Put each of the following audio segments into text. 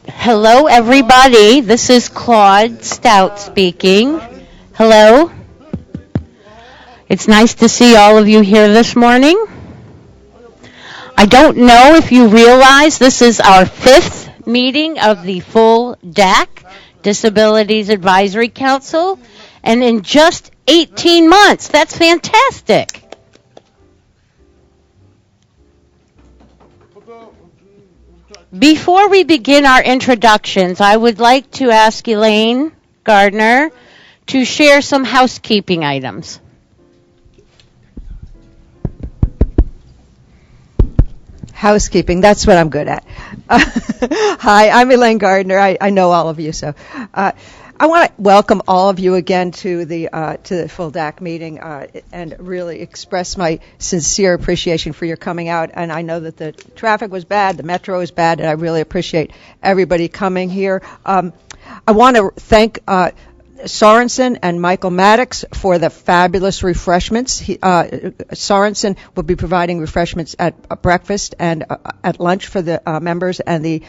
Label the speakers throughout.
Speaker 1: Hello, everybody. This is Claude Stout speaking. Hello. It's nice to see all of you here this morning. I don't know if you realize this is our 5th meeting of the full DAC, Disabilities Advisory Council, and in just 18 months. That's fantastic. Before we begin our introductions, I would like to ask Elaine Gardner to share some housekeeping items.
Speaker 2: Housekeeping, that's what I'm good at. Hi, I'm Elaine Gardner. I know all of you, so I want to welcome all of you again to the full DAC meeting and really express my sincere appreciation for your coming out. And I know that the traffic was bad, the metro was bad, and I really appreciate everybody coming here. I want to thank Sorensen and Michael Maddox for the fabulous refreshments. Sorensen will be providing refreshments at breakfast and at lunch for the members and the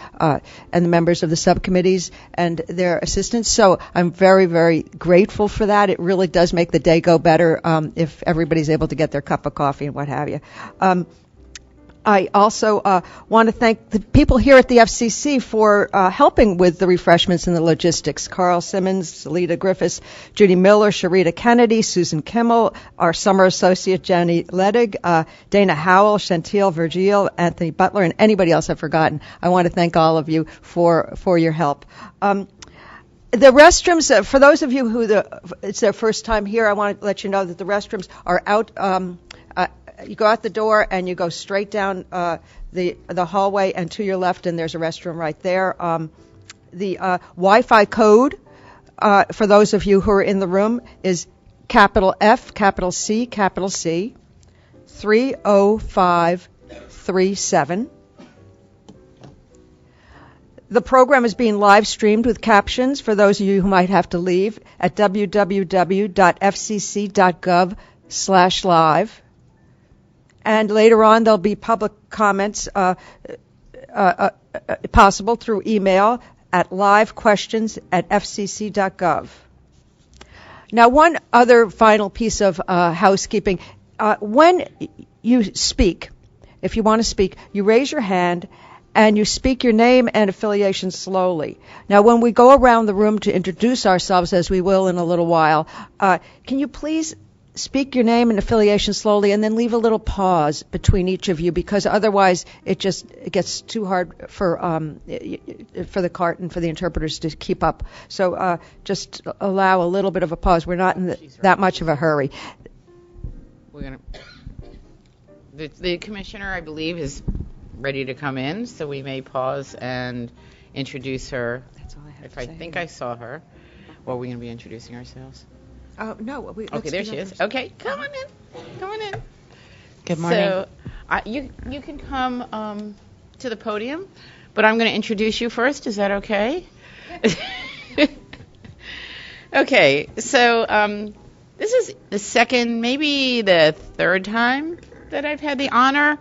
Speaker 2: members of the subcommittees and their assistants. So I'm very, very grateful for that. It really does make the day go better if everybody's able to get their cup of coffee and what have you. I also want to thank the people here at the FCC for helping with the refreshments and the logistics. Carl Simmons, Salita Griffiths, Judy Miller, Sharita Kennedy, Susan Kimmel, our summer associate Jenny Ledig, Dana Howell, Chantil Virgil, Anthony Butler, and anybody else I've forgotten. I want to thank all of you for your help. The restrooms, for those of you who it's their first time here, I want to let you know that the restrooms are out. You go out the door and you go straight down the hallway and to your left, and there's a restroom right there. The Wi-Fi code for those of you who are in the room is capital F, capital C, 30537. The program is being live streamed with captions for those of you who might have to leave at www.fcc.gov/live. And later on, there'll be public comments possible through email at livequestions@fcc.gov. Now, one other final piece of housekeeping. When you speak, if you want to speak, you raise your hand and you speak your name and affiliation slowly. Now, when we go around the room to introduce ourselves, as we will in a little while, can you please speak your name and affiliation slowly and then leave a little pause between each of you, because otherwise it gets too hard for the cart and for the interpreters to keep up. So just allow a little bit of a pause. We're not in that much of a hurry.
Speaker 3: The commissioner, I believe, is ready to come in, so we may pause and introduce her.
Speaker 2: That's all I have
Speaker 3: if
Speaker 2: to
Speaker 3: I
Speaker 2: say.
Speaker 3: think I saw her. Or are we going to be introducing ourselves?
Speaker 2: No.
Speaker 3: Okay, there she is. Okay, come on in.
Speaker 1: Good morning.
Speaker 3: So you can come to the podium, but I'm going to introduce you first. Is that okay? Yeah. Okay, so this is the second, maybe the third time that I've had the honor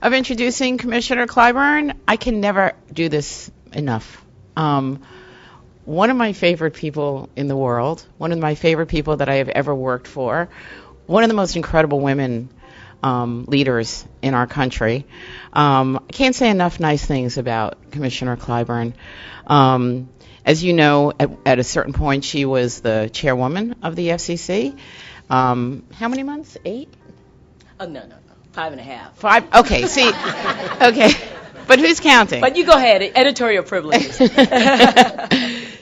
Speaker 3: of introducing Commissioner Clyburn. I can never do this enough. One of my favorite people in the world, one of my favorite people that I have ever worked for, one of the most incredible women leaders in our country. I can't say enough nice things about Commissioner Clyburn. As you know, at a certain point, she was the chairwoman of the FCC. How many months? 8?
Speaker 4: Oh, no. 5.5.
Speaker 3: 5? Okay, see. Okay. But who's counting?
Speaker 4: But you go ahead. Editorial privileges.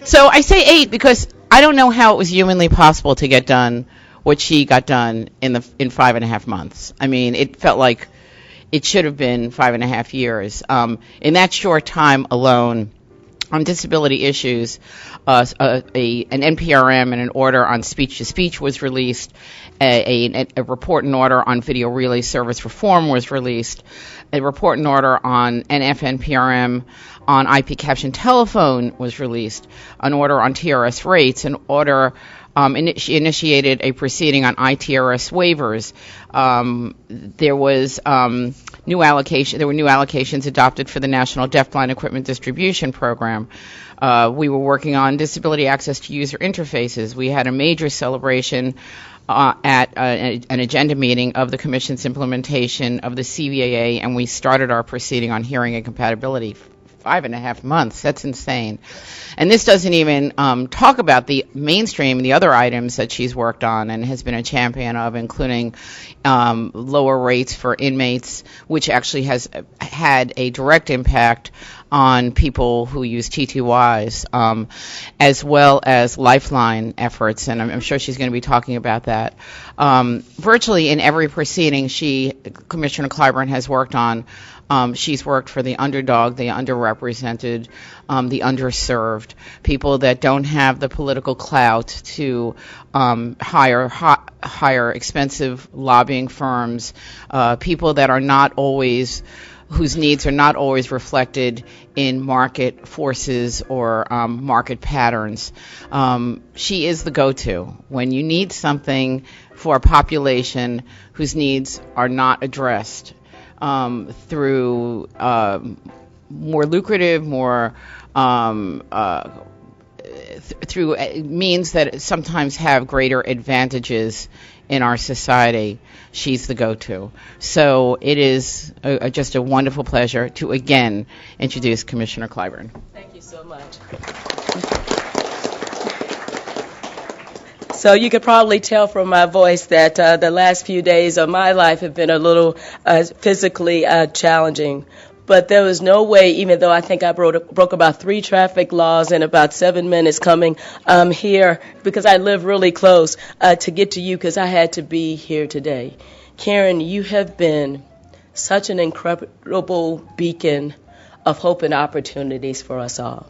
Speaker 3: So I say 8 because I don't know how it was humanly possible to get done what she got done in 5.5 months. I mean, it felt like it should have been 5.5 years. In that short time alone, on disability issues, an NPRM and an order on speech-to-speech was released. A report and order on video relay service reform was released. A report and order on NFNPRM on IP caption telephone was released. An order on TRS rates. An order she initiated a proceeding on ITRS waivers. There was new allocation. There were new allocations adopted for the National Deafblind Equipment Distribution Program. We were working on disability access to user interfaces. We had a major celebration at an agenda meeting of the Commission's implementation of the CVAA, and we started our proceeding on hearing incompatibility. 5.5 months. That's insane. And this doesn't even talk about the mainstream, the other items that she's worked on and has been a champion of, including lower rates for inmates, which actually has had a direct impact on people who use TTYs, as well as lifeline efforts, and I'm sure she's going to be talking about that. Virtually in every proceeding Commissioner Clyburn has worked on, she's worked for the underdog, the underrepresented, the underserved, people that don't have the political clout to hire expensive lobbying firms, people that are not always whose needs are not always reflected in market forces or market patterns. She is the go-to. When you need something for a population whose needs are not addressed through more lucrative, through means that sometimes have greater advantages in our society, she's the go-to. So it is just a wonderful pleasure to again introduce Commissioner Clyburn.
Speaker 4: Thank you so much. So you could probably tell from my voice that the last few days of my life have been a little physically challenging. But there was no way, even though I think I broke about 3 traffic laws in about 7 minutes coming here, because I live really close, to get to you, because I had to be here today. Karen, you have been such an incredible beacon of hope and opportunities for us all.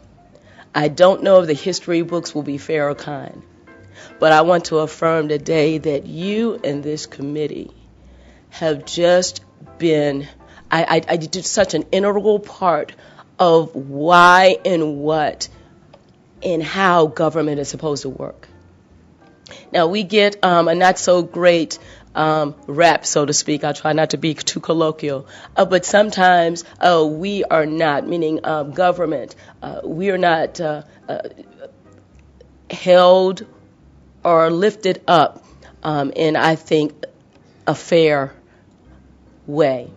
Speaker 4: I don't know if the history books will be fair or kind, but I want to affirm today that you and this committee have just been I did such an integral part of why and what and how government is supposed to work. Now, we get a not so great rap, so to speak. I'll try not to be too colloquial. But sometimes we are not, meaning government, we are not held or lifted up in, I think, a fair way.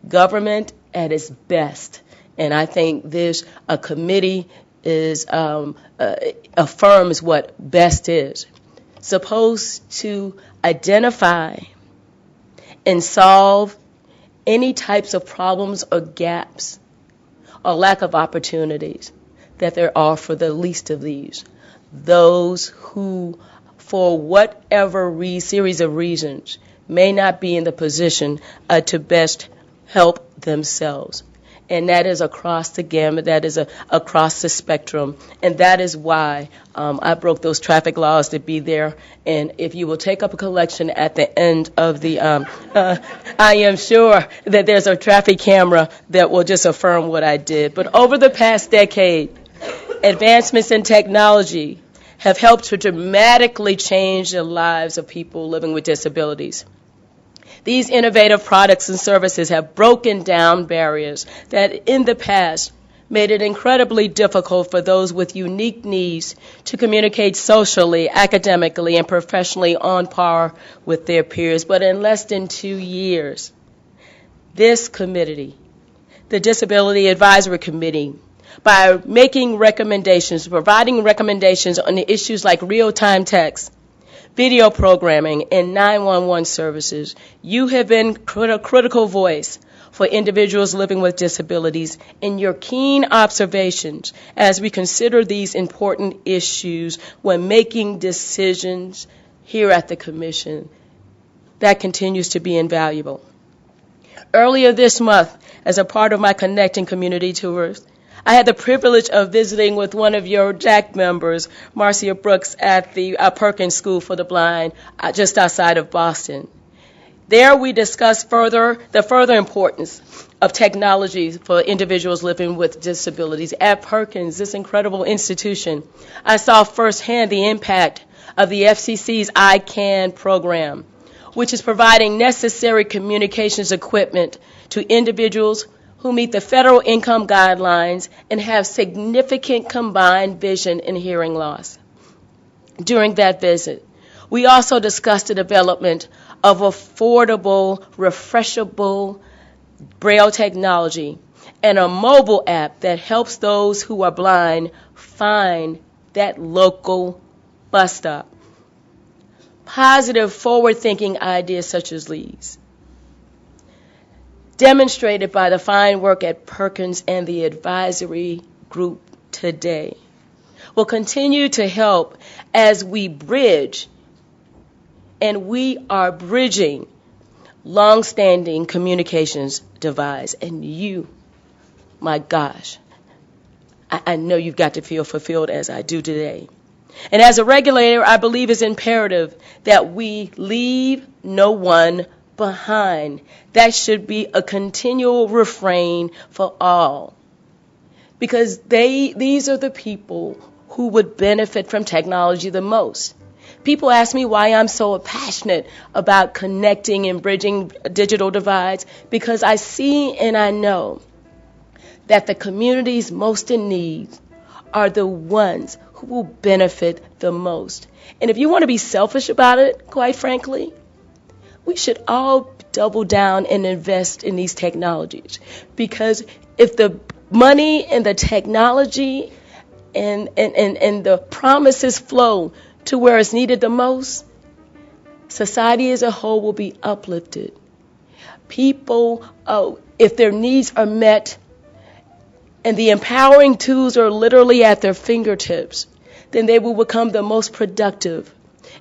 Speaker 4: Government at its best, and I think this committee is affirms what best is, supposed to identify and solve any types of problems or gaps or lack of opportunities that there are for the least of these, those who, for whatever series of reasons, may not be in the position to best help themselves. And that is across the gamut, that is across the spectrum, and that is why I broke those traffic laws to be there. And if you will take up a collection at the end of the, I am sure that there's a traffic camera that will just affirm what I did. But over the past decade, advancements in technology have helped to dramatically change the lives of people living with disabilities. These innovative products and services have broken down barriers that in the past made it incredibly difficult for those with unique needs to communicate socially, academically, and professionally on par with their peers. But in less than 2 years, this committee, the Disability Advisory Committee, by making recommendations, providing recommendations on the issues like real-time text, video programming, and 911 services, you have been a critical voice for individuals living with disabilities in your keen observations as we consider these important issues when making decisions here at the Commission. That continues to be invaluable. Earlier this month, as a part of my Connecting Community tours, I had the privilege of visiting with one of your JAC members, Marcia Brooks, at the Perkins School for the Blind, just outside of Boston. There we discussed the further importance of technology for individuals living with disabilities. At Perkins, this incredible institution, I saw firsthand the impact of the FCC's ICANN program, which is providing necessary communications equipment to individuals who meet the federal income guidelines and have significant combined vision and hearing loss. During that visit, we also discussed the development of affordable, refreshable Braille technology and a mobile app that helps those who are blind find that local bus stop. Positive, forward-thinking ideas such as these, demonstrated by the fine work at Perkins and the advisory group today, will continue to help as we bridge, and we are bridging, long-standing communications divides. And you, my gosh, I know you've got to feel fulfilled as I do today. And as a regulator, I believe it's imperative that we leave no one behind. That should be a continual refrain for all. Because these are the people who would benefit from technology the most. People ask me why I'm so passionate about connecting and bridging digital divides, because I see and I know that the communities most in need are the ones who will benefit the most. And if you want to be selfish about it, quite frankly, we should all double down and invest in these technologies. Because if the money and the technology and the promises flow to where it's needed the most, society as a whole will be uplifted. People, if their needs are met and the empowering tools are literally at their fingertips, then they will become the most productive.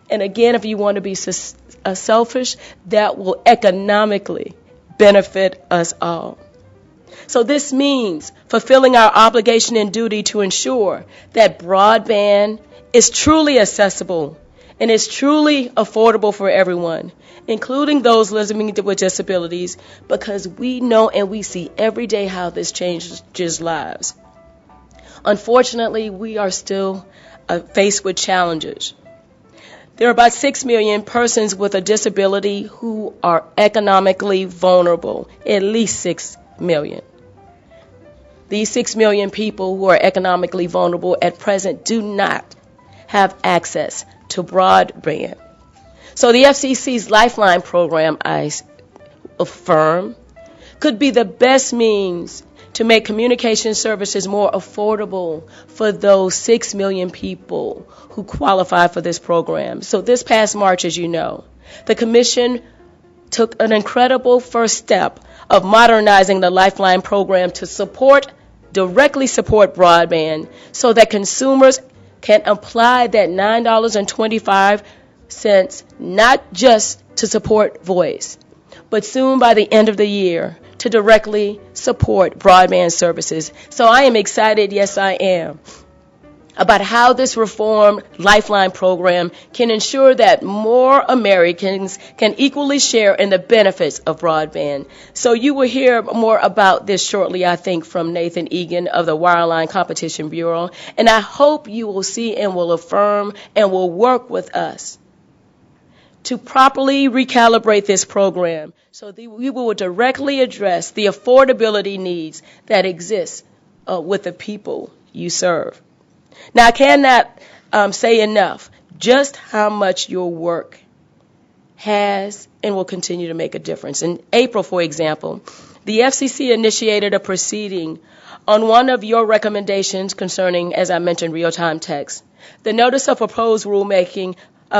Speaker 4: And again, if you want to be selfish, that will economically benefit us all. So this means fulfilling our obligation and duty to ensure that broadband is truly accessible and is truly affordable for everyone, including those living with disabilities, because we know and we see every day how this changes lives. Unfortunately, we are still faced with challenges. There are about 6 million persons with a disability who are economically vulnerable, at least 6 million. These 6 million people who are economically vulnerable at present do not have access to broadband. So the FCC's Lifeline program, I affirm, could be the best means to make communication services more affordable for those 6 million people who qualify for this program. So this past March, as you know, the Commission took an incredible first step of modernizing the Lifeline program to directly support broadband so that consumers can apply that $9.25 not just to support voice, but soon by the end of the year to directly support broadband services. So I am excited, yes I am, about how this reformed Lifeline program can ensure that more Americans can equally share in the benefits of broadband. So you will hear more about this shortly, I think, from Nathan Egan of the Wireline Competition Bureau. And I hope you will see and will affirm and will work with us to properly recalibrate this program so that we will directly address the affordability needs that exist with the people you serve. Now, I cannot say enough just how much your work has and will continue to make a difference. In April, for example, the FCC initiated a proceeding on one of your recommendations concerning, as I mentioned, real-time text. The notice of proposed rulemaking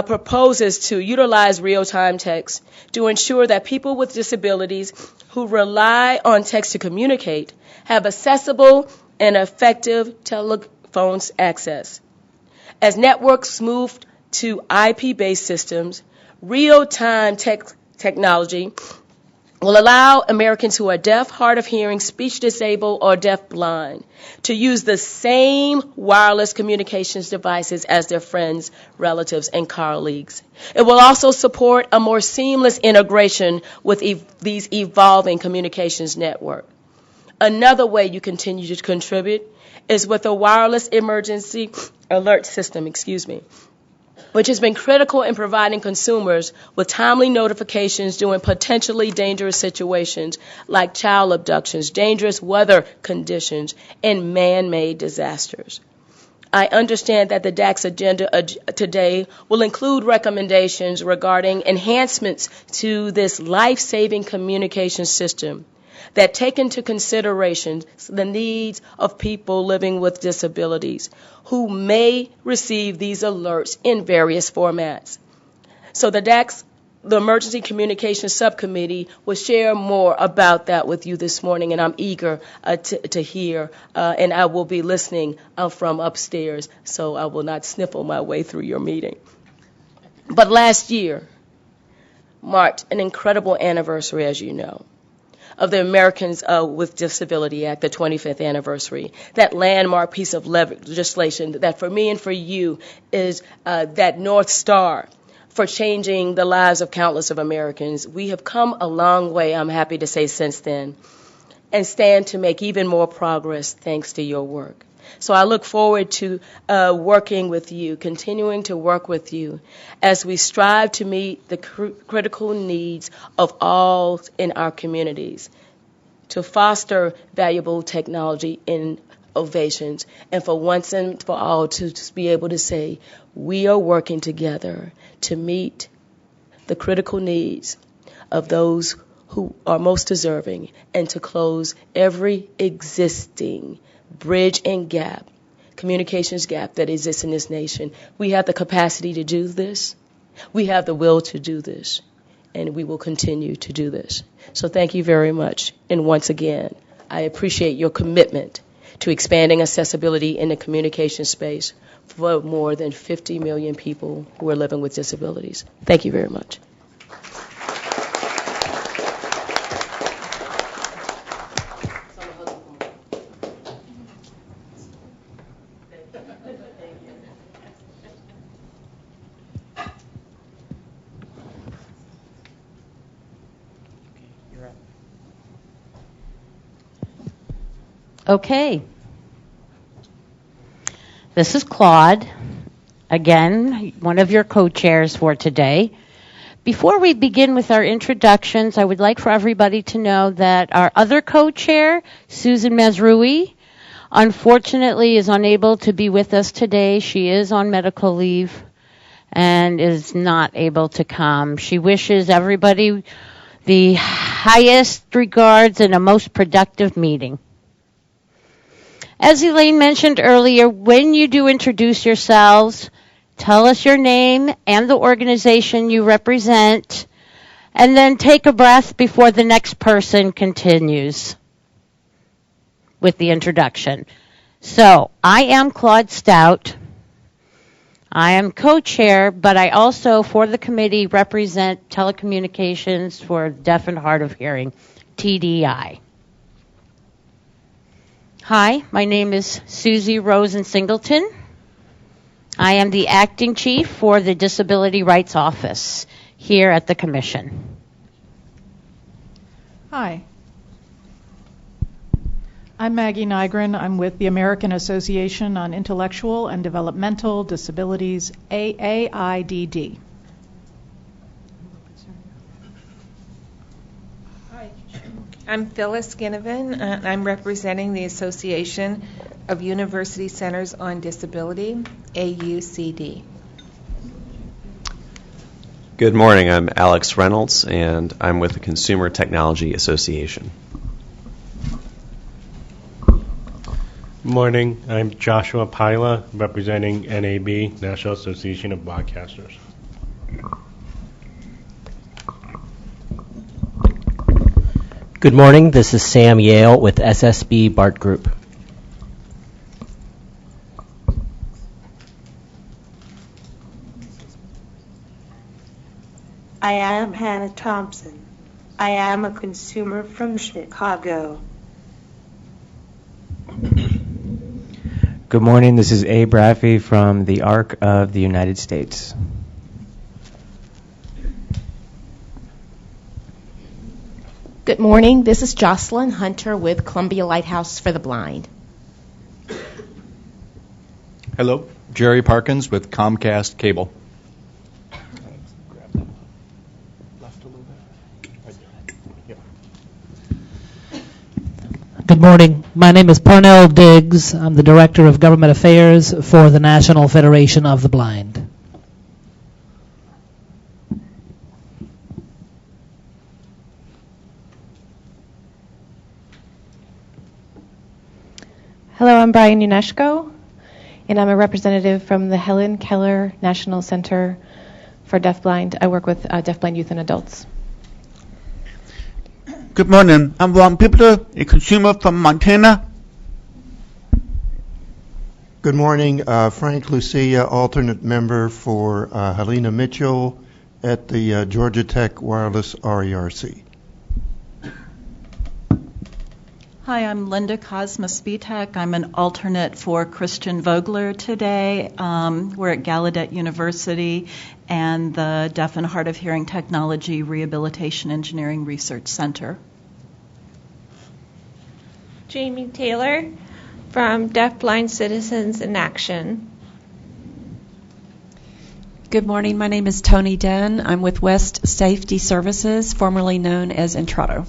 Speaker 4: proposes to utilize real-time text to ensure that people with disabilities who rely on text to communicate have accessible and effective telephones access. As networks move to IP-based systems, real-time technology will allow Americans who are deaf, hard of hearing, speech disabled, or deaf-blind to use the same wireless communications devices as their friends, relatives, and colleagues. It will also support a more seamless integration with these evolving communications networks. Another way you continue to contribute is with a wireless emergency alert system, which has been critical in providing consumers with timely notifications during potentially dangerous situations like child abductions, dangerous weather conditions, and man-made disasters. I understand that the DAC's agenda today will include recommendations regarding enhancements to this life-saving communication system that take into consideration the needs of people living with disabilities who may receive these alerts in various formats. So the Emergency Communications Subcommittee will share more about that with you this morning, and I'm eager to hear, and I will be listening from upstairs, so I will not sniffle my way through your meeting. But last year marked an incredible anniversary, as you know, of the Americans with Disability Act, the 25th anniversary, that landmark piece of legislation that for me and for you is that North Star for changing the lives of countless of Americans. We have come a long way, I'm happy to say, since then, and stand to make even more progress thanks to your work. So I look forward to working with you, continuing to work with you as we strive to meet the critical needs of all in our communities, to foster valuable technology innovations, and for once and for all to just be able to say, we are working together to meet the critical needs of those who are most deserving and to close every existing bridge and gap, communications gap that exists in this nation. We have the capacity to do this. We have the will to do this. And we will continue to do this. So thank you very much. And once again, I appreciate your commitment to expanding accessibility in the communication space for more than 50 million people who are living with disabilities. Thank you very much.
Speaker 1: Okay. This is Claude, again, one of your co-chairs for today. Before we begin with our introductions, I would like for everybody to know that our other co-chair, Susan Mazrui, unfortunately is unable to be with us today. She is on medical leave and is not able to come. She wishes everybody the highest regards and a most productive meeting. As Elaine mentioned earlier, when you do introduce yourselves, tell us your name and the organization you represent, and then take a breath before the next person continues with the introduction. So, I am Claude Stout. I am co-chair, but I also, for the committee, represent telecommunications for deaf and hard of hearing, TDI. Hi, my name is Susie Rosen-Singleton. I am the acting chief for the Disability Rights Office here at the Commission.
Speaker 5: Hi. I'm Maggie Nygren. I'm with the American Association on Intellectual and Developmental Disabilities, AAIDD.
Speaker 6: I'm Phyllis Ginnivan, and I'm representing the Association of University Centers on Disability, AUCD.
Speaker 7: Good morning. I'm Alex Reynolds, and I'm with the Consumer Technology Association.
Speaker 8: Good morning. I'm Joshua Pila, representing NAB, National Association of Broadcasters.
Speaker 9: Good morning. This is Sam Yale with SSB BART Group.
Speaker 10: I am Hannah Thompson. I am a consumer from Chicago.
Speaker 11: Good morning. This is Abe Raffy from the ARC of the United States.
Speaker 12: Good morning. This is Jocelyn Hunter with Columbia Lighthouse for the Blind.
Speaker 13: Hello. Jerry Parkins with Comcast Cable. morning. My name is Parnell Diggs. I'm the Director of Government Affairs for the National Federation of the Blind.
Speaker 14: Hello, I'm Brian Unesco, and I'm a representative from the Helen Keller National Center for Deafblind. I work with deafblind youth and adults.
Speaker 15: Good morning. I'm Ron Pipler, a consumer from Montana.
Speaker 16: Good morning. Frank Lucia, alternate member for Helena Mitchell at the Georgia Tech Wireless RERC.
Speaker 17: Hi, I'm Linda Cosma-Spitak. I'm an alternate for Christian Vogler today. We're at Gallaudet University and the Deaf and Hard of Hearing Technology Rehabilitation Engineering Research Center.
Speaker 18: Jamie Taylor from Deafblind Citizens in Action.
Speaker 19: Good morning. My name is Tony Den. I'm with West Safety Services, formerly known as Entrado.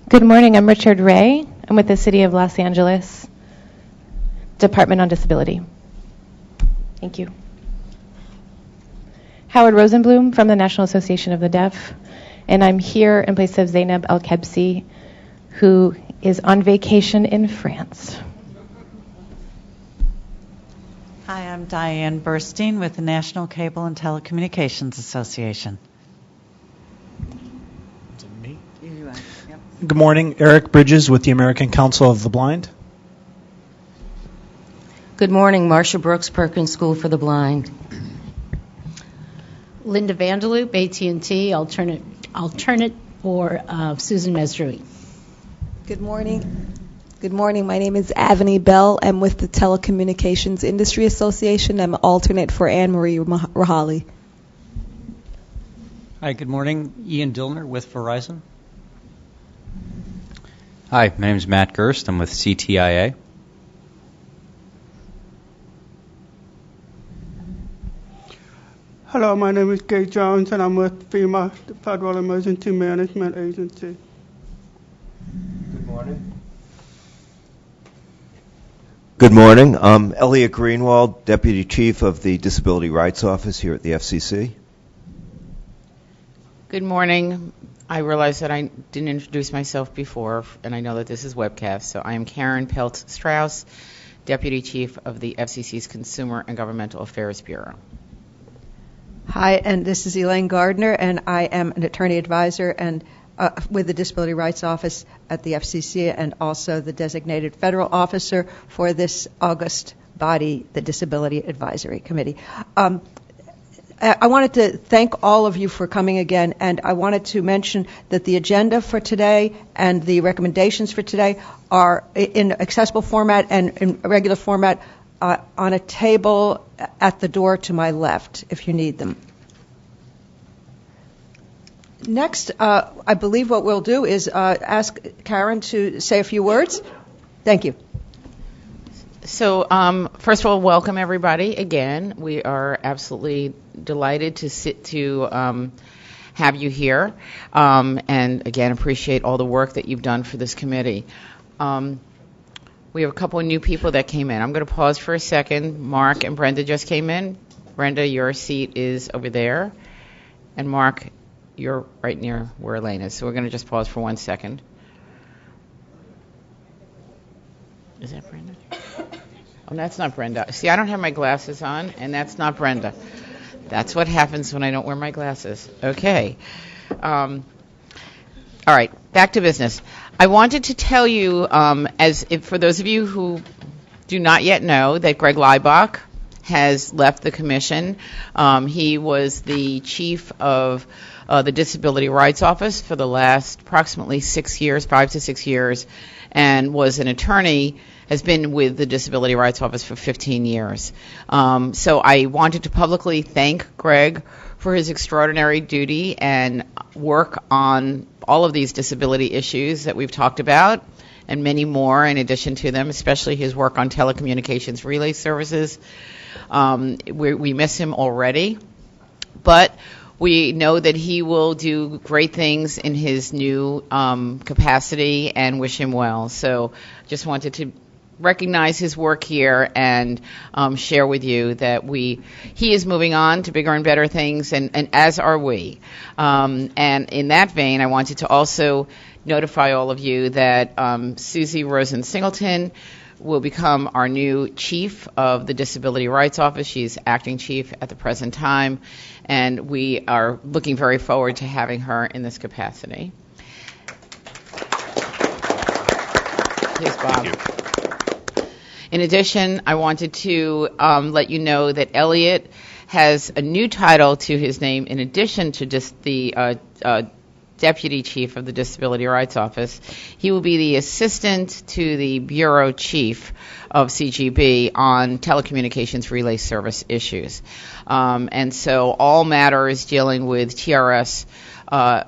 Speaker 14: Good morning, I'm Richard Ray. I'm with the City of Los Angeles Department on Disability. Thank you. Howard Rosenblum from the National Association of the Deaf, and I'm here in place of Zainab El-Kebsi, who is on vacation in France.
Speaker 20: Hi, I'm Diane Burstein with the National Cable and Telecommunications Association.
Speaker 21: Good morning, Eric Bridges with the American Council of the Blind.
Speaker 22: Good morning, Marcia Brooks, Perkins School for the Blind.
Speaker 23: Linda Vanderloop, AT&T, alternate for Susan Mesdrui.
Speaker 24: Good morning. Good morning. My name is Avani Bell. I'm with the Telecommunications Industry Association. I'm alternate for Anne Marie Rahali.
Speaker 25: Hi, good morning. Ian Dillner with Verizon.
Speaker 26: Hi, my name is Matt Gerst. I'm with CTIA.
Speaker 27: Hello, my name is Gay Jones, and I'm with FEMA, the Federal Emergency Management Agency.
Speaker 28: Good morning. Good morning. I'm Elliot Greenwald, Deputy Chief of the Disability Rights Office here at the FCC.
Speaker 3: Good morning. I realize that I didn't introduce myself before, and I know that this is webcast, so I am Karen Pelt-Strauss, Deputy Chief of the FCC's Consumer and Governmental Affairs Bureau.
Speaker 2: Hi, and this is Elaine Gardner, and I am an attorney advisor and with the Disability Rights Office at the FCC, and also the designated federal officer for this August body, the Disability Advisory Committee. I wanted to thank all of you for coming again, and I wanted to mention that the agenda for today and the recommendations for today are in accessible format and in regular format on a table at the door to my left, if you need them. Next, I believe what we'll do is ask Karen to say a few words. Thank you.
Speaker 3: So, first of all, welcome everybody again. We are absolutely delighted to have you here, and again appreciate all the work that you've done for this committee. We have a couple of new people that came in. I'm going to pause for a second. Mark and Brenda just came in. Brenda, your seat is over there, and Mark, you're right near where Elaine is. So we're going to just pause for 1 second. Is that Brenda? Oh, that's not Brenda. See, I don't have my glasses on, and that's not Brenda. That's what happens when I don't wear my glasses. Okay. All right, back to business. I wanted to tell you, for those of you who do not yet know, that Greg Leibach has left the commission. He was the chief of the Disability Rights Office for the last approximately 6 years, 5 to 6 years, and was an attorney, has been with the Disability Rights Office for 15 years. So I wanted to publicly thank Greg for his extraordinary duty and work on all of these disability issues that we've talked about, and many more in addition to them, especially his work on telecommunications relay services. We miss him already, but We know that he will do great things in his new capacity and wish him well. So just wanted to recognize his work here and share with you that he is moving on to bigger and better things, and as are we. And in that vein, I wanted to also notify all of you that Susie Rosen Singleton will become our new chief of the Disability Rights Office. She's acting chief at the present time, and we are looking very forward to having her in this capacity. Here's Bob.
Speaker 1: Thank you.
Speaker 3: In addition, I wanted to let you know that Elliot has a new title to his name in addition to just the Deputy Chief of the Disability Rights Office. He will be the Assistant to the Bureau Chief of CGB on telecommunications relay service issues. And so all matters dealing with TRS,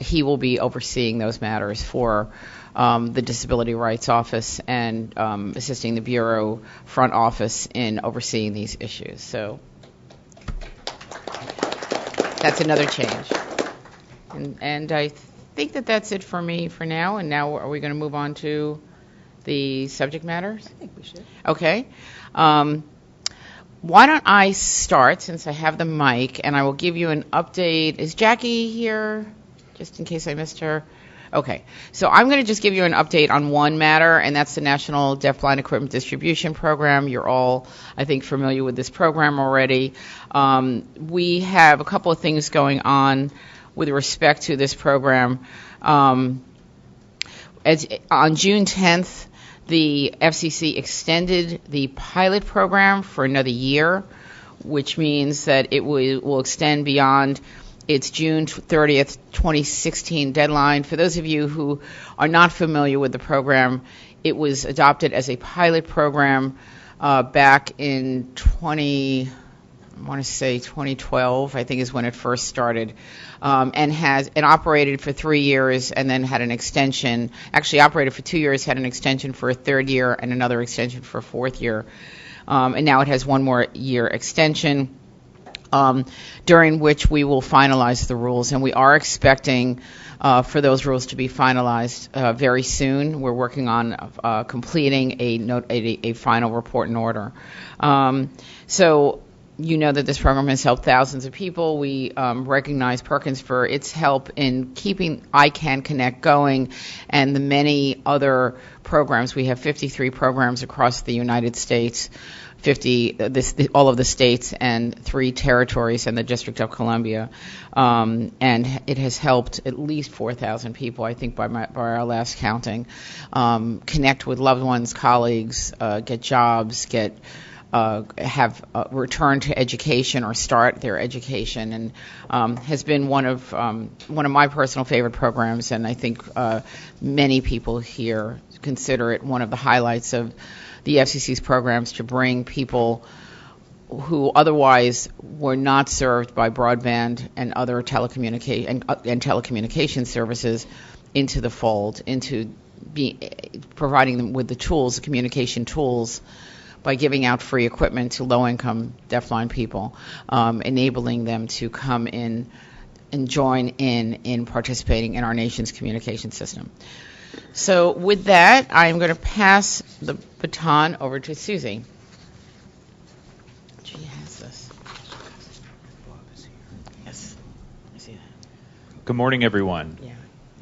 Speaker 3: he will be overseeing those matters for the Disability Rights Office and assisting the Bureau front office in overseeing these issues. So that's another change. And I think that's it for me for now. And now are we going to move on to the subject matters?
Speaker 2: I think we should.
Speaker 3: Okay. Why don't I start, since I have the mic, and I will give you an update. Is Jackie here, just in case I missed her? Okay, so I'm going to just give you an update on one matter, and that's the National Deafblind Equipment Distribution Program. You're all, I think, familiar with this program already. We have a couple of things going on with respect to this program. On June 10th, the FCC extended the pilot program for another year, which means that it will extend beyond its June 30th, 2016 deadline. For those of you who are not familiar with the program, it was adopted as a pilot program back in 2012, I think is when it first started, and operated for 3 years and then had an extension, actually operated for 2 years, had an extension for a third year and another extension for a fourth year. And now it has one more year extension, during which we will finalize the rules. And we are expecting for those rules to be finalized very soon. We're working on completing a final report and order. So you know that this program has helped thousands of people. We recognize Perkins for its help in keeping ICANN Connect going and the many other programs. We have 53 programs across the United States, all of the states and 3 territories and the District of Columbia. And it has helped at least 4,000 people, I think, by our last counting, connect with loved ones, colleagues, get jobs, have return to education or start their education, and has been one of my personal favorite programs, and I think many people here consider it one of the highlights of the FCC's programs to bring people who otherwise were not served by broadband and other telecommunication services into the fold, into providing them with the tools, the communication tools, by giving out free equipment to low-income deafblind people, enabling them to come in and join in participating in our nation's communication system. So with that, I'm going to pass the baton over to Susie. She has this. Yes, I see that.
Speaker 1: Good morning, everyone.
Speaker 3: Yeah,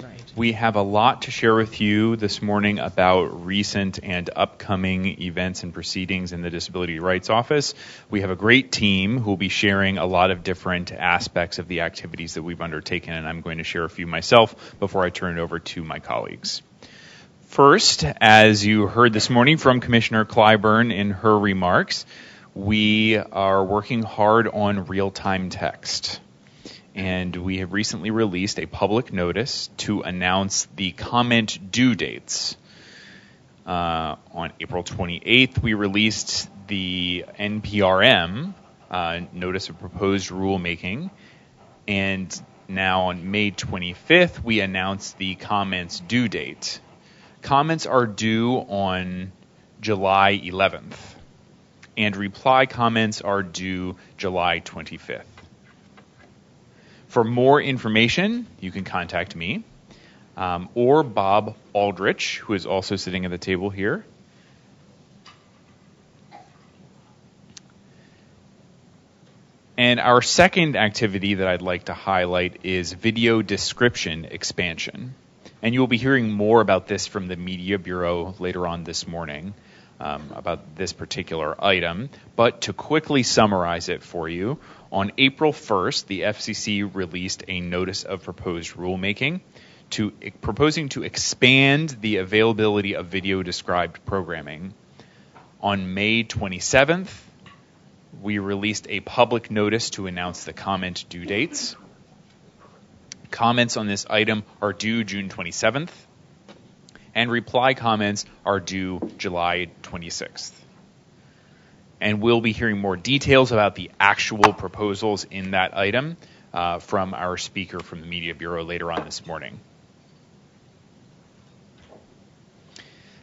Speaker 3: right.
Speaker 1: We have a lot to share with you this morning about recent and upcoming events and proceedings in the Disability Rights Office. We have a great team who will be sharing a lot of different aspects of the activities that we've undertaken, and I'm going to share a few myself before I turn it over to my colleagues. First, as you heard this morning from Commissioner Clyburn in her remarks, we are working hard on real-time text. And we have recently released a public notice to announce the comment due dates. On April 28th, we released the NPRM, Notice of Proposed Rulemaking, and now on May 25th, we announced the comments due date. Comments are due on July 11th, and reply comments are due July 25th. For more information, you can contact me or Bob Aldrich, who is also sitting at the table here. And our second activity that I'd like to highlight is video description expansion. And you will be hearing more about this from the Media Bureau later on this morning about this particular item. But to quickly summarize it for you, on April 1st, the FCC released a notice of proposed rulemaking proposing to expand the availability of video described programming. On May 27th, we released a public notice to announce the comment due dates. Comments on this item are due June 27th, and reply comments are due July 26th. And we'll be hearing more details about the actual proposals in that item from our speaker from the Media Bureau later on this morning.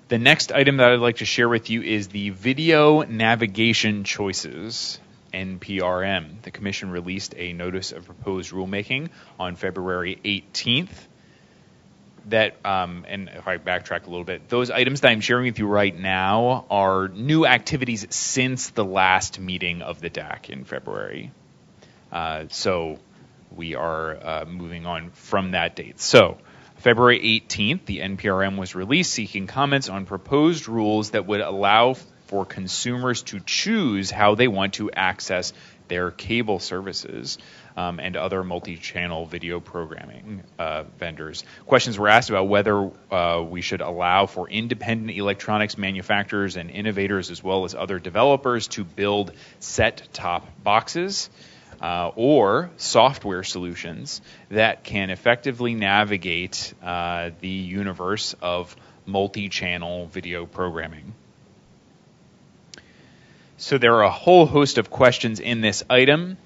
Speaker 1: The next item that I'd like to share with you is the Video Navigation Choices, NPRM. The Commission released a notice of proposed rulemaking on February 18th. And if I backtrack a little bit, those items that I'm sharing with you right now are new activities since the last meeting of the DAC in February. So we are moving on from that date. So February 18th, the NPRM was released seeking comments on proposed rules that would allow for consumers to choose how they want to access their cable services and other multi-channel video programming vendors. Questions were asked about whether we should allow for independent electronics manufacturers and innovators as well as other developers to build set-top boxes or software solutions that can effectively navigate the universe of multi-channel video programming. So there are a whole host of questions in this item,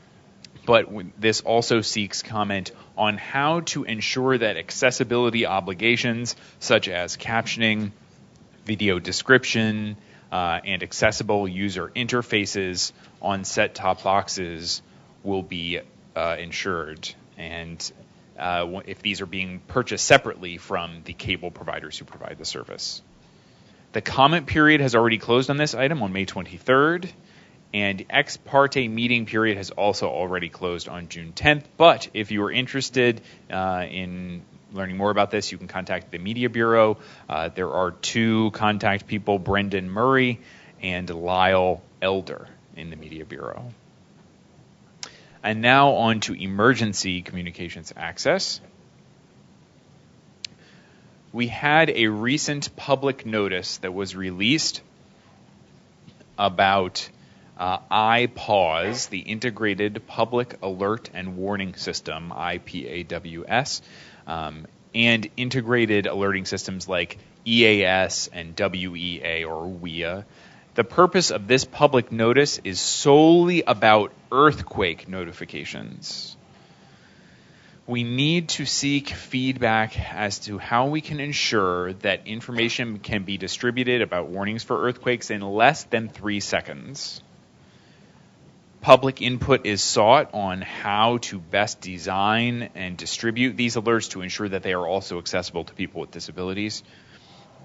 Speaker 1: but this also seeks comment on how to ensure that accessibility obligations such as captioning, video description, and accessible user interfaces on set-top boxes will be ensured, and if these are being purchased separately from the cable providers who provide the service. The comment period has already closed on this item on May 23rd, and ex parte meeting period has also already closed on June 10th. But if you are interested in learning more about this, you can contact the Media Bureau. There are two contact people, Brendan Murray and Lyle Elder, in the Media Bureau. And now on to emergency communications access. We had a recent public notice that was released about IPAWS, the Integrated Public Alert and Warning System, IPAWS, and integrated alerting systems like EAS and WEA or WEA. The purpose of this public notice is solely about earthquake notifications. We need to seek feedback as to how we can ensure that information can be distributed about warnings for earthquakes in less than 3 seconds. Public input is sought on how to best design and distribute these alerts to ensure that they are also accessible to people with disabilities.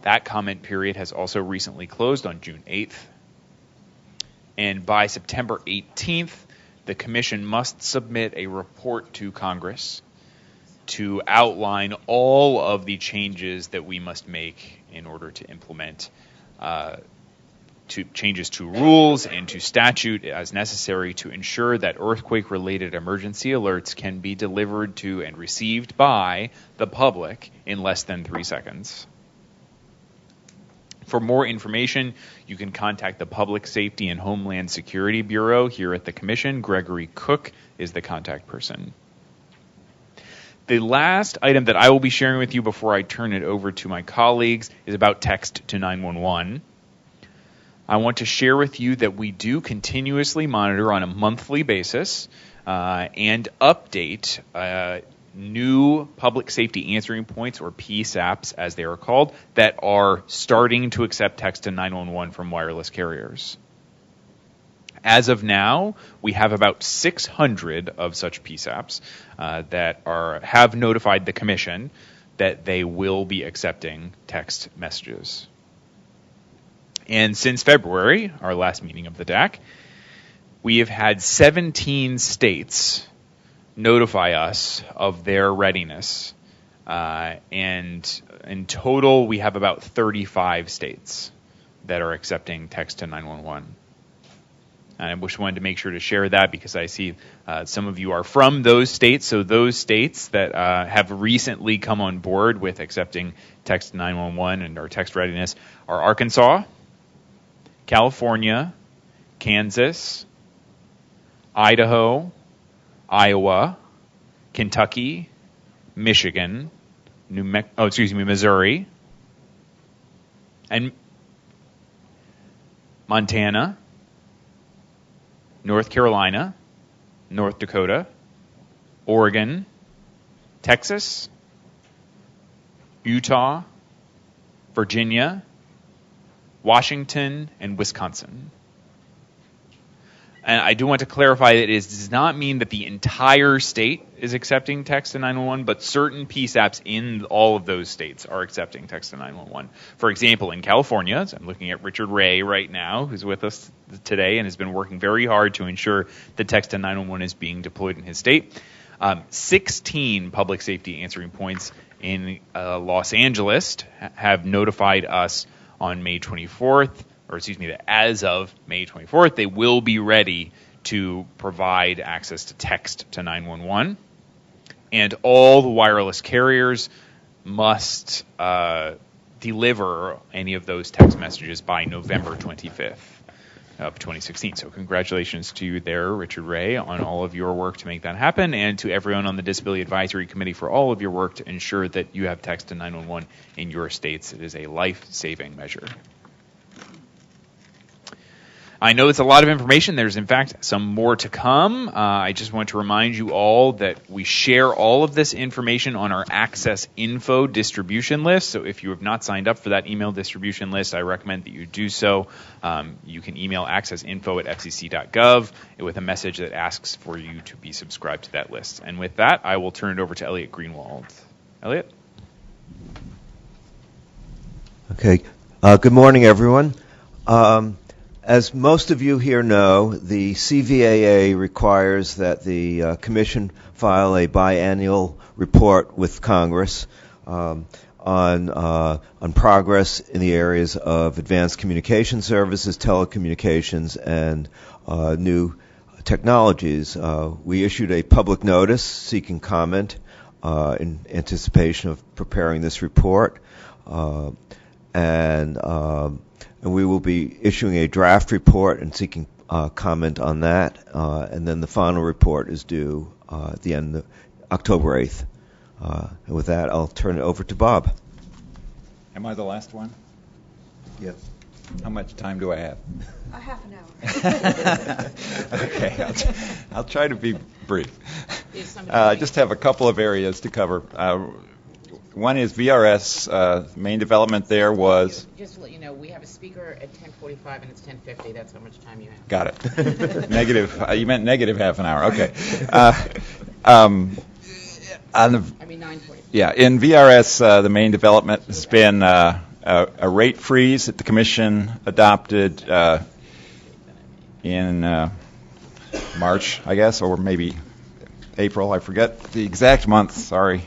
Speaker 1: That comment period has also recently closed on June 8th. And by September 18th, the Commission must submit a report to Congress to outline all of the changes that we must make in order to implement changes to rules and to statute as necessary to ensure that earthquake-related emergency alerts can be delivered to and received by the public in less than 3 seconds. For more information, you can contact the Public Safety and Homeland Security Bureau here at the Commission. Gregory Cook is the contact person. The last item that I will be sharing with you before I turn it over to my colleagues is about text to 911. I want to share with you that we do continuously monitor on a monthly basis and update new public safety answering points, or PSAPs as they are called, that are starting to accept text to 911 from wireless carriers. As of now, we have about 600 of such PSAPs that have notified the Commission that they will be accepting text messages. And since February, our last meeting of the DAC, we have had 17 states notify us of their readiness. And in total, we have about 35 states that are accepting text to 911. And I just wanted to make sure to share that because I see some of you are from those states. So those states that have recently come on board with accepting text to 911 and our text readiness are Arkansas, California, Kansas, Idaho, Iowa, Kentucky, Michigan, Missouri, and Montana, North Carolina, North Dakota, Oregon, Texas, Utah, Virginia, Washington, and Wisconsin. And I do want to clarify that it does not mean that the entire state is accepting text to 911, but certain PSAPs in all of those states are accepting text to 911. For example, in California, so I'm looking at Richard Ray right now, who's with us today and has been working very hard to ensure that text to 911 is being deployed in his state. 16 public safety answering points in Los Angeles have notified us on May 24th, that as of May 24th, they will be ready to provide access to text to 911. And all the wireless carriers must deliver any of those text messages by November 25th of 2016. So congratulations to you there, Richard Ray, on all of your work to make that happen, and to everyone on the Disability Advisory Committee for all of your work to ensure that you have text to 911 in your states. It is a life-saving measure. I know it's a lot of information. There's, in fact, some more to come. I just want to remind you all that we share all of this information on our Access Info distribution list. So if you have not signed up for that email distribution list, I recommend that you do so. You can email accessinfo@fcc.gov with a message that asks for you to be subscribed to that list. And with that, I will turn it over to Elliot Greenwald. Elliot?
Speaker 28: Okay. Good morning, everyone. As most of you here know, the CVAA requires that the Commission file a biannual report with Congress on progress in the areas of advanced communication services, telecommunications, and new technologies. We issued a public notice seeking comment in anticipation of preparing this report, and we will be issuing a draft report and seeking comment on that. And then the final report is due at the end of October 8th. And with that, I'll turn it over to Bob.
Speaker 4: Am I the last one?
Speaker 28: Yes.
Speaker 4: How much time do I have?
Speaker 2: Half an hour.
Speaker 4: Okay, I'll try to be brief. I just have a couple of areas to cover. One is VRS. Main development there was...
Speaker 3: Just to let you know, we have a speaker at 10:45 and it's 10:50. That's how much time you have.
Speaker 4: Got it. Negative. You meant negative half an hour. Okay. On the,
Speaker 3: 9:40.
Speaker 4: Yeah, in VRS, the main development has been a rate freeze that the Commission adopted in March, I guess, or maybe April. I forget the exact month. Sorry.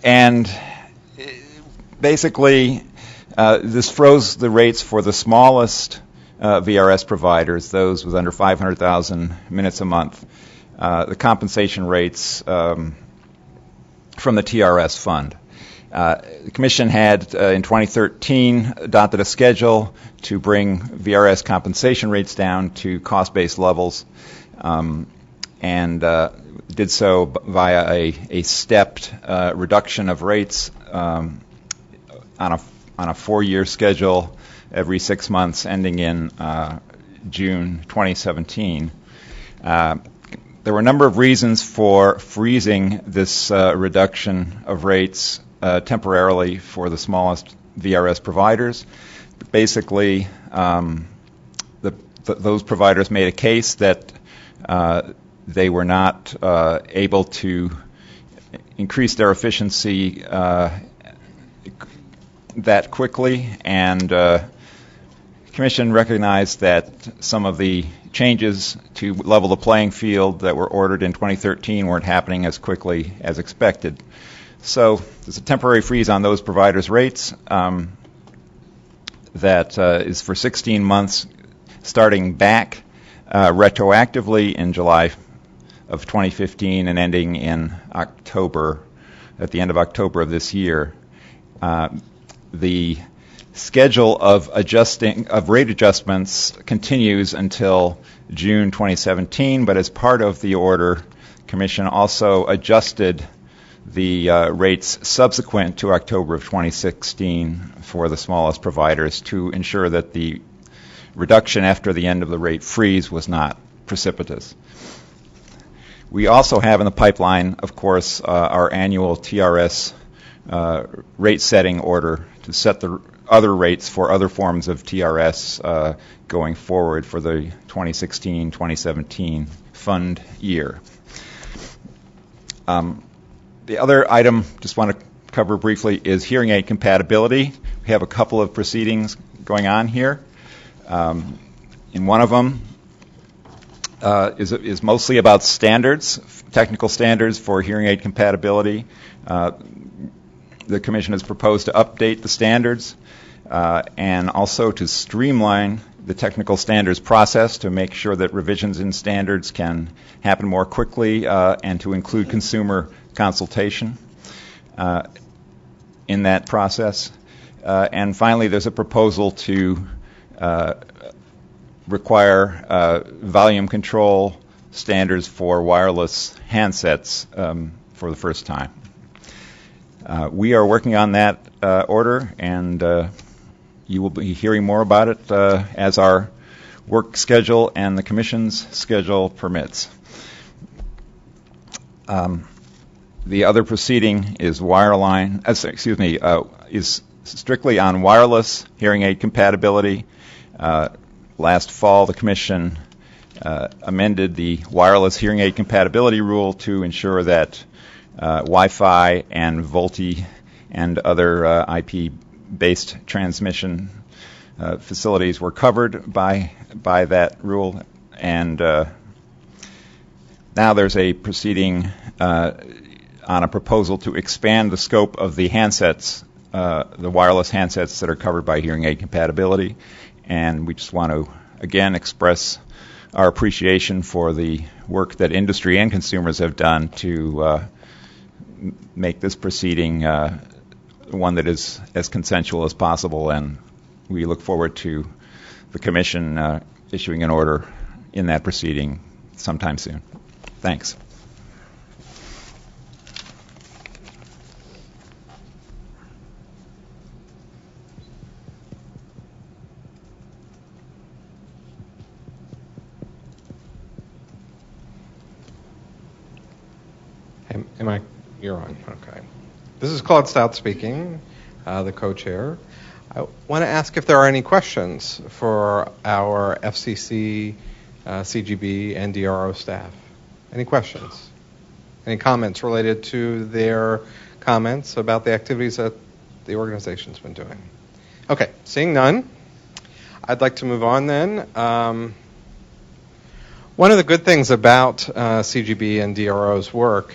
Speaker 4: And basically, this froze the rates for the smallest VRS providers, those with under 500,000 minutes a month, the compensation rates from the TRS fund. The Commission had, in 2013, adopted a schedule to bring VRS compensation rates down to cost-based levels, and did so via a stepped reduction of rates on a 4-year schedule every 6 months, ending in June 2017. There were a number of reasons for freezing this reduction of rates temporarily for the smallest VRS providers. Basically, the those providers made a case that they were not able to increase their efficiency that quickly, and the Commission recognized that some of the changes to level the playing field that were ordered in 2013 weren't happening as quickly as expected. So there's a temporary freeze on those providers' rates that is for 16 months, starting back retroactively in July of 2015 and ending in October, at the end of October of this year. The schedule of rate adjustments continues until June 2017, but as part of the order, Commission also adjusted the rates subsequent to October of 2016 for the smallest providers to ensure that the reduction after the end of the rate freeze was not precipitous. We also have in the pipeline, of course, our annual TRS rate setting order to set the other rates for other forms of TRS going forward for the 2016-2017 fund year. The other item, just want to cover briefly, is hearing aid compatibility. We have a couple of proceedings going on here. In one of them is mostly about standards, technical standards for hearing aid compatibility. The Commission has proposed to update the standards and also to streamline the technical standards process to make sure that revisions in standards can happen more quickly and to include consumer consultation in that process. And finally, there's a proposal to require volume control standards for wireless handsets for the first time. We are working on that order, and you will be hearing more about it as our work schedule and the Commission's schedule permits. The other proceeding is is strictly on wireless hearing aid compatibility. Last fall, the Commission amended the wireless hearing aid compatibility rule to ensure that Wi-Fi and VoLTE and other IP-based transmission facilities were covered by that rule, and now there's a proceeding on a proposal to expand the scope of the handsets, the wireless handsets that are covered by hearing aid compatibility, and we just want to again express our appreciation for the work that industry and consumers have done to make this proceeding one that is as consensual as possible, and we look forward to the Commission issuing an order in that proceeding sometime soon. Thanks.
Speaker 5: You're on, okay. This is Claude Stout speaking, the co-chair. I want to ask if there are any questions for our FCC, CGB, and DRO staff. Any questions? Any comments related to their comments about the activities that the organization's been doing? Okay, seeing none, I'd like to move on then. One of the good things about CGB and DRO's work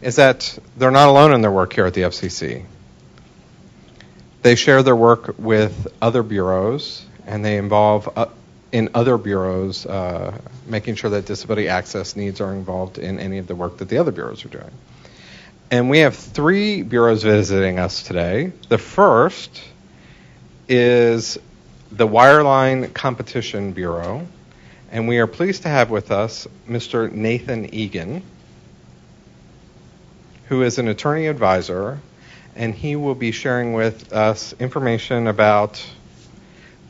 Speaker 5: is that they're not alone in their work here at the FCC. They share their work with other bureaus, and they involve in other bureaus making sure that disability access needs are involved in any of the work that the other bureaus are doing. And we have 3 bureaus visiting us today. The first is the Wireline Competition Bureau, and we are pleased to have with us Mr. Nathan Egan, who is an attorney advisor, and he will be sharing with us information about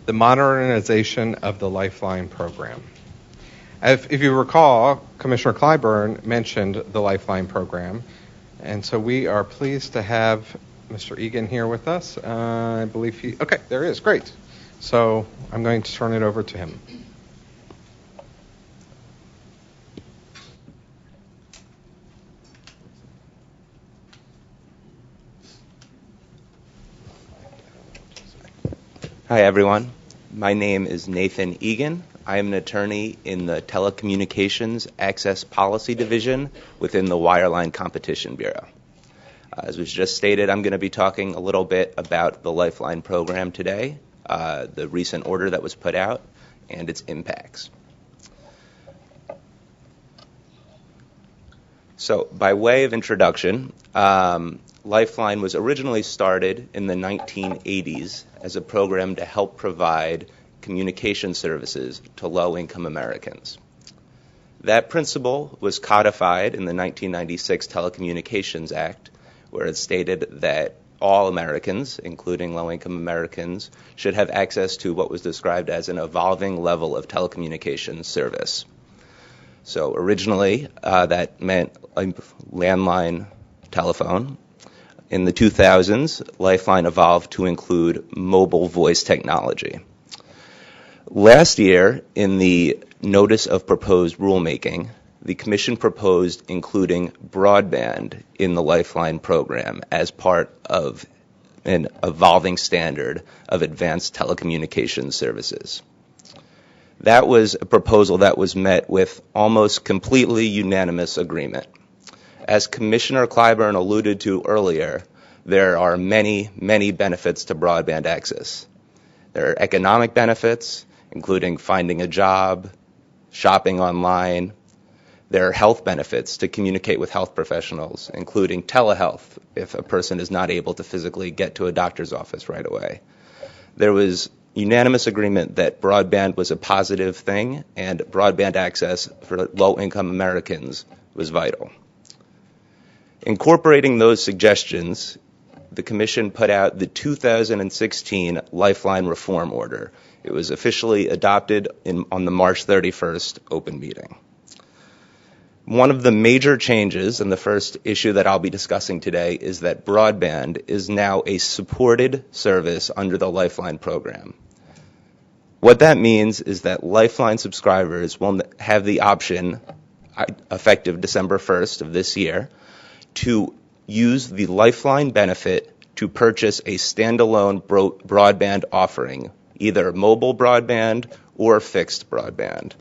Speaker 5: the modernization of the Lifeline program. If you recall, Commissioner Clyburn mentioned the Lifeline program, and so we are pleased to have Mr. Egan here with us. I believe okay, there he is, great. So I'm going to turn it over to him.
Speaker 6: Hi, everyone. My name is Nathan Egan. I am an attorney in the Telecommunications Access Policy Division within the Wireline Competition Bureau. As was just stated, I'm going to be talking a little bit about the Lifeline program today, the recent order that was put out, and its impacts. So, by way of introduction, Lifeline was originally started in the 1980s as a program to help provide communication services to low-income Americans. That principle was codified in the 1996 Telecommunications Act, where it stated that all Americans, including low-income Americans, should have access to what was described as an evolving level of telecommunications service. So originally, that meant a landline telephone. In the 2000s, Lifeline evolved to include mobile voice technology. Last year, in the Notice of Proposed Rulemaking, the Commission proposed including broadband in the Lifeline program as part of an evolving standard of advanced telecommunications services. That was a proposal that was met with almost completely unanimous agreement. As Commissioner Clyburn alluded to earlier, there are many, many benefits to broadband access. There are economic benefits, including finding a job, shopping online. There are health benefits to communicate with health professionals, including telehealth if a person is not able to physically get to a doctor's office right away. There was unanimous agreement that broadband was a positive thing, and broadband access for low-income Americans was vital. Incorporating those suggestions, the Commission put out the 2016 Lifeline Reform Order. It was officially adopted on the March 31st open meeting. One of the major changes, and the first issue that I'll be discussing today, is that broadband is now a supported service under the Lifeline program. What that means is that Lifeline subscribers will have the option, effective December 1st of this year, to use the Lifeline benefit to purchase a standalone broadband offering, either mobile broadband or fixed broadband.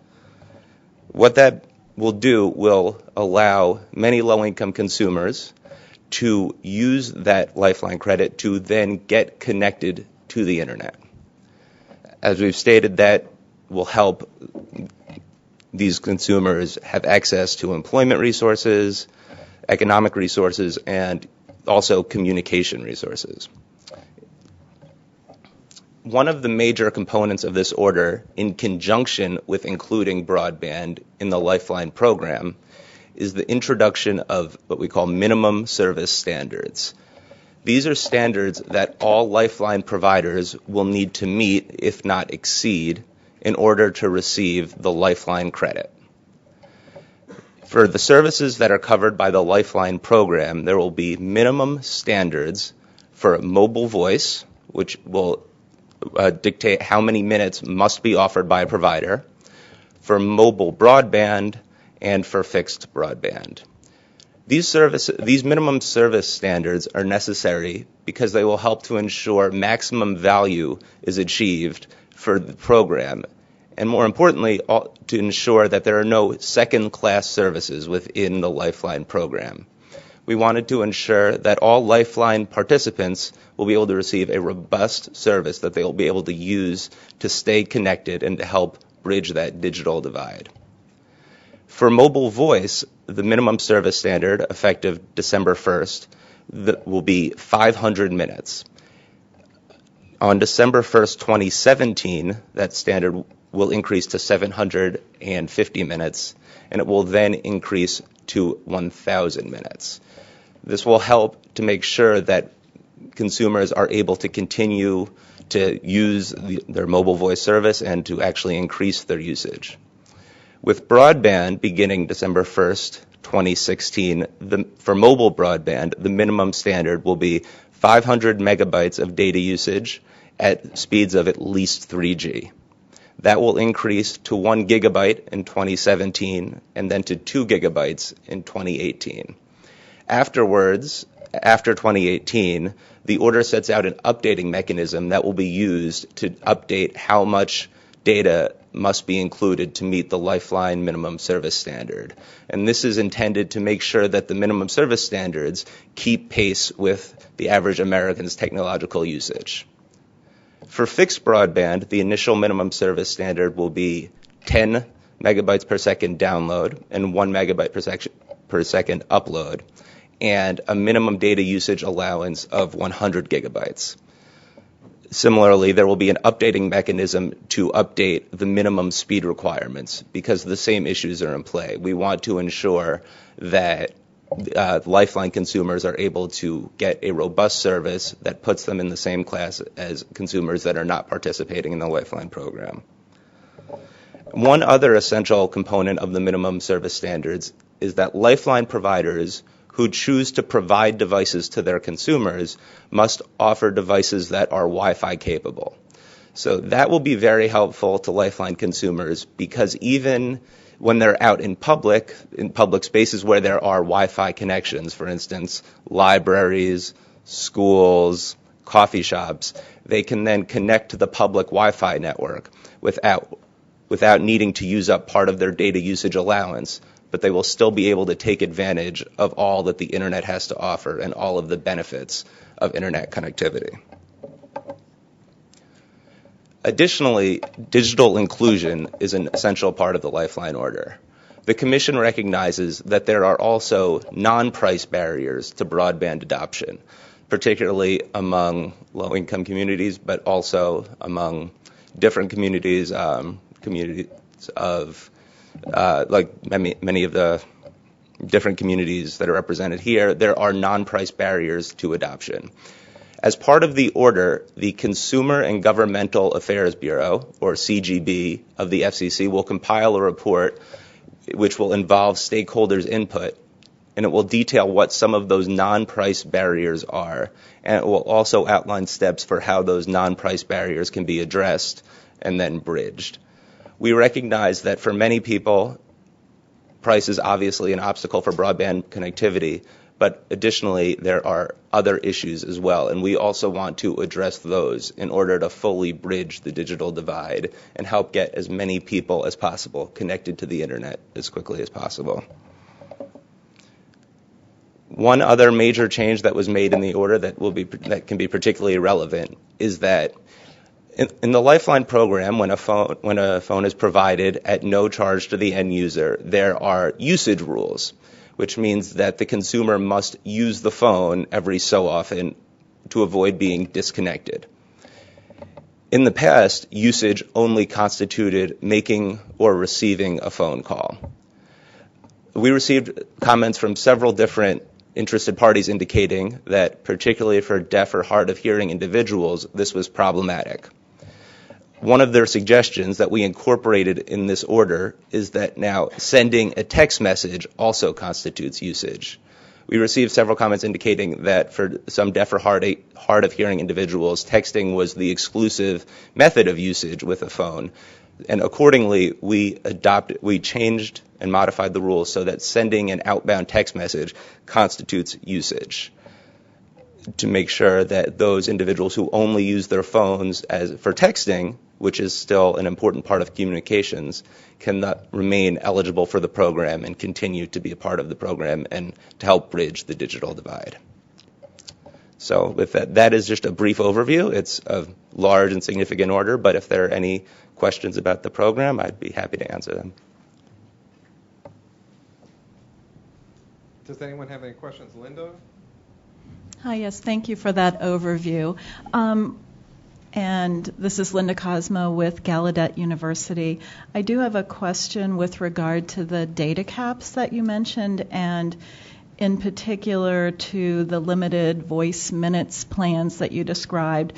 Speaker 6: What that will do will allow many low-income consumers to use that Lifeline credit to then get connected to the internet. As we've stated, that will help these consumers have access to employment resources, economic resources, and also communication resources. One of the major components of this order, in conjunction with including broadband in the Lifeline program, is the introduction of what we call minimum service standards. These are standards that all Lifeline providers will need to meet, if not exceed, in order to receive the Lifeline credit. For the services that are covered by the Lifeline program, there will be minimum standards for mobile voice, which will dictate how many minutes must be offered by a provider, for mobile broadband, and for fixed broadband. These minimum service standards are necessary because they will help to ensure maximum value is achieved for the program, and more importantly, to ensure that there are no second-class services within the Lifeline program. We wanted to ensure that all Lifeline participants will be able to receive a robust service that they will be able to use to stay connected and to help bridge that digital divide. For mobile voice, the minimum service standard, effective December 1st, will be 500 minutes. On December 1st, 2017, that standard will increase to 750 minutes, and it will then increase to 1,000 minutes. This will help to make sure that consumers are able to continue to use their mobile voice service and to actually increase their usage. With broadband beginning December 1st, 2016, for mobile broadband, the minimum standard will be 500 megabytes of data usage at speeds of at least 3G. That will increase to 1 gigabyte in 2017 and then to 2 gigabytes in 2018. Afterwards, after 2018, the order sets out an updating mechanism that will be used to update how much data must be included to meet the Lifeline minimum service standard. And this is intended to make sure that the minimum service standards keep pace with the average American's technological usage. For fixed broadband, the initial minimum service standard will be 10 megabytes per second download and 1 megabyte per second upload, and a minimum data usage allowance of 100 gigabytes. Similarly, there will be an updating mechanism to update the minimum speed requirements because the same issues are in play. We want to ensure that Lifeline consumers are able to get a robust service that puts them in the same class as consumers that are not participating in the Lifeline program. One other essential component of the minimum service standards is that Lifeline providers who choose to provide devices to their consumers must offer devices that are Wi-Fi capable. So that will be very helpful to Lifeline consumers because even when they're out in public spaces where there are Wi-Fi connections, for instance, libraries, schools, coffee shops, they can then connect to the public Wi-Fi network without needing to use up part of their data usage allowance, but they will still be able to take advantage of all that the internet has to offer and all of the benefits of internet connectivity. Additionally, digital inclusion is an essential part of the Lifeline order. The Commission recognizes that there are also non-price barriers to broadband adoption, particularly among low-income communities, but also among different communities, communities of like many of the different communities that are represented here. There are non-price barriers to adoption. As part of the order, the Consumer and Governmental Affairs Bureau, or CGB, of the FCC will compile a report which will involve stakeholders' input, and it will detail what some of those non-price barriers are, and it will also outline steps for how those non-price barriers can be addressed and then bridged. We recognize that for many people, price is obviously an obstacle for broadband connectivity, but additionally, there are other issues as well, and we also want to address those in order to fully bridge the digital divide and help get as many people as possible connected to the internet as quickly as possible. One other major change that was made in the order that can be particularly relevant is that in the Lifeline program, when a phone is provided at no charge to the end user, there are usage rules, which means that the consumer must use the phone every so often to avoid being disconnected. In the past, usage only constituted making or receiving a phone call. We received comments from several different interested parties indicating that, particularly for deaf or hard of hearing individuals, this was problematic. One of their suggestions that we incorporated in this order is that now sending a text message also constitutes usage. We received several comments indicating that for some deaf or hard of hearing individuals, texting was the exclusive method of usage with a phone. And accordingly, we changed and modified the rules so that sending an outbound text message constitutes usage, to make sure that those individuals who only use their phones for texting, which is still an important part of communications, can remain eligible for the program and continue to be a part of the program and to help bridge the digital divide. So with that is just a brief overview. It's a large and significant order, but if there are any questions about the program, I'd be happy to answer them.
Speaker 5: Does anyone have any questions? Linda?
Speaker 17: Hi, yes, thank you for that overview. And this is Linda Cosmo with Gallaudet University. I do have a question with regard to the data caps that you mentioned, and in particular to the limited voice minutes plans that you described.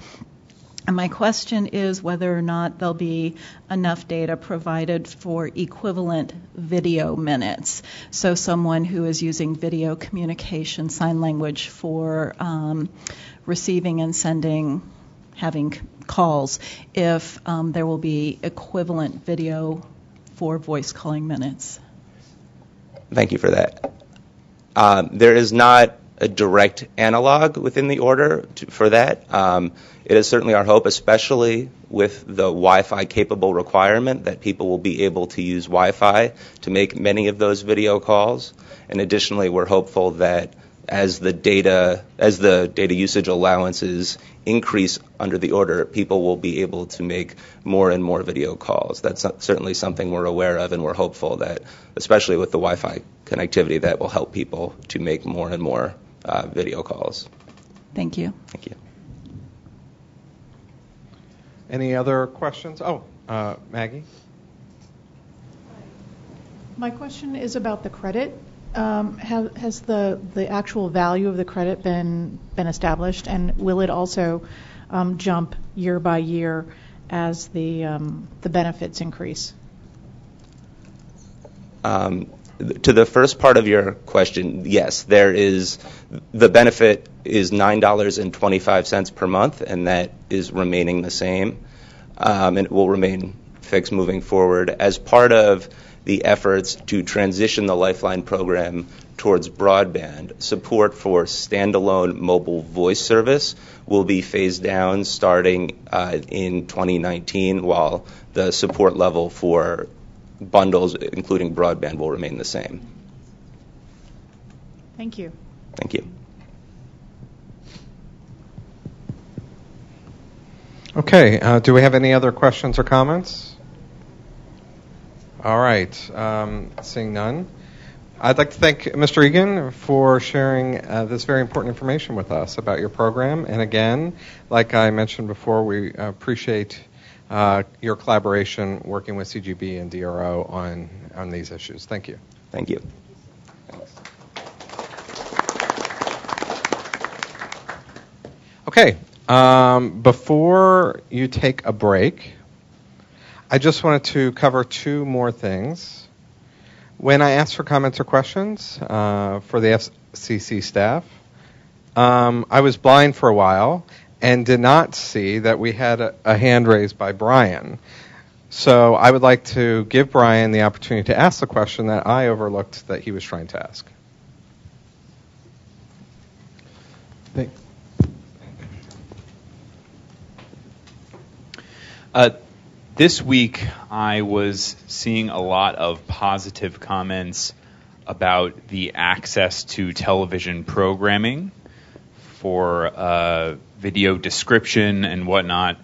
Speaker 17: And my question is whether or not there'll be enough data provided for equivalent video minutes. So someone who is using video communication, sign language for receiving and having calls, if there will be equivalent video for voice calling minutes.
Speaker 6: Thank you for that. There is not a direct analog within the order for that. It is certainly our hope, especially with the Wi-Fi capable requirement, that people will be able to use Wi-Fi to make many of those video calls. And additionally, we're hopeful that as the data usage allowances increase under the order, people will be able to make more and more video calls. That's certainly something we're aware of, and we're hopeful that, especially with the Wi-Fi connectivity, that will help people to make more and more video calls.
Speaker 17: Thank you.
Speaker 6: Thank you.
Speaker 5: Any other questions? Maggie?
Speaker 7: My question is about the credit. Has the actual value of the credit been established, and will it also jump year by year as the benefits increase?
Speaker 6: To the first part of your question, yes, the benefit is $9.25 per month, and that is remaining the same, and it will remain fixed moving forward. As part of the efforts to transition the Lifeline program towards broadband, support for standalone mobile voice service will be phased down starting in 2019, while the support level for bundles, including broadband, will remain the same.
Speaker 7: Thank you.
Speaker 6: Thank you.
Speaker 5: Okay, do we have any other questions or comments? All right, seeing none. I'd like to thank Mr. Egan for sharing this very important information with us about your program. And again, like I mentioned before, we appreciate your collaboration working with CGB and DRO on these issues. Thank you.
Speaker 6: Thank you.
Speaker 5: Okay, before you take a break, I just wanted to cover two more things. When I asked for comments or questions for the FCC staff, I was blind for a while and did not see that we had a hand raised by Brian. So I would like to give Brian the opportunity to ask the question that I overlooked that he was trying to ask.
Speaker 1: This week, I was seeing a lot of positive comments about the access to television programming for video description and whatnot.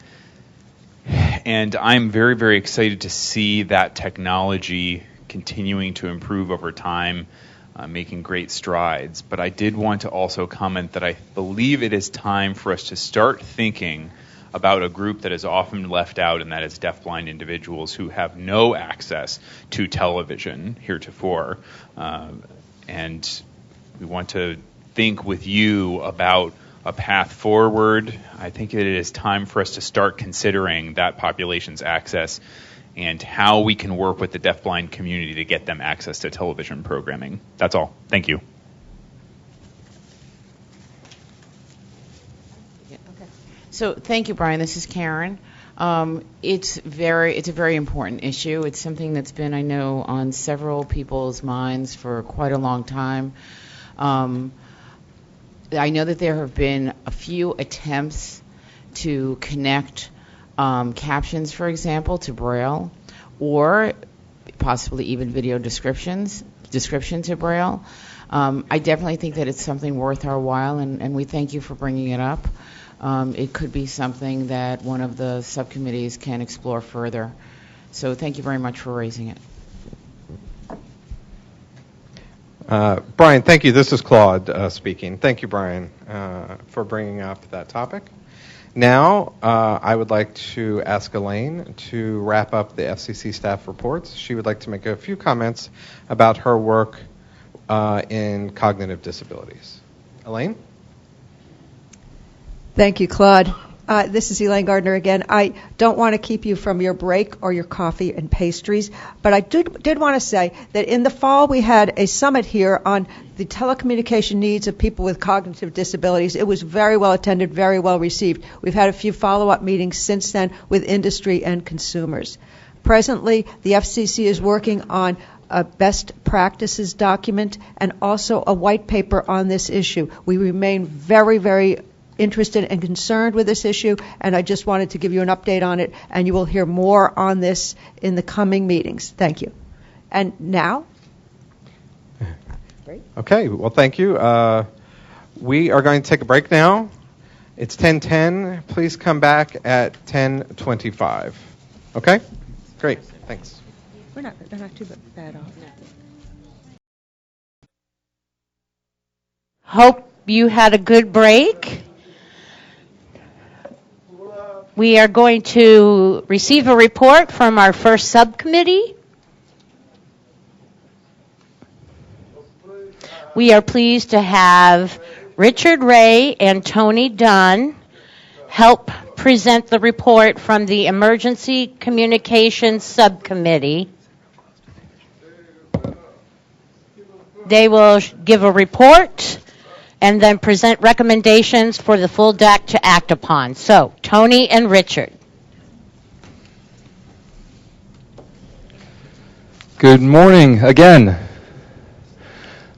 Speaker 1: And I'm very, very excited to see that technology continuing to improve over time, making great strides. But I did want to also comment that I believe it is time for us to start thinking about a group that is often left out, and that is deafblind individuals who have no access to television heretofore. And we want to think with you about a path forward. I think it is time for us to start considering that population's access and how we can work with the deafblind community to get them access to television programming. That's all. Thank you.
Speaker 3: So thank you, Brian. This is Karen. It's a very important issue. It's something that's been, I know, on several people's minds for quite a long time. I know that there have been a few attempts to connect captions, for example, to Braille, or possibly even video description to Braille. I definitely think that it's something worth our while, and we thank you for bringing it up. It could be something that one of the subcommittees can explore further. So thank you very much for raising it.
Speaker 5: Brian, thank you. This is Claude speaking. Thank you, Brian, for bringing up that topic. Now, I would like to ask Elaine to wrap up the FCC staff reports. She would like to make a few comments about her work in cognitive disabilities. Elaine?
Speaker 2: Thank you, Claude. This is Elaine Gardner again. I don't want to keep you from your break or your coffee and pastries, but I did want to say that in the fall we had a summit here on the telecommunication needs of people with cognitive disabilities. It was very well attended, very well received. We've had a few follow-up meetings since then with industry and consumers. Presently, the FCC is working on a best practices document and also a white paper on this issue. We remain very, very interested and concerned with this issue, and I just wanted to give you an update on it, and you will hear more on this in the coming meetings. Thank you. And now?
Speaker 5: Okay, well, thank you. We are going to take a break now. It's 10:10. Please come back at 10:25. Okay? Great. Thanks.
Speaker 2: They're not too bad off.
Speaker 23: Hope you had a good break. We are going to receive a report from our first subcommittee. We are pleased to have Richard Ray and Tony Dunn help present the report from the Emergency Communications Subcommittee. They will give a report and then present recommendations for the full DAC to act upon. So, Tony and Richard.
Speaker 8: Good morning again.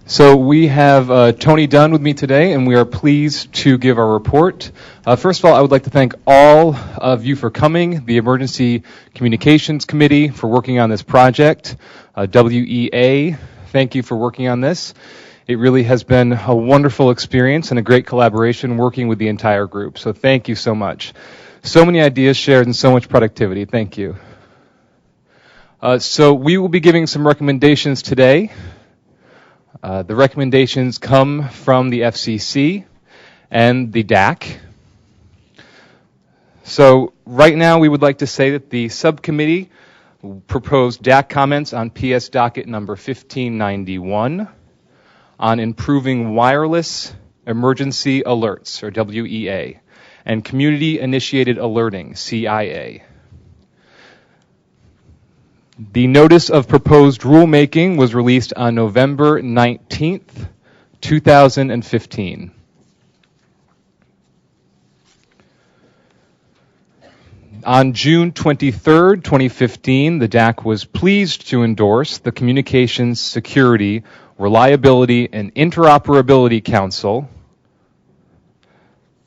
Speaker 8: So we have Tony Dunn with me today, and we are pleased to give our report. First of all, I would like to thank all of you for coming, the Emergency Communications Committee for working on this project, WEA, thank you for working on this. It really has been a wonderful experience and a great collaboration working with the entire group, so thank you so much. So many ideas shared and so much productivity, thank you. So we will be giving some recommendations today. The recommendations come from the FCC and the DAC. So right now we would like to say that the subcommittee proposed DAC comments on PS docket number 1591 on improving wireless emergency alerts, or WEA, and community-initiated alerting, CIA. The notice of proposed rulemaking was released on November 19th, 2015. On June 23rd, 2015, the DAC was pleased to endorse the Communications Security, Reliability, and Interoperability Council,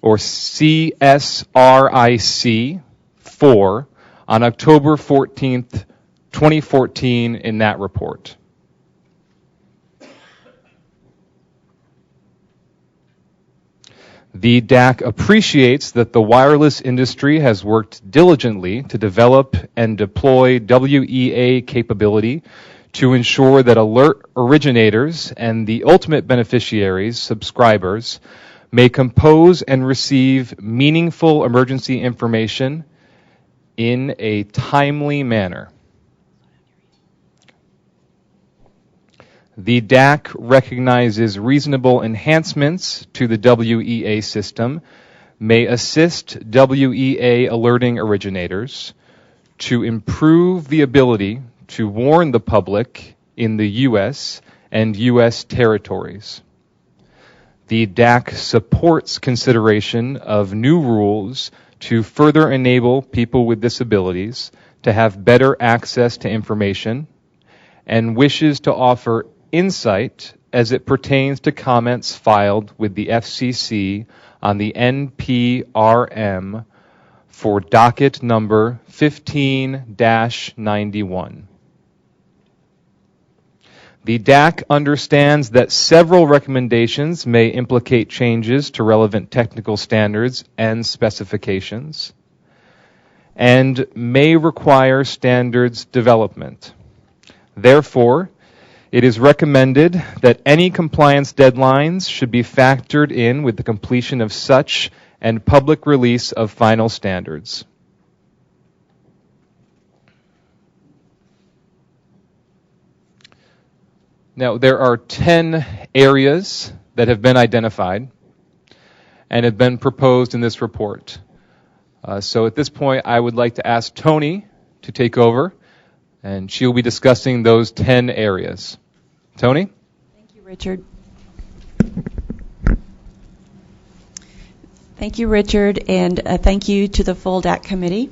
Speaker 8: or CSRIC 4, on October 14th, 2014 in that report. The DAC appreciates that the wireless industry has worked diligently to develop and deploy WEA capability to ensure that alert originators and the ultimate beneficiaries, subscribers, may compose and receive meaningful emergency information in a timely manner. The DAC recognizes reasonable enhancements to the WEA system may assist WEA alerting originators to improve the ability to warn the public in the U.S. and U.S. territories. The DAC supports consideration of new rules to further enable people with disabilities to have better access to information and wishes to offer insight as it pertains to comments filed with the FCC on the NPRM for docket number 15-91. The DAC understands that several recommendations may implicate changes to relevant technical standards and specifications and may require standards development. Therefore, it is recommended that any compliance deadlines should be factored in with the completion of such and public release of final standards. Now, there are 10 areas that have been identified and have been proposed in this report. So at this point, I would like to ask Tony to take over, and she'll be discussing those 10 areas. Tony?
Speaker 19: Thank you, Richard. Thank you, Richard, and thank you to the full DAC committee.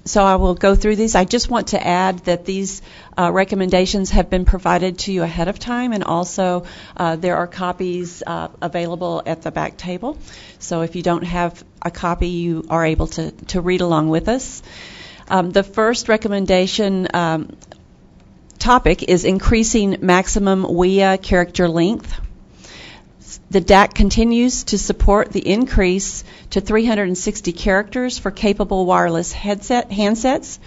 Speaker 19: So I will go through these. I just want to add that these recommendations have been provided to you ahead of time, and also there are copies available at the back table. So if you don't have a copy, you are able to read along with us. The first recommendation topic is increasing maximum WIA character length. The DAC continues to support the increase to 360 characters for capable wireless handsets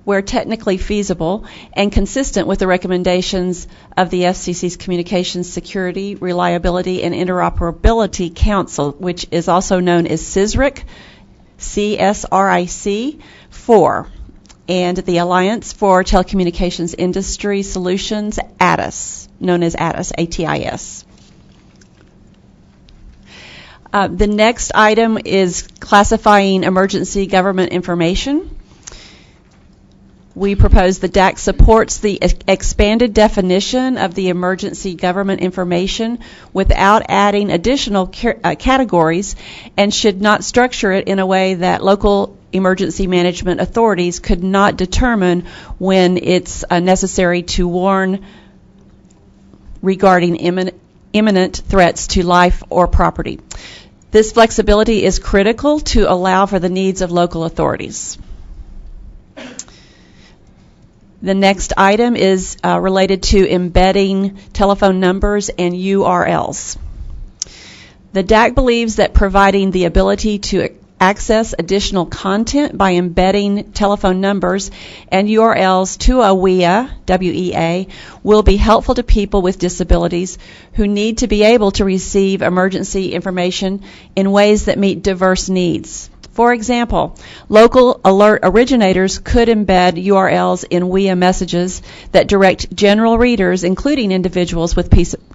Speaker 19: where technically feasible and consistent with the recommendations of the FCC's Communications Security, Reliability, and Interoperability Council, which is also known as CSRIC, CSRIC 4, and the Alliance for Telecommunications Industry Solutions, ATIS, known as ATIS, ATIS. The next item is classifying emergency government information. We propose the DAC supports the expanded definition of the emergency government information without adding additional categories, and should not structure it in a way that local emergency management authorities could not determine when it's necessary to warn regarding imminent threats to life or property. This flexibility is critical to allow for the needs of local authorities. The next item is related to embedding telephone numbers and URLs. The DAC believes that providing the ability to access additional content by embedding telephone numbers and URLs to a WEA, W-E-A, will be helpful to people with disabilities who need to be able to receive emergency information in ways that meet diverse needs. For example, local alert originators could embed URLs in WEA messages that direct general readers, including individuals with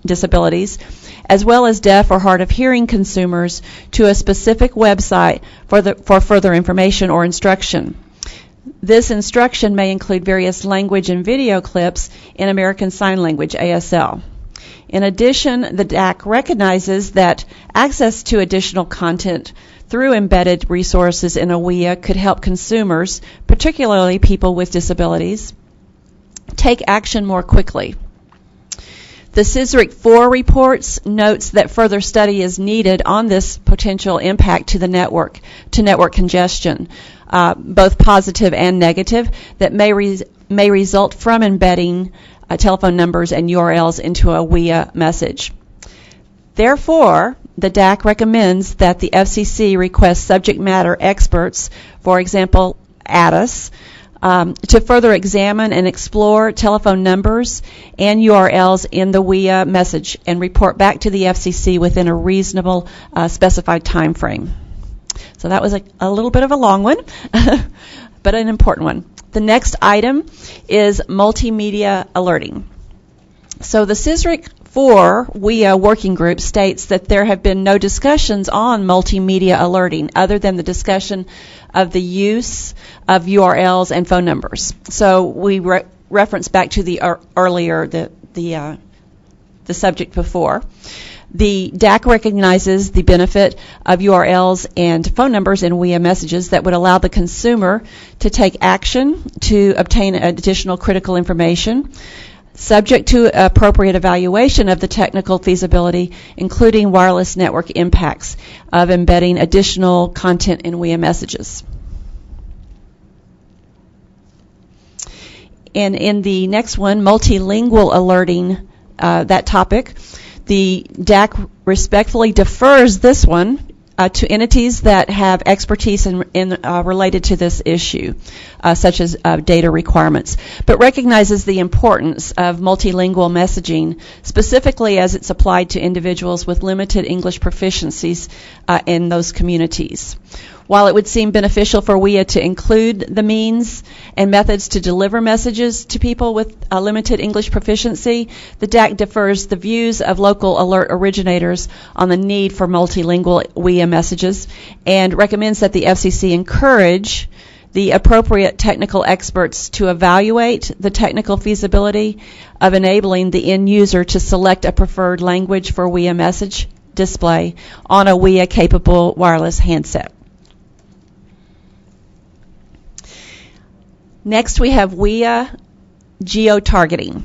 Speaker 19: disabilities, as well as deaf or hard of hearing consumers, to a specific website for further information or instruction. This instruction may include various language and video clips in American Sign Language, ASL. In addition, the DAC recognizes that access to additional content through embedded resources in a WEA could help consumers, particularly people with disabilities, take action more quickly. The CSRIC 4 reports notes that further study is needed on this potential impact to the network congestion, both positive and negative, that may result from embedding telephone numbers and URLs into a WEA message. Therefore, the DAC recommends that the FCC request subject matter experts, for example, ATIS, to further examine and explore telephone numbers and URLs in the WEA message and report back to the FCC within a reasonable specified time frame. So that was a little bit of a long one, but an important one. The next item is multimedia alerting. So the CSRIC 4 WEA working group states that there have been no discussions on multimedia alerting other than the discussion of the use of URLs and phone numbers. So we reference back to the earlier the subject before. The DAC recognizes the benefit of URLs and phone numbers in WEA messages that would allow the consumer to take action to obtain additional critical information, subject to appropriate evaluation of the technical feasibility, including wireless network impacts of embedding additional content in WEA messages. And in the next one, multilingual alerting, that topic, the DAC respectfully defers this one to entities that have expertise in related to this issue, such as data requirements, but recognizes the importance of multilingual messaging, specifically as it's applied to individuals with limited English proficiencies in those communities. While it would seem beneficial for WEA to include the means and methods to deliver messages to people with a limited English proficiency, the DAC defers the views of local alert originators on the need for multilingual WEA messages and recommends that the FCC encourage the appropriate technical experts to evaluate the technical feasibility of enabling the end user to select a preferred language for WEA message display on a WEA-capable wireless handset. Next, we have WIA geotargeting.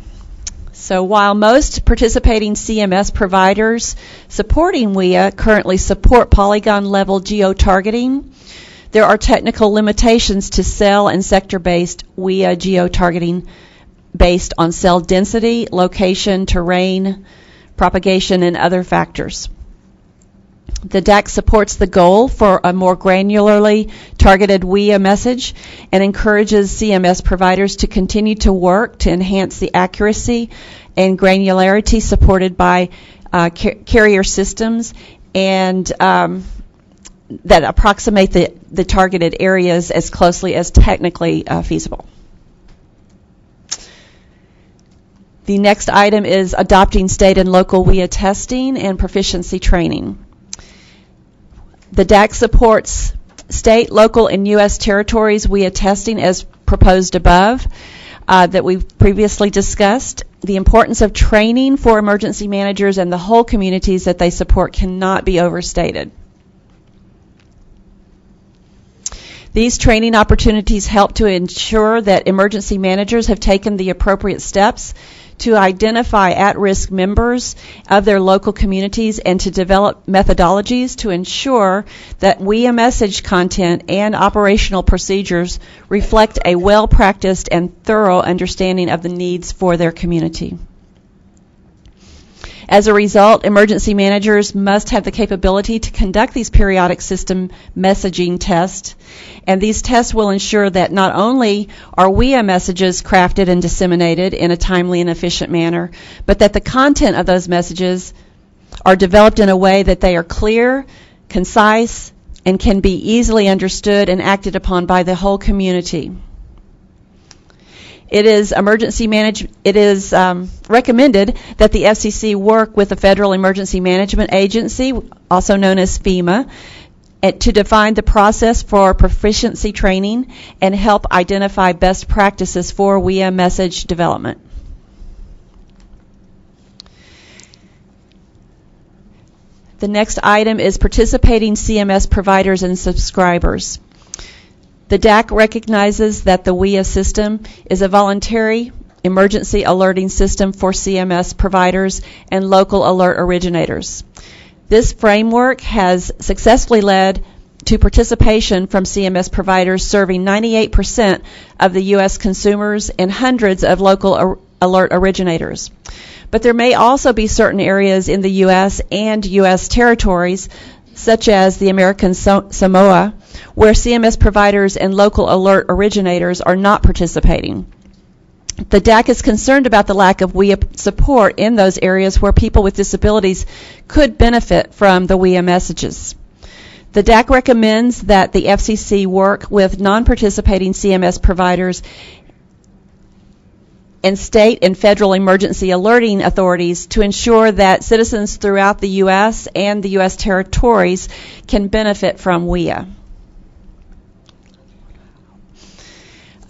Speaker 19: So while most participating CMS providers supporting WIA currently support polygon-level geotargeting, there are technical limitations to cell and sector-based WIA geotargeting based on cell density, location, terrain, propagation, and other factors. The DAC supports the goal for a more granularly targeted WIA message and encourages CMS providers to continue to work to enhance the accuracy and granularity supported by carrier systems and that approximate the targeted areas as closely as technically feasible. The next item is adopting state and local WIA testing and proficiency training. The DAC supports state, local, and U.S. territories WIA testing as proposed above that we've previously discussed. The importance of training for emergency managers and the whole communities that they support cannot be overstated. These training opportunities help to ensure that emergency managers have taken the appropriate steps to identify at-risk members of their local communities and to develop methodologies to ensure that WIA message content and operational procedures reflect a well-practiced and thorough understanding of the needs for their community. As a result, emergency managers must have the capability to conduct these periodic system messaging tests, and these tests will ensure that not only are WIA messages crafted and disseminated in a timely and efficient manner, but that the content of those messages are developed in a way that they are clear, concise, and can be easily understood and acted upon by the whole community. It is recommended that the FCC work with the Federal Emergency Management Agency, also known as FEMA, to define the process for proficiency training and help identify best practices for WIA message development. The next item is participating CMS providers and subscribers. The DAC recognizes that the WIA system is a voluntary emergency alerting system for CMS providers and local alert originators. This framework has successfully led to participation from CMS providers serving 98% of the U.S. consumers and hundreds of local alert originators. But there may also be certain areas in the U.S. and U.S. territories, such as the American Samoa, where CMS providers and local alert originators are not participating. The DAC is concerned about the lack of WIA support in those areas where people with disabilities could benefit from the WIA messages. The DAC recommends that the FCC work with non-participating CMS providers and state and federal emergency alerting authorities to ensure that citizens throughout the U.S. and the U.S. territories can benefit from WIA.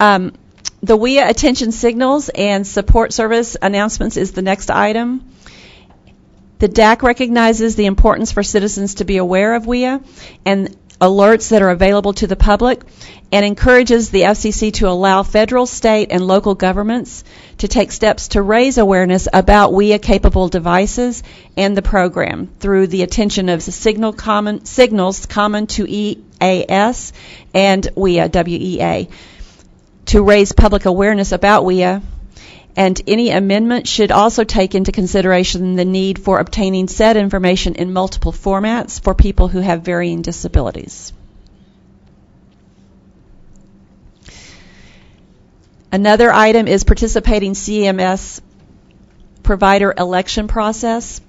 Speaker 19: The WIA attention signals and support service announcements is the next item. The DAC recognizes the importance for citizens to be aware of WIA and alerts that are available to the public, and encourages the FCC to allow federal, state, and local governments to take steps to raise awareness about WIA-capable devices and the program through the attention of the signals common to EAS and WIA, WEA, to raise public awareness about WIA. And any amendment should also take into consideration the need for obtaining said information in multiple formats for people who have varying disabilities. Another item is participating CMS provider election process.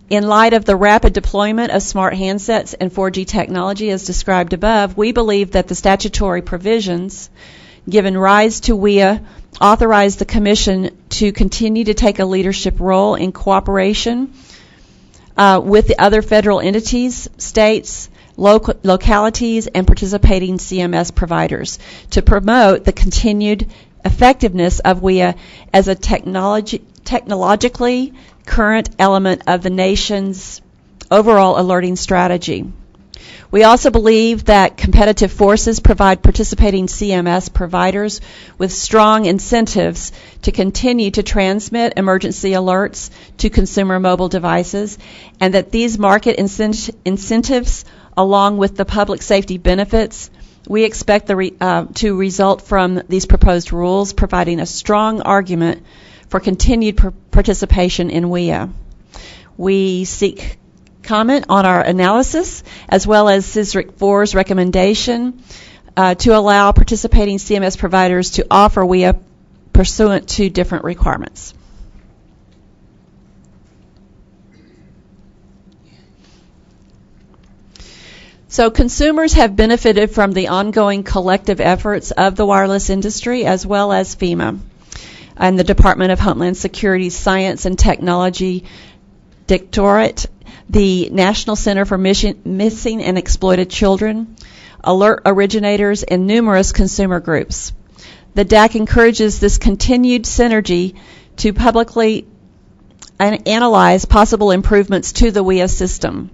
Speaker 19: In light of the rapid deployment of smart handsets and 4G technology as described above, we believe that the statutory provisions given rise to WIA authorize the Commission to continue to take a leadership role in cooperation with the other federal entities, states, localities, and participating CMS providers to promote the continued effectiveness of WIA as a technologically current element of the nation's overall alerting strategy. We also believe that competitive forces provide participating CMS providers with strong incentives to continue to transmit emergency alerts to consumer mobile devices, and that these market incentives, along with the public safety benefits, we expect to result from these proposed rules, providing a strong argument for continued participation in WEA. We seek comment on our analysis, as well as CISRIC 4's recommendation to allow participating CMS providers to offer WEA pursuant to different requirements. So consumers have benefited from the ongoing collective efforts of the wireless industry, as well as FEMA and the Department of Homeland Security's Science and Technology Directorate, the National Center for Missing and Exploited Children, alert originators, and numerous consumer groups. The DAC encourages this continued synergy to publicly analyze possible improvements to the WEA system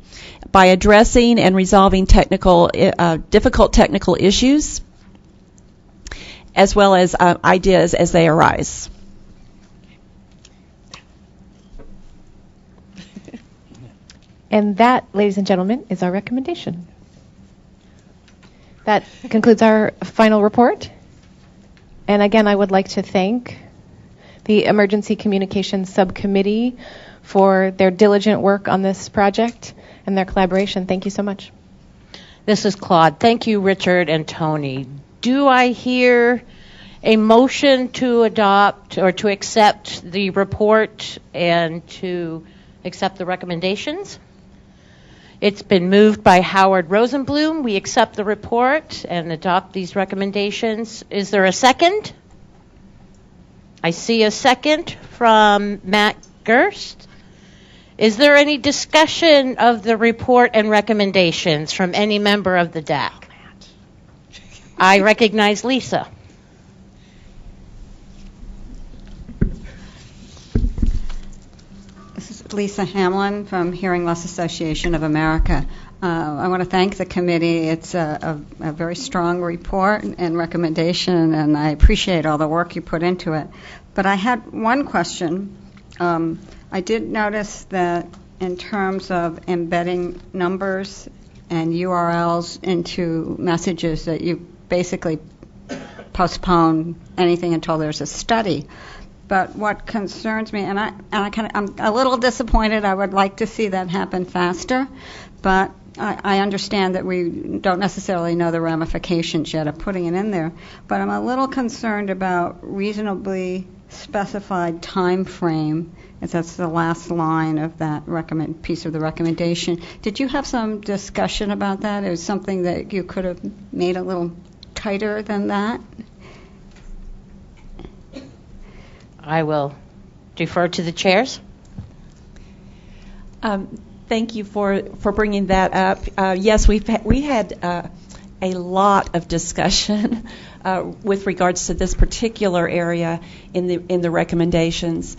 Speaker 19: by addressing and resolving difficult technical issues, as well as ideas as they arise.
Speaker 14: And that, ladies and gentlemen, is our recommendation. That concludes our final report. And again, I would like to thank the Emergency Communications Subcommittee for their diligent work on this project and their collaboration. Thank you so much.
Speaker 23: This is Claude. Thank you, Richard and Tony. Do I hear a motion to adopt or to accept the report and to accept the recommendations? It's been moved by Howard Rosenblum. We accept the report and adopt these recommendations. Is there a second? I see a second from Matt Gerst. Is there any discussion of the report and recommendations from any member of the DAC? I recognize Lisa.
Speaker 9: This is Lisa Hamlin from Hearing Loss Association of America. I want to thank the committee. It's a very strong report and recommendation, and I appreciate all the work you put into it. But I had one question. I did notice that in terms of embedding numbers and URLs into messages, that you basically postpone anything until there's a study. But what concerns me, and I'm a little disappointed. I would like to see that happen faster, but I understand that we don't necessarily know the ramifications yet of putting it in there. But I'm a little concerned about reasonably specified time frame, as that's the last line of that piece of the recommendation. Did you have some discussion about that? It was something that you could have made a little tighter than that?
Speaker 23: I will defer to the chairs.
Speaker 19: Thank you for bringing that up. Yes, we had a lot of discussion with regards to this particular area in the recommendations.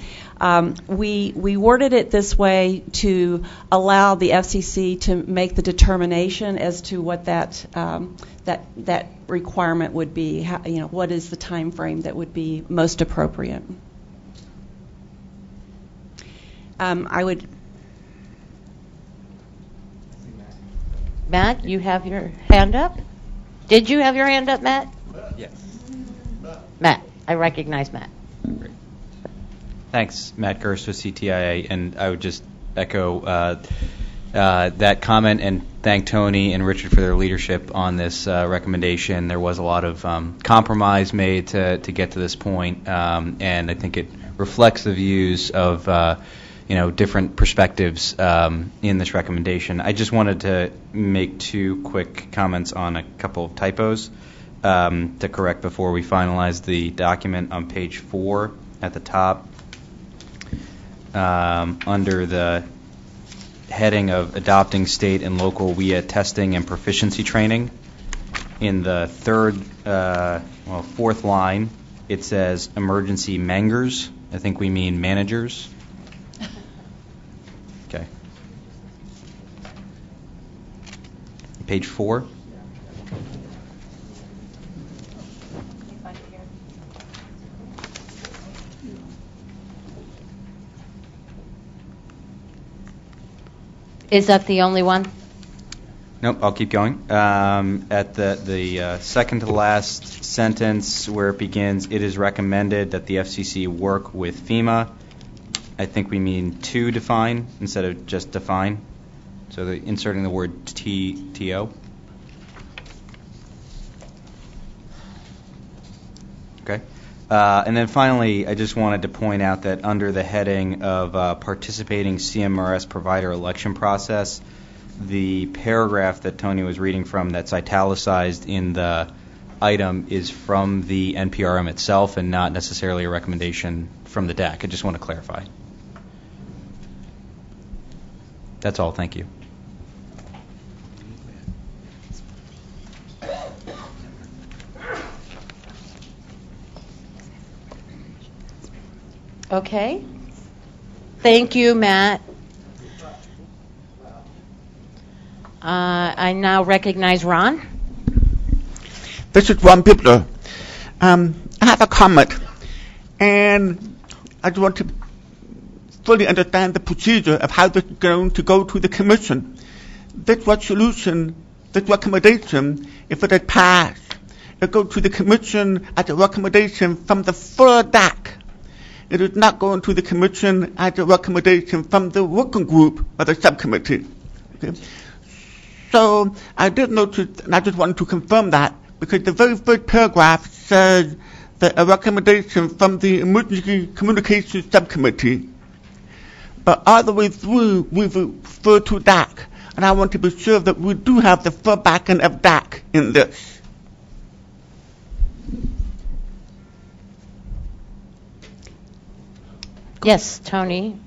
Speaker 19: We worded it this way to allow the FCC to make the determination as to what that requirement would be. What is the time frame that would be most appropriate? I would.
Speaker 23: Matt, you have your hand up? Did you have your hand up, Matt?
Speaker 26: Yes.
Speaker 23: Matt, I recognize Matt.
Speaker 26: Great. Thanks, Matt Gerst with CTIA, and I would just echo that comment and thank Tony and Richard for their leadership on this recommendation. There was a lot of compromise made to get to this point, and I think it reflects the views of different perspectives in this recommendation. I just wanted to make two quick comments on a couple of typos to correct before we finalize the document. On page 4 at the top, under the heading of adopting state and local WEA testing and proficiency training, in the fourth line, it says emergency mangers. I think we mean managers. Okay. page 4.
Speaker 23: Is that the only one?
Speaker 26: Nope, I'll keep going. At the second to last sentence where it begins, it is recommended that the FCC work with FEMA. I think we mean to define instead of just define. So inserting the word TO. Okay. And then finally, I just wanted to point out that under the heading of participating CMRS provider election process, the paragraph that Tony was reading from that's italicized in the item is from the NPRM itself and not necessarily a recommendation from the DAC. I just want to clarify. That's all. Thank you.
Speaker 23: Okay. Thank you, Matt. I now recognize Ron.
Speaker 27: This is Ron Bibler. I have a comment, and I just want to fully understand the procedure of how this is going to go to the Commission. This resolution, this recommendation, if it had passed, it goes to the Commission as a recommendation from the full DAC. It is not going to the Commission as a recommendation from the working group or the subcommittee. Okay? So I did notice, and I just wanted to confirm that, because the very first paragraph says that a recommendation from the Emergency Communications Subcommittee. But all the way through, we refer to DAC, and I want to be sure that we do have the full backing of DAC in this.
Speaker 23: Yes, Tony.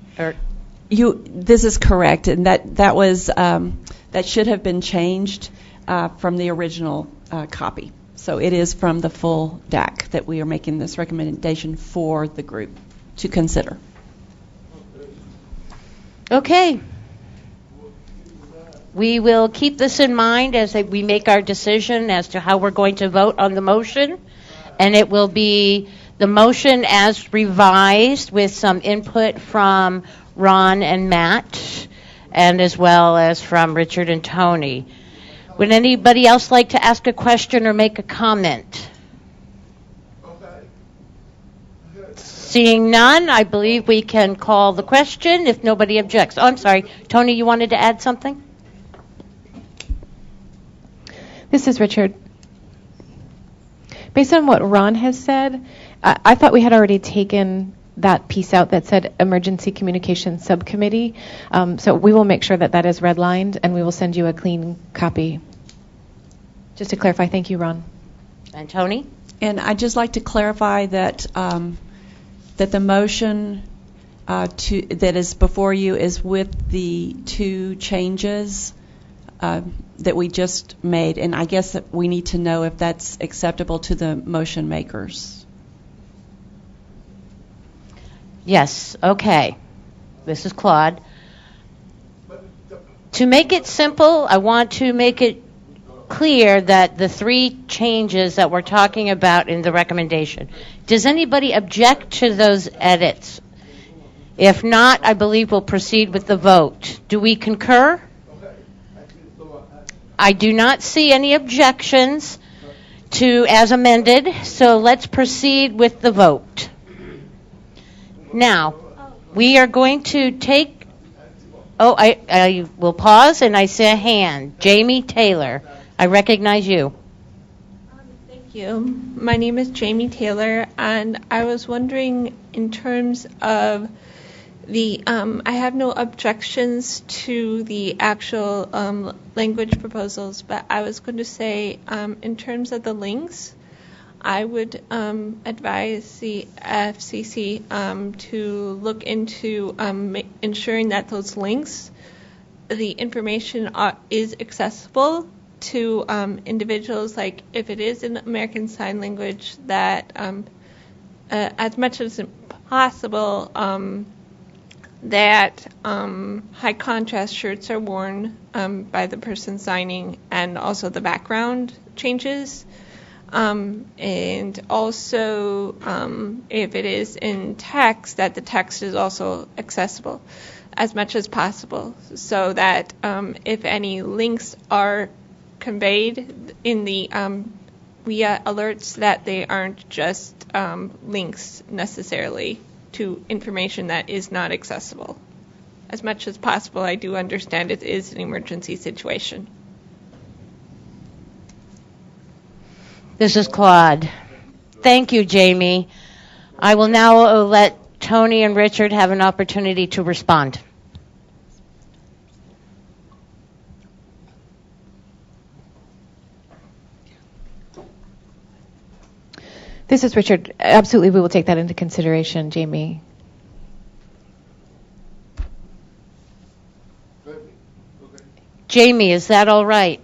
Speaker 19: This is correct, and that should have been changed from the original copy. So it is from the full DAC that we are making this recommendation for the group to consider.
Speaker 23: Okay. We will keep this in mind as we make our decision as to how we're going to vote on the motion, and it will be the motion as revised with some input from Ron and Matt, and as well as from Richard and Tony. Would anybody else like to ask a question or make a comment? Seeing none, I believe we can call the question if nobody objects. Oh, I'm sorry. Tony, you wanted to add something?
Speaker 14: This is Richard. Based on what Ron has said, I thought we had already taken that piece out that said Emergency Communications Subcommittee. So we will make sure that that is redlined, and we will send you a clean copy. Just to clarify, thank you, Ron.
Speaker 23: And Tony?
Speaker 19: And I'd just like to clarify that that the motion that is before you is with the two changes that we just made, and I guess that we need to know if that's acceptable to the motion makers.
Speaker 23: Yes, okay. This is Claude. To make it simple, I want to make it clear that the three changes that we're talking about in the recommendation. Does anybody object to those edits? If not, I believe we'll proceed with the vote. Do we concur? I do not see any objections to as amended, so let's proceed with the vote. Now, we are going to take, I will pause and I see a hand. Jamie Taylor, I recognize you.
Speaker 10: Thank you. My name is Jamie Taylor, and I was wondering in terms of I have no objections to the actual language proposals, but I was going to say in terms of the links, I would advise the FCC to look into ensuring that those links, the information is accessible to individuals, like if it is in American Sign Language, that as much as possible, that high contrast shirts are worn by the person signing, and also the background changes. And also, if it is in text, that the text is also accessible as much as possible, so that if any links are conveyed in the via alerts, that they aren't just links necessarily to information that is not accessible. As much as possible, I do understand it is an emergency situation.
Speaker 23: This is Claude. Thank you, Jamie. I will now let Tony and Richard have an opportunity to respond.
Speaker 14: This is Richard. Absolutely, we will take that into consideration, Jamie.
Speaker 23: Jamie, is that all right?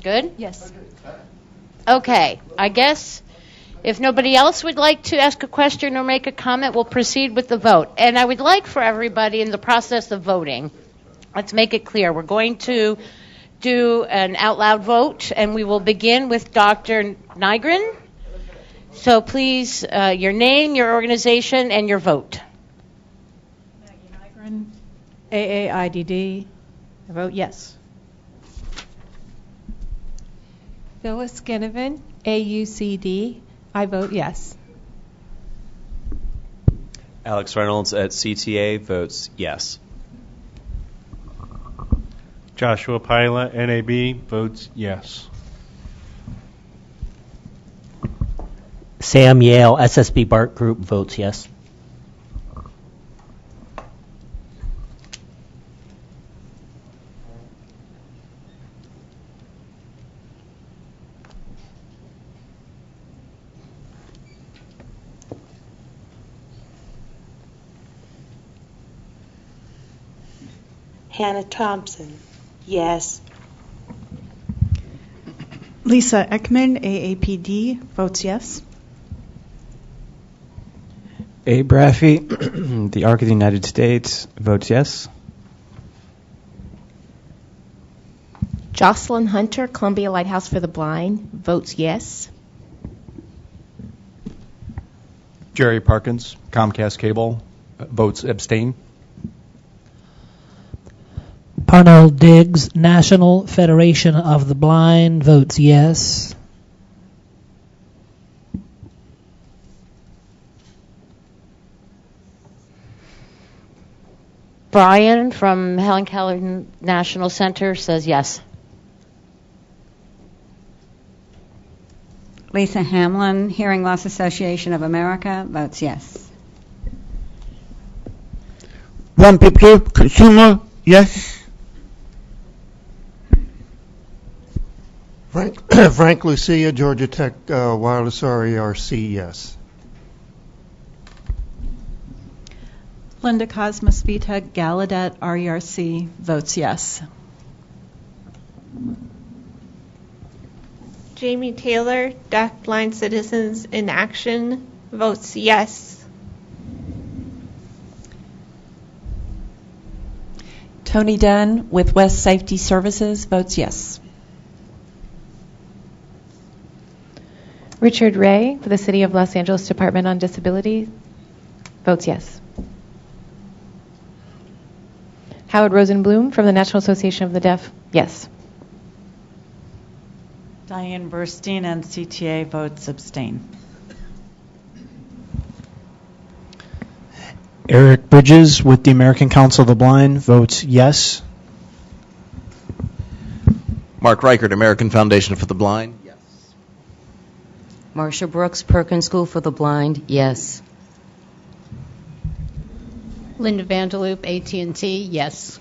Speaker 23: Good?
Speaker 7: Yes.
Speaker 23: Okay. I guess if nobody else would like to ask a question or make a comment, we'll proceed with the vote. And I would like for everybody in the process of voting, let's make it clear. We're going to do an out loud vote, and we will begin with Dr. Nygren. So please, your name, your organization, and your vote.
Speaker 7: Maggie Nygren, AAIDD. I vote yes.
Speaker 14: Phyllis Ginnivan, AUCD. I vote yes.
Speaker 11: Alex Reynolds at CTA votes yes.
Speaker 12: Joshua Pila, NAB, votes yes.
Speaker 25: Sam Yale, SSB BART Group, votes yes.
Speaker 13: Hannah Thompson, yes.
Speaker 7: Lisa Ekman, AAPD, votes yes.
Speaker 15: Abe Raffy, the Arc of the United States, votes yes.
Speaker 14: Jocelyn Hunter, Columbia Lighthouse for the Blind, votes yes.
Speaker 16: Jerry Parkins, Comcast Cable, votes abstain.
Speaker 18: Parnell Diggs, National Federation of the Blind, votes yes.
Speaker 23: Brian from Helen Keller National Center says yes.
Speaker 9: Lisa Hamlin, Hearing Loss Association of America, votes yes.
Speaker 27: One picture, consumer, yes.
Speaker 20: Frank Lucia, Georgia Tech Wireless RERC, yes.
Speaker 17: Linda Cosmas Vitek, Gallaudet RERC, votes yes.
Speaker 10: Jamie Taylor, Deafblind Citizens in Action, votes yes.
Speaker 19: Tony Dunn with West Safety Services votes yes.
Speaker 14: Richard Ray, for the City of Los Angeles Department on Disability, votes yes. Howard Rosenblum, from the National Association of the Deaf, yes.
Speaker 21: Diane Burstein and CTA votes abstain.
Speaker 25: Eric Bridges with the American Council of the Blind votes yes.
Speaker 29: Mark Reichert, American Foundation for the Blind. Yes.
Speaker 22: Marsha Brooks, Perkins School for the Blind, yes.
Speaker 30: Linda Vanderloop, AT&T, yes.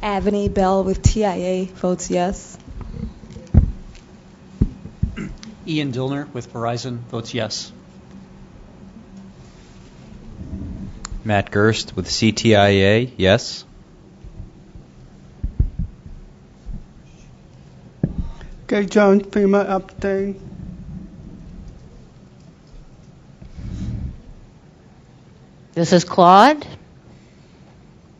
Speaker 24: Avani Bell with TIA votes yes.
Speaker 25: Ian Dillner with Verizon votes yes.
Speaker 26: Matt Gerst with CTIA, yes.
Speaker 27: Gay Jones, FEMA, abstain.
Speaker 23: This is Claude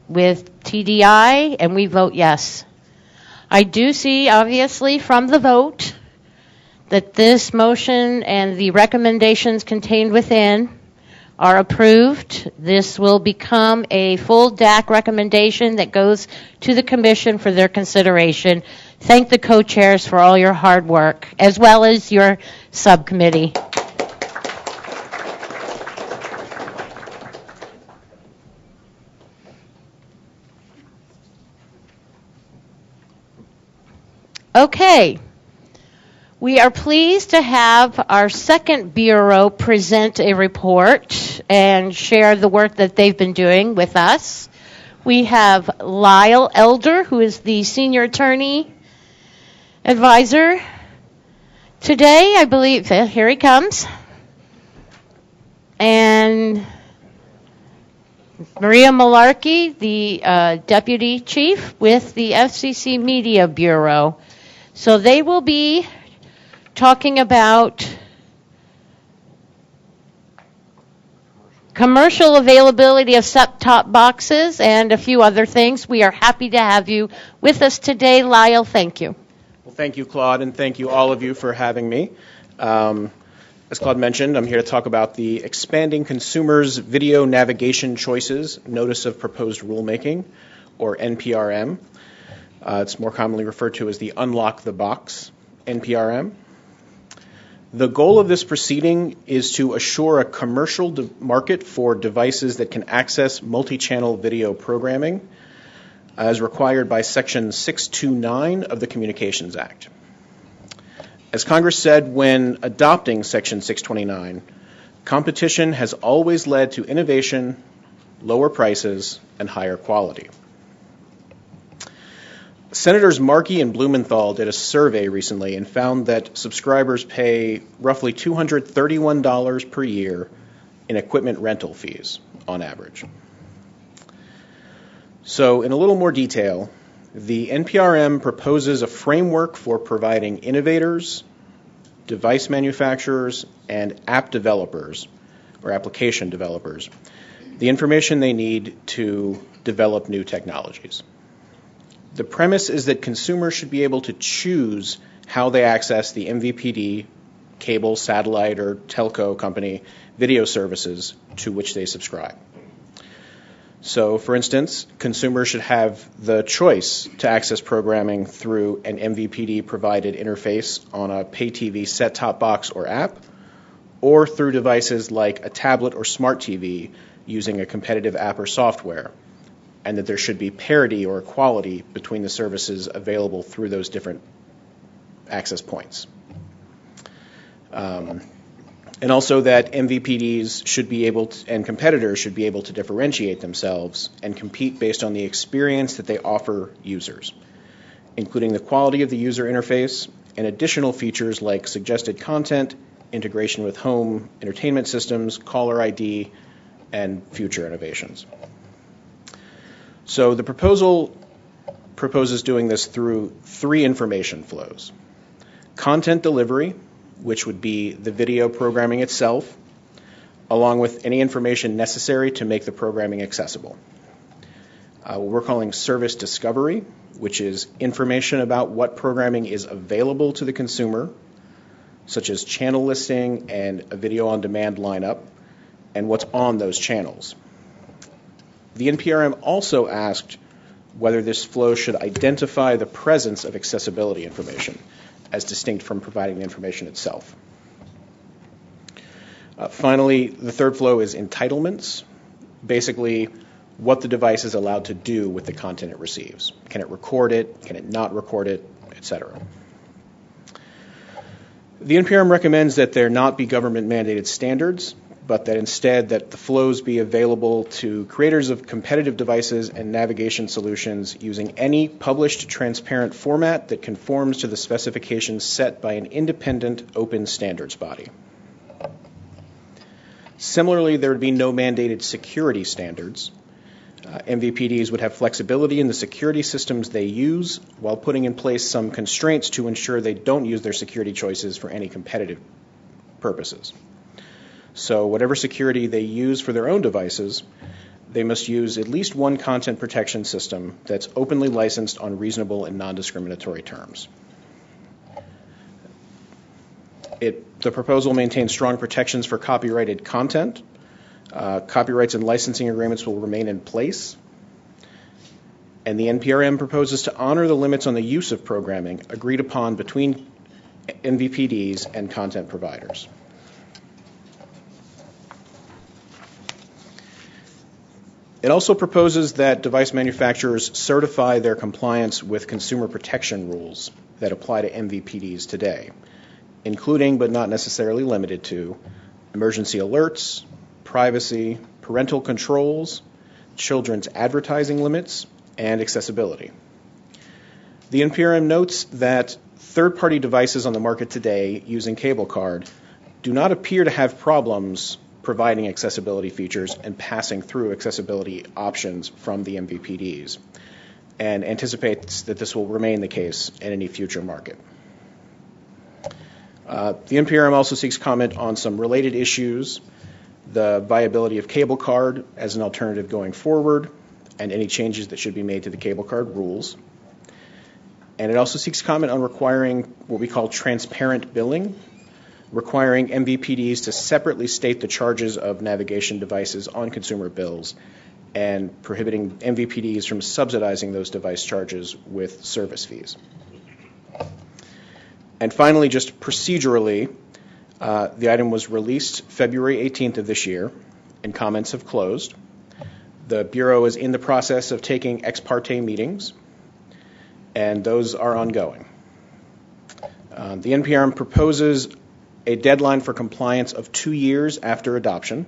Speaker 23: with TDI, and we vote yes. I do see, obviously, from the vote that this motion and the recommendations contained within are approved. This will become a full DAC recommendation that goes to the Commission for their consideration. Thank the co-chairs for all your hard work, as well as your subcommittee. Okay. We are pleased to have our second Bureau present a report and share the work that they've been doing with us. We have Lyle Elder, who is the Senior Attorney Advisor. Today, I believe, here he comes. And Maria Malarkey, the Deputy Chief with the FCC Media Bureau. So they will be talking about commercial availability of set-top boxes and a few other things. We are happy to have you with us today. Lyle, thank you.
Speaker 1: Well, thank you, Claude, and thank you all of you for having me. As Claude mentioned, I'm here to talk about the Expanding Consumers' Video Navigation Choices Notice of Proposed Rulemaking, or NPRM. It's more commonly referred to as the Unlock the Box, NPRM. The goal of this proceeding is to assure a commercial market for devices that can access multi-channel video programming as required by Section 629 of the Communications Act. As Congress said when adopting Section 629, competition has always led to innovation, lower prices, and higher quality. Senators Markey and Blumenthal did a survey recently and found that subscribers pay roughly $231 per year in equipment rental fees on average. So, in a little more detail, the NPRM proposes a framework for providing innovators, device manufacturers, and app developers, or application developers, the information they need to develop new technologies. The premise is that consumers should be able to choose how they access the MVPD, cable, satellite, or telco company video services to which they subscribe. So, for instance, consumers should have the choice to access programming through an MVPD-provided interface on a pay TV set-top box or app, or through devices like a tablet or smart TV using a competitive app or software, and that there should be parity or equality between the services available through those different access points. And also that MVPDs should be able to, and competitors should be able to differentiate themselves and compete based on the experience that they offer users, including the quality of the user interface and additional features like suggested content, integration with home entertainment systems, caller ID, and future innovations. So the proposal proposes doing this through three information flows. Content delivery, which would be the video programming itself, along with any information necessary to make the programming accessible. What we're calling service discovery, which is information about what programming is available to the consumer, such as channel listing and a video on demand lineup, and what's on those channels. The NPRM also asked whether this flow should identify the presence of accessibility information as distinct from providing the information itself. Finally, the third flow is entitlements, basically what the device is allowed to do with the content it receives. Can it record it? Can it not record it? Etc. The NPRM recommends that there not be government-mandated standards, but that instead that the flows be available to creators of competitive devices and navigation solutions using any published transparent format that conforms to the specifications set by an independent open standards body. Similarly, there would be no mandated security standards. MVPDs would have flexibility in the security systems they use while putting in place some constraints to ensure they don't use their security choices for any competitive purposes. So whatever security they use for their own devices, they must use at least one content protection system that's openly licensed on reasonable and non-discriminatory terms. The proposal maintains strong protections for copyrighted content. Copyrights and licensing agreements will remain in place. And the NPRM proposes to honor the limits on the use of programming agreed upon between MVPDs and content providers. It also proposes that device manufacturers certify their compliance with consumer protection rules that apply to MVPDs today, including but not necessarily limited to emergency alerts, privacy, parental controls, children's advertising limits, and accessibility. The NPRM notes that third-party devices on the market today using cable card do not appear to have problems providing accessibility features and passing through accessibility options from the MVPDs, and anticipates that this will remain the case in any future market. The NPRM also seeks comment on some related issues, the viability of cable card as an alternative going forward, and any changes that should be made to the cable card rules. And it also seeks comment on requiring what we call transparent billing, requiring MVPDs to separately state the charges of navigation devices on consumer bills, and prohibiting MVPDs from subsidizing those device charges with service fees. And finally, just procedurally, the item was released February 18th of this year, and comments have closed. The Bureau is in the process of taking ex parte meetings, and those are ongoing. The NPRM proposes a deadline for compliance of 2 years after adoption,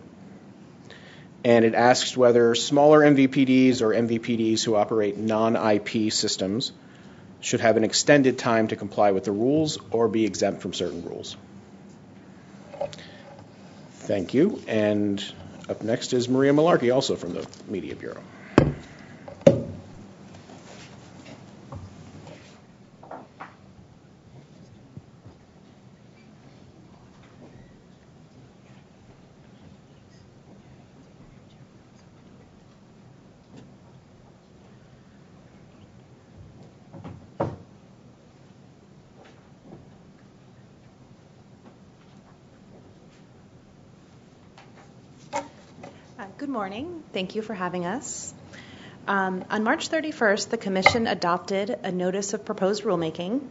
Speaker 1: and it asks whether smaller MVPDs or MVPDs who operate non-IP systems should have an extended time to comply with the rules or be exempt from certain rules. Thank you. And up next is Maria Malarkey, also from the Media Bureau.
Speaker 2: Good morning. Thank you for having us. On March 31st, the Commission adopted a notice of proposed rulemaking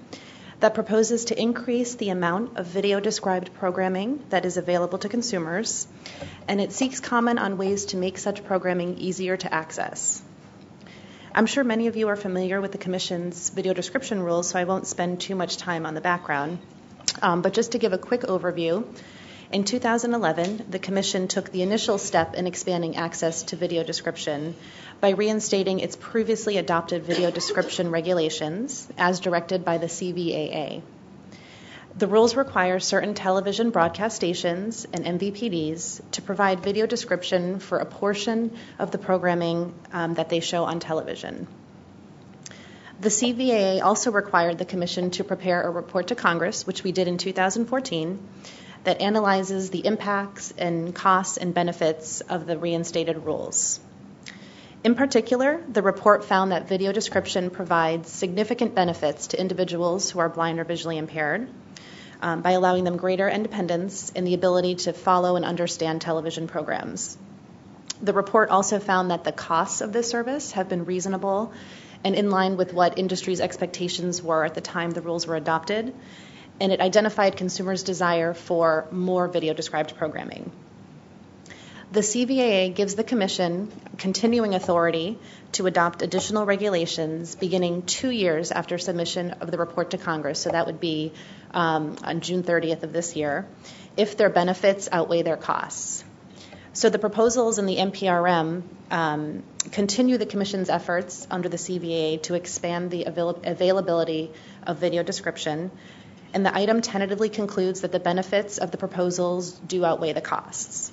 Speaker 2: that proposes to increase the amount of video-described programming that is available to consumers, and it seeks comment on ways to make such programming easier to access. I'm sure many of you are familiar with the Commission's video description rules, so I won't spend too much time on the background. But just to give a quick overview, in 2011, the Commission took the initial step in expanding access to video description by reinstating its previously adopted video description regulations as directed by the CVAA. The rules require certain television broadcast stations and MVPDs to provide video description for a portion of the programming that they show on television. The CVAA also required the Commission to prepare a report to Congress, which we did in 2014, that analyzes the impacts and costs and benefits of the reinstated rules. In particular, the report found that video description provides significant benefits to individuals who are blind or visually impaired by allowing them greater independence in the ability to follow and understand television programs. The report also found that the costs of this service have been reasonable and in line with what industry's expectations were at the time the rules were adopted, and it identified consumers' desire for more video-described programming. The CVAA gives the Commission continuing authority to adopt additional regulations beginning 2 years after submission of the report to Congress, so that would be on June 30th of this year, if their benefits outweigh their costs. So the proposals in the NPRM continue the Commission's efforts under the CVAA to expand the availability of video description, and the item tentatively concludes that the benefits of the proposals do outweigh the costs.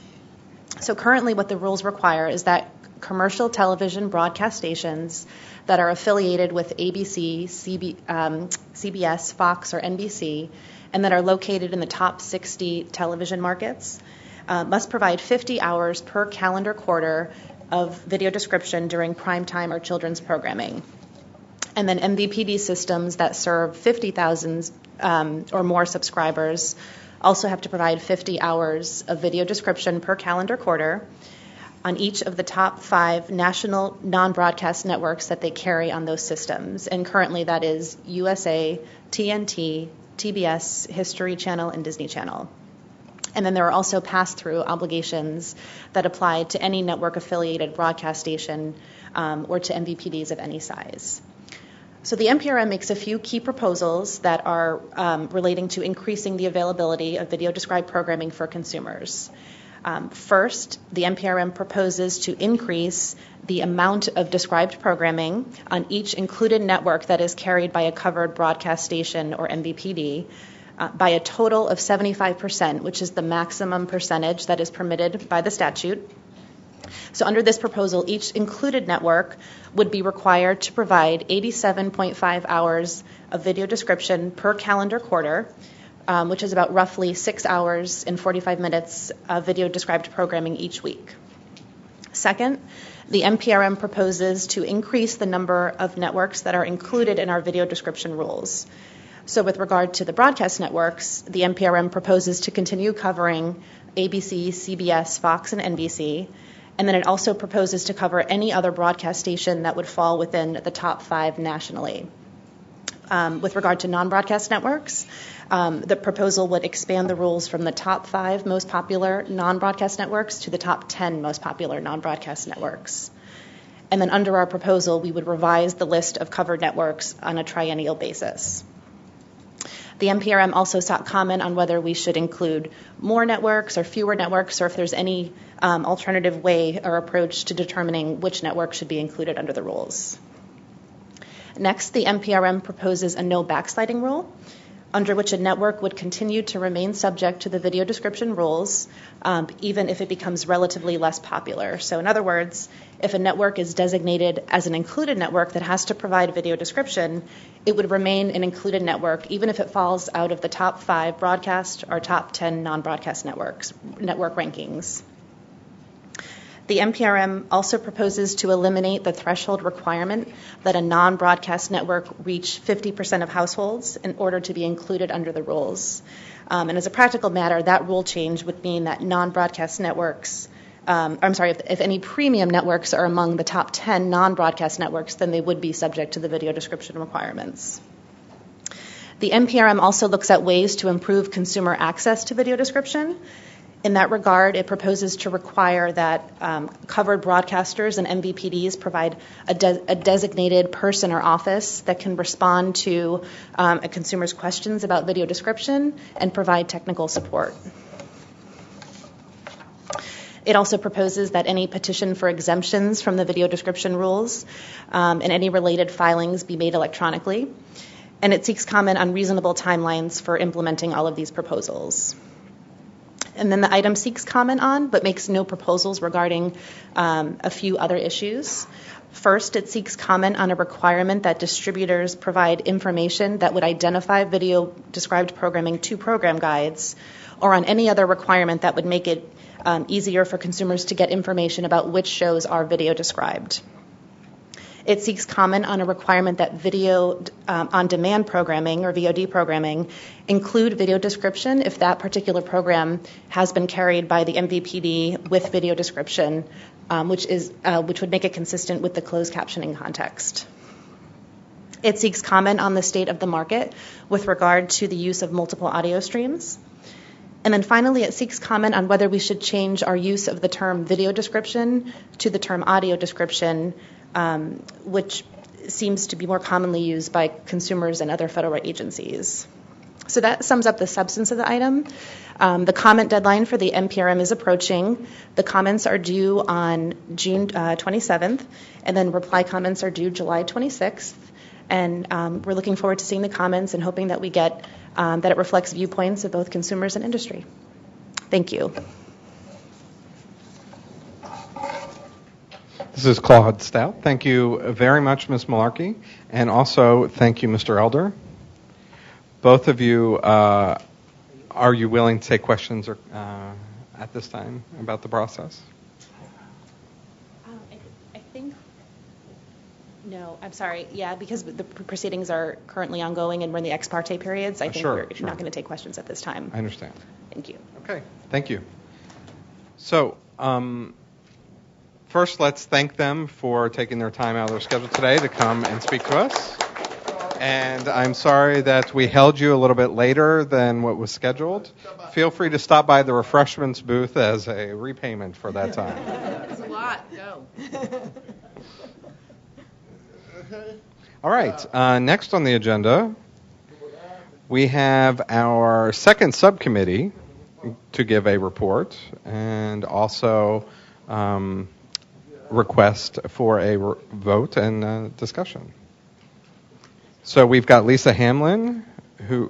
Speaker 2: So currently what the rules require is that commercial television broadcast stations that are affiliated with ABC, CBS, Fox, or NBC, and that are located in the top 60 television markets must provide 50 hours per calendar quarter of video description during prime time or children's programming. And then MVPD systems that serve 50,000 or more subscribers also have to provide 50 hours of video description per calendar quarter on each of the top 5 national non-broadcast networks that they carry on those systems. And currently that is USA, TNT, TBS, History Channel, and Disney Channel. And then there are also pass-through obligations that apply to any network-affiliated broadcast station or to MVPDs of any size. So the NPRM makes a few key proposals that are relating to increasing the availability of video-described programming for consumers. First, the NPRM proposes to increase the amount of described programming on each included network that is carried by a covered broadcast station or MVPD by a total of 75%, which is the maximum percentage that is permitted by the statute. So under this proposal, each included network would be required to provide 87.5 hours of video description per calendar quarter, which is about roughly 6 hours and 45 minutes of video described programming each week. Second, the NPRM proposes to increase the number of networks that are included in our video description rules. So with regard to the broadcast networks, the NPRM proposes to continue covering ABC, CBS, Fox, and NBC, and then it also proposes to cover any other broadcast station that would fall within the top 5 nationally. With regard to non-broadcast networks, the proposal would expand the rules from the top 5 most popular non-broadcast networks to the top 10 most popular non-broadcast networks. And then under our proposal, we would revise the list of covered networks on a triennial basis. The NPRM also sought comment on whether we should include more networks or fewer networks, or if there's any alternative way or approach to determining which network should be included under the rules. Next, the NPRM proposes a no backsliding rule, under which a network would continue to remain subject to the video description rules, even if it becomes relatively less popular. So in other words, if a network is designated as an included network that has to provide video description, it would remain an included network, even if it falls out of the top 5 broadcast or top 10 non-broadcast network rankings. The NPRM also proposes to eliminate the threshold requirement that a non-broadcast network reach 50% of households in order to be included under the rules. And as a practical matter, that rule change would mean that non-broadcast networks, if any premium networks are among the top 10 non-broadcast networks, then they would be subject to the video description requirements. The NPRM also looks at ways to improve consumer access to video description. In that regard, it proposes to require that covered broadcasters and MVPDs provide a designated person or office that can respond to a consumer's questions about video description and provide technical support. It also proposes that any petition for exemptions from the video description rules and any related filings be made electronically. And it seeks comment on reasonable timelines for implementing all of these proposals. And then the item seeks comment on, but makes no proposals regarding a few other issues. First, it seeks comment on a requirement that distributors provide information that would identify video described programming to program guides, or on any other requirement that would make it easier for consumers to get information about which shows are video described. It seeks comment on a requirement that video on-demand programming or VOD programming include video description if that particular program has been carried by the MVPD with video description, which would make it consistent with the closed captioning context. It seeks comment on the state of the market with regard to the use of multiple audio streams. And then finally, it seeks comment on whether we should change our use of the term video description to the term audio description, which seems to be more commonly used by consumers and other federal agencies. So that sums up the substance of the item. The comment deadline for the NPRM is approaching. The comments are due on June 27th, and then reply comments are due July 26th. And we're looking forward to seeing the comments and hoping that we get that it reflects viewpoints of both consumers and industry. Thank you.
Speaker 3: This is Claude Stout. Thank you very much, Ms. Malarkey, and also thank you, Mr. Elder. Both of you, are you willing to take questions or at this time about the process?
Speaker 2: I think, no, I'm sorry. Yeah, because the proceedings are currently ongoing and we're in the ex parte periods, I think we're not going to take questions at this time.
Speaker 3: I understand.
Speaker 2: Thank you.
Speaker 3: Okay, thank you. So, first, let's thank them for taking their time out of their schedule today to come and speak to us. And I'm sorry that we held you a little bit later than what was scheduled. Feel free to stop by the refreshments booth as a repayment for that time.
Speaker 4: It's a lot. Go.
Speaker 3: All right. Next on the agenda, we have our second subcommittee to give a report and also request for a vote and discussion. So we've got Lisa Hamlin, who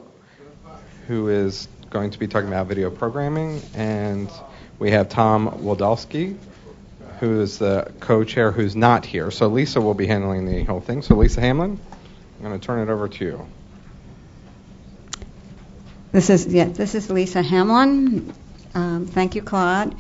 Speaker 3: is going to be talking about video programming, and we have Tom Wodolski, who is the co-chair, who's not here. So Lisa will be handling the whole thing. So Lisa Hamlin, I'm going to turn it over to you.
Speaker 9: This is Lisa Hamlin. Thank you, Claude.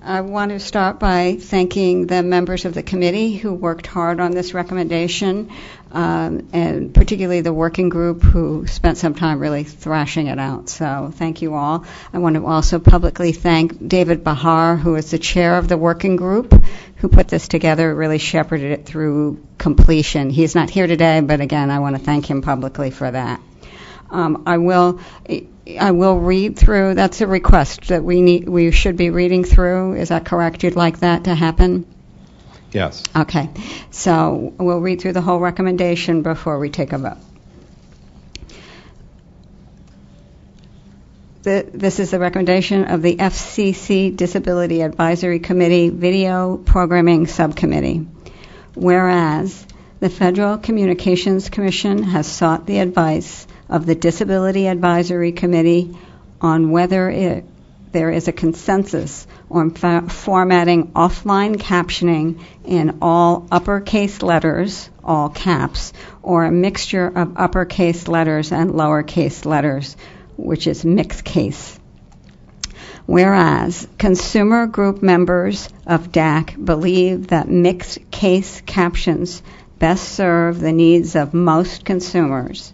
Speaker 9: I want to start by thanking the members of the committee who worked hard on this recommendation, and particularly the working group who spent some time really thrashing it out. So thank you all. I want to also publicly thank David Bahar, who is the chair of the working group, who put this together, really shepherded it through completion. He's not here today, but again, I want to thank him publicly for that. I will read through. That's a request that we should be reading through. Is that correct? You'd like that to happen?
Speaker 3: Yes.
Speaker 9: Okay. So we'll read through the whole recommendation before we take a vote. This is the recommendation of the FCC Disability Advisory Committee Video Programming Subcommittee. Whereas the Federal Communications Commission has sought the advice of the Disability Advisory Committee on whether there is a consensus on formatting offline captioning in all uppercase letters, all caps, or a mixture of uppercase letters and lowercase letters, which is mixed case. Whereas consumer group members of DAC believe that mixed case captions best serve the needs of most consumers.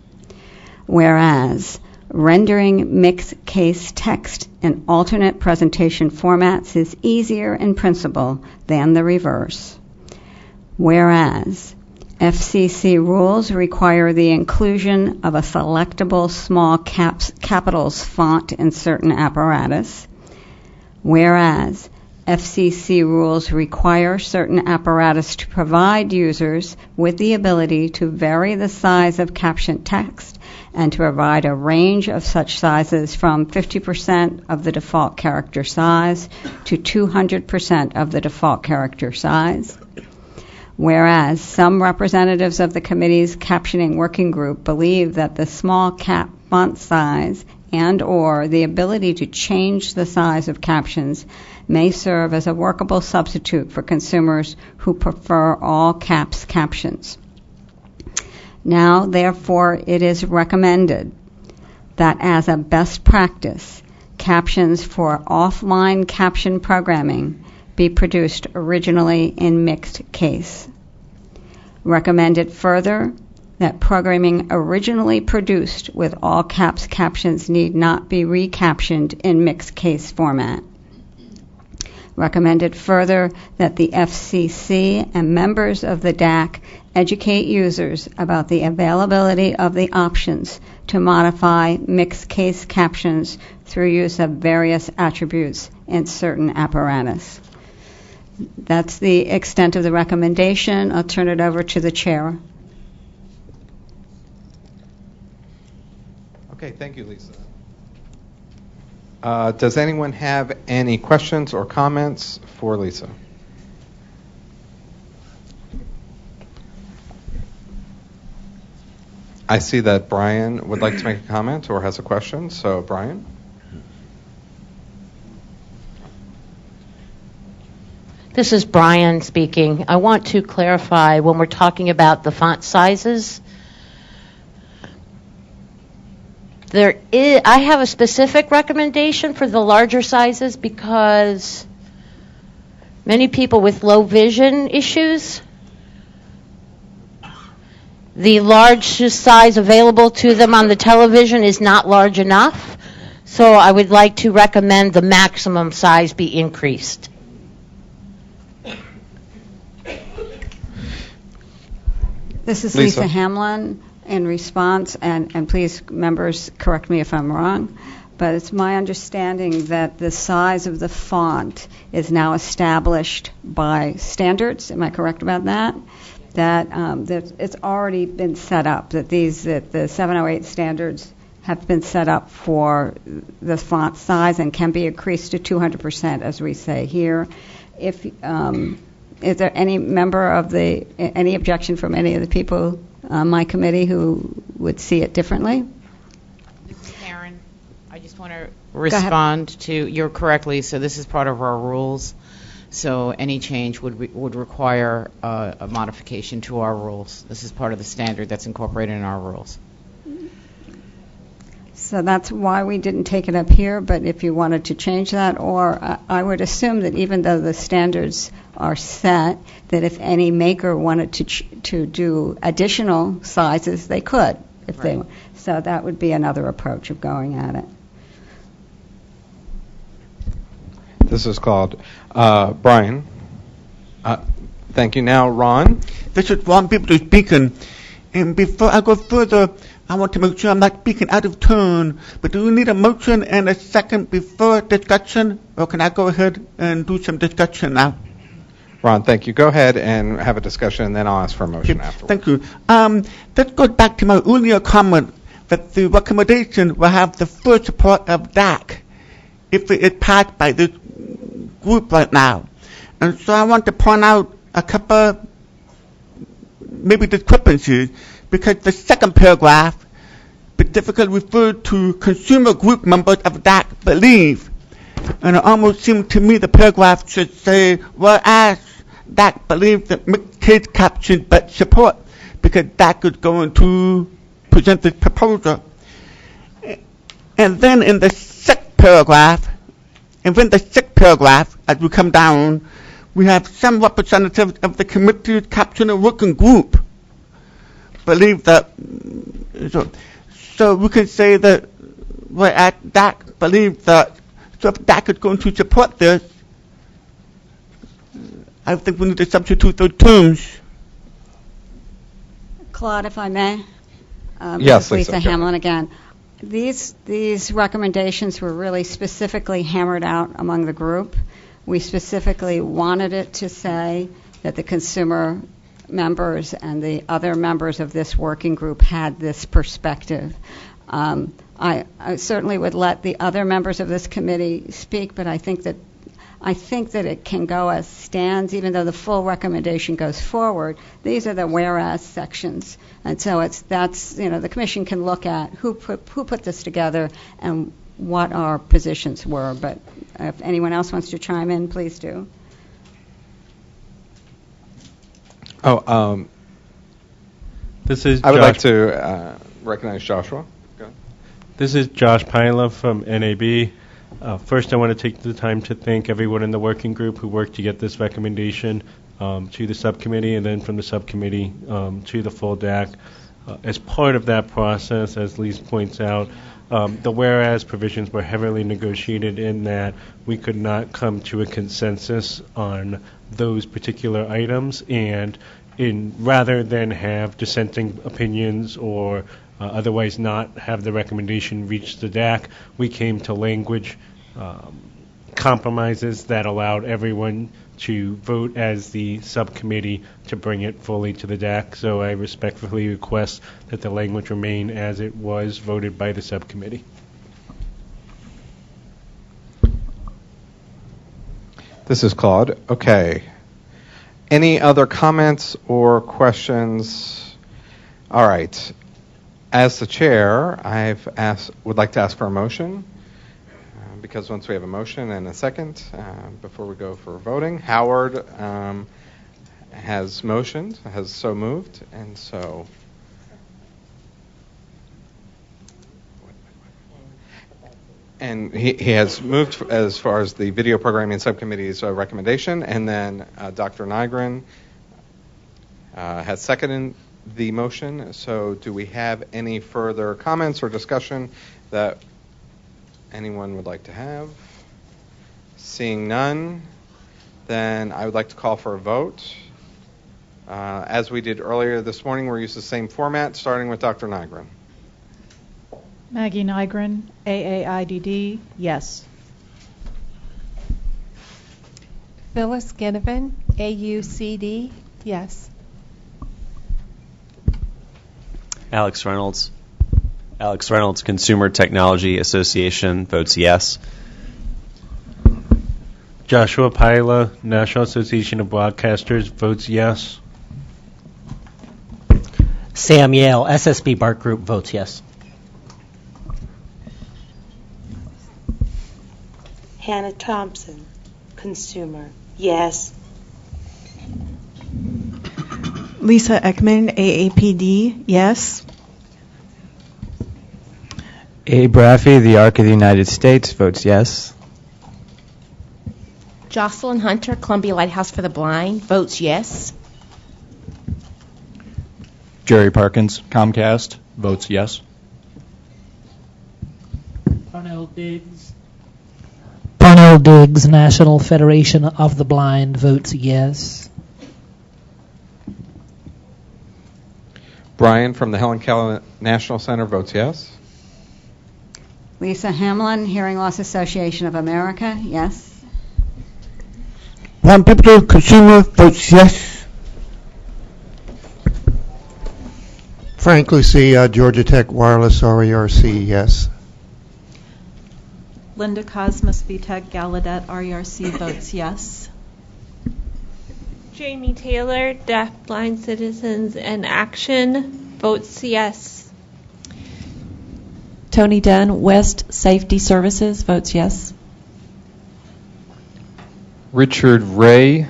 Speaker 9: Whereas rendering mixed case text in alternate presentation formats is easier in principle than the reverse. Whereas FCC rules require the inclusion of a selectable small capitals font in certain apparatus. Whereas FCC rules require certain apparatus to provide users with the ability to vary the size of caption text and to provide a range of such sizes from 50% of the default character size to 200% of the default character size. Whereas some representatives of the committee's captioning working group believe that the small cap font size and or the ability to change the size of captions may serve as a workable substitute for consumers who prefer all caps captions. Now, therefore, it is recommended that as a best practice, captions for offline caption programming be produced originally in mixed case. Recommended further that programming originally produced with all caps captions need not be recaptioned in mixed case format. Recommended further that the FCC and members of the DAC educate users about the availability of the options to modify mixed case captions through use of various attributes in certain apparatus. That's the extent of the recommendation. I'll turn it over to the chair.
Speaker 3: Okay, thank you, Lisa. Does anyone have any questions or comments for Lisa? I see that Brian would like to make a comment or has a question. So, Brian?
Speaker 23: This is Brian speaking. I want to clarify when we're talking about the font sizes. I have a specific recommendation for the larger sizes because many people with low vision issues, the large size available to them on the television is not large enough. So I would like to recommend the maximum size be increased.
Speaker 9: This is Lisa Hamlin in response, and please, members, correct me if I'm wrong, but it's my understanding that the size of the font is now established by standards. Am I correct about that? That it's already been set up, that the 708 standards have been set up for the font size and can be increased to 200%, as we say here. Is there any member of any objection from any of the people on my committee who would see it differently?
Speaker 5: This is Karen. I just want to respond to you correctly. So this is part of our rules. So any change would require a modification to our rules. This is part of the standard that's incorporated in our rules.
Speaker 9: So that's why we didn't take it up here, but if you wanted to change that, or I would assume that even though the standards are set, that if any maker wanted to do additional sizes, they could. So that would be another approach of going at it.
Speaker 3: This is called Brian. Thank you. Now, Ron.
Speaker 27: This is Ron People speaking. And before I go further, I want to make sure I'm not speaking out of turn. But do we need a motion and a second before discussion? Or can I go ahead and do some discussion now?
Speaker 3: Ron, thank you. Go ahead and have a discussion, and then I'll ask for a motion afterwards.
Speaker 27: Thank you. That goes back to my earlier comment that the recommendation will have the first support of DAC if it is passed by this group right now. And so I want to point out a couple maybe discrepancies, because the second paragraph specifically referred to consumer group members of DAC believe. And it almost seemed to me the paragraph should say, whereas DAC believes that mixed case caption but support, because DAC is going to present this proposal. And then in the sixth paragraph, as we come down, we have some representatives of the committee captioner working group believe that, so we can say that whereas DAC believes that, so if DAC is going to support this, I think we need to substitute those terms.
Speaker 9: Claude, if I may.
Speaker 3: Yes,
Speaker 9: Lisa Hamlin again. These recommendations were really specifically hammered out among the group. We specifically wanted it to say that the consumer members and the other members of this working group had this perspective. I certainly would let the other members of this committee speak, but I think that it can go as stands, even though the full recommendation goes forward. These are the whereas sections, and so the commission can look at who put this together and what our positions were. But if anyone else wants to chime in, please do.
Speaker 6: This is.
Speaker 3: I would like to recognize Joshua. Go ahead.
Speaker 6: This is Josh Pila from NAB. First, I want to take the time to thank everyone in the working group who worked to get this recommendation to the subcommittee, and then from the subcommittee to the full DAC. As part of that process, as Lise points out, the whereas provisions were heavily negotiated in that we could not come to a consensus on those particular items, and rather than have dissenting opinions or otherwise not have the recommendation reach the DAC, we came to language compromises that allowed everyone to vote as the subcommittee to bring it fully to the DAC. So I respectfully request that the language remain as it was voted by the subcommittee.
Speaker 3: This is Claude. Okay. Any other comments or questions? All right. As the chair, would like to ask for a motion, because once we have a motion and a second, before we go for voting, Howard has so moved, and so And he has moved as far as the video programming subcommittee's recommendation, and then Dr. Nygren has seconded the motion. So do we have any further comments or discussion that anyone would like to have? Seeing none, then I would like to call for a vote. As we did earlier this morning, we'll use the same format, starting with Dr. Nygren.
Speaker 7: Maggie Nygren, AAIDD, yes.
Speaker 14: Phyllis Ginnivan, AUCD, yes.
Speaker 8: Alex Reynolds, Consumer Technology Association, votes yes.
Speaker 6: Joshua Paila, National Association of Broadcasters, votes yes.
Speaker 11: Sam Yale, SSB BART Group, votes yes.
Speaker 12: Hannah Thompson, Consumer, yes.
Speaker 13: Lisa Ekman, AAPD, yes.
Speaker 15: A. Braffy, the Arc of the United States, votes yes.
Speaker 23: Jocelyn Hunter, Columbia Lighthouse for the Blind, votes yes.
Speaker 16: Jerry Parkins, Comcast, votes yes.
Speaker 18: Parnell Diggs, National Federation of the Blind, votes yes.
Speaker 3: Brian from the Helen Keller National Center votes yes.
Speaker 9: Lisa Hamlin, Hearing Loss Association of America, yes.
Speaker 27: One People Consumer votes yes.
Speaker 20: Frank Lucia, Georgia Tech Wireless RERC, yes.
Speaker 17: Linda Cosmas, BTech Gallaudet RERC, votes yes.
Speaker 10: Jamie Taylor, Deaf Blind Citizens in Action, votes yes.
Speaker 19: Tony Dunn, West Safety Services, votes yes.
Speaker 28: Richard Ray,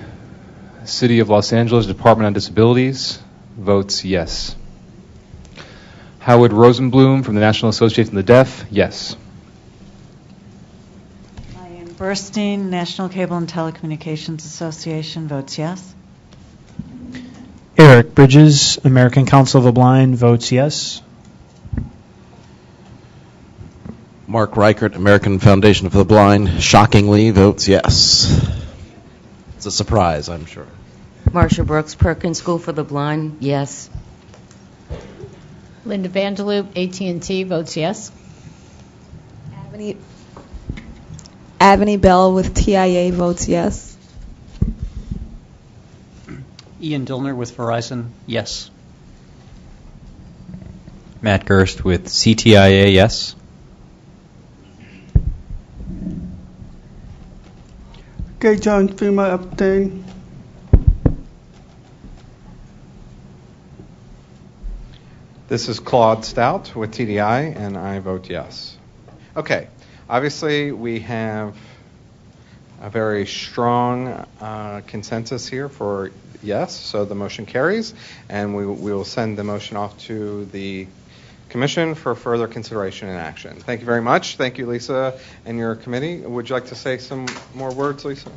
Speaker 28: City of Los Angeles Department on Disabilities, votes yes. Howard Rosenblum from the National Association of the Deaf, yes.
Speaker 21: Diane Burstein, National Cable and Telecommunications Association, votes yes.
Speaker 25: Eric Bridges, American Council of the Blind, votes yes.
Speaker 29: Mark Reichert, American Foundation for the Blind, shockingly votes yes. It's a surprise, I'm sure.
Speaker 22: Marsha Brooks, Perkins School for the Blind, yes.
Speaker 30: Linda Vandeloop, AT&T, votes yes.
Speaker 24: Avani Bell with TIA votes yes.
Speaker 11: Ian Dillner with Verizon, yes.
Speaker 26: Matt Gerst with CTIA, yes.
Speaker 27: Okay, John Fima, abstain.
Speaker 3: This is Claude Stout with TDI, and I vote yes. Okay, obviously we have a very strong consensus here for yes, so the motion carries, and we will send the motion off to the Commission for further consideration and action. Thank you very much. Thank you, Lisa, and your committee. Would you like to say some more words, Lisa?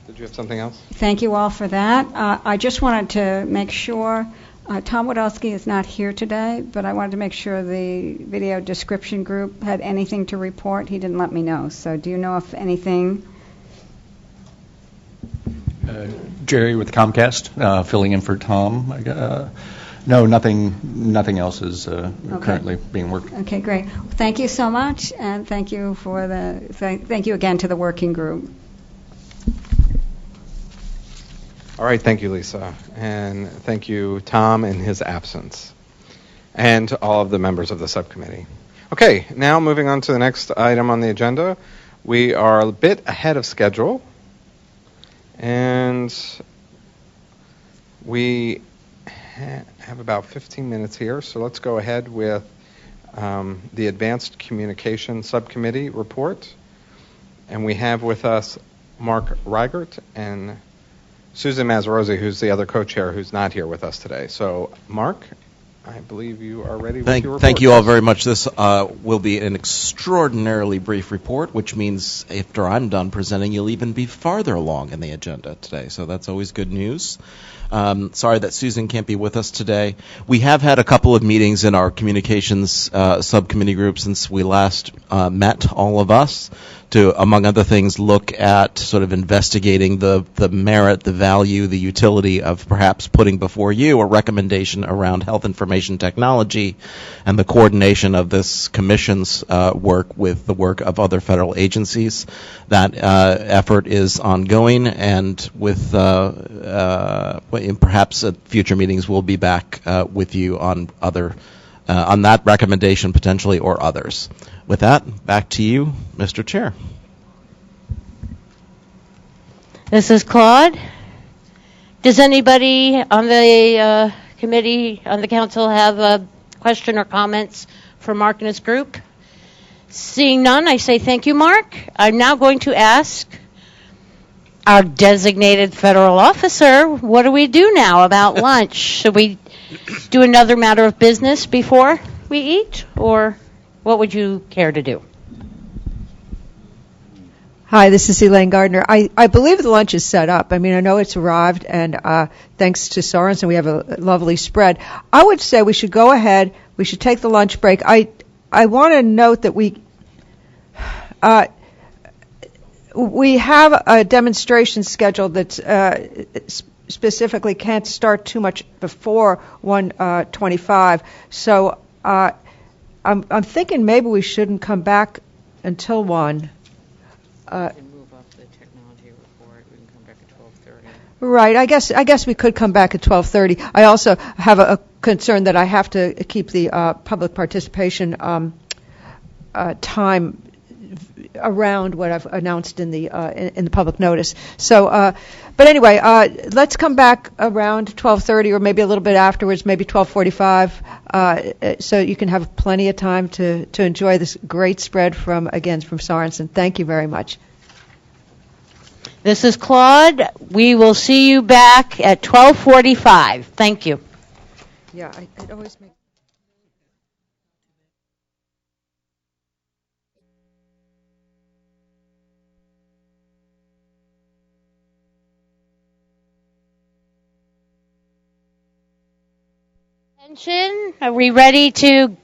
Speaker 3: Did you have something else?
Speaker 9: Thank you all for that. I just wanted to make sure, Tom Wadowski is not here today, but I wanted to make sure the video description group had anything to report. He didn't let me know. So do you know if anything?
Speaker 16: Jerry with Comcast, filling in for Tom. No, nothing else is currently being worked.
Speaker 9: Okay, great. Thank you so much, and thank you for thank you again to the working group.
Speaker 3: All right, thank you, Lisa, and thank you, Tom, in his absence, and to all of the members of the subcommittee. Okay, now moving on to the next item on the agenda. We are a bit ahead of schedule, and we have about 15 minutes here, so let's go ahead with the Advanced Communication Subcommittee report. And we have with us Mark Reichert and Susan Mazzarosi, who's the other co-chair, who's not here with us today. So, Mark? I believe you are ready with your report.
Speaker 29: Thank you all very much. This will be an extraordinarily brief report, which means after I'm done presenting, you'll even be farther along in the agenda today. So that's always good news. Sorry that Susan can't be with us today. We have had a couple of meetings in our communications subcommittee group since we last met, all of us, to, among other things, look at sort of investigating the merit, the value, the utility of perhaps putting before you a recommendation around health information technology and the coordination of this commission's work with the work of other federal agencies. That effort is ongoing, and with perhaps at future meetings we'll be back with you on on that recommendation potentially or others. With that, back to you, Mr. Chair.
Speaker 23: This is Claude. Does anybody on the committee, on the council, have a question or comments for Mark and his group? Seeing none, I say thank you, Mark. I'm now going to ask our designated federal officer, what do we do now about lunch? Should we do another matter of business before we eat, or what would you care to do?
Speaker 1: Hi, this is Elaine Gardner. I believe the lunch is set up. I mean, I know it's arrived, and thanks to Sorensen, we have a lovely spread. I would say we should go ahead. We should take the lunch break. I want to note that we have a demonstration scheduled that's specifically can't start too much before 1:25. So I'm thinking maybe we shouldn't come back until 1.
Speaker 23: We can move up the technology report. We can come back at 12:30.
Speaker 1: Right. I guess we could come back at 12:30. I also have a concern that I have to keep the public participation time around what I've announced in the public notice. So, but anyway, let's come back around 12:30 or maybe a little bit afterwards, maybe 12:45, so you can have plenty of time to enjoy this great spread from Sorensen. Thank you very much.
Speaker 23: This is Claude. We will see you back at 12:45. Thank you.
Speaker 1: Yeah, it always makes.
Speaker 23: Attention. Are we ready to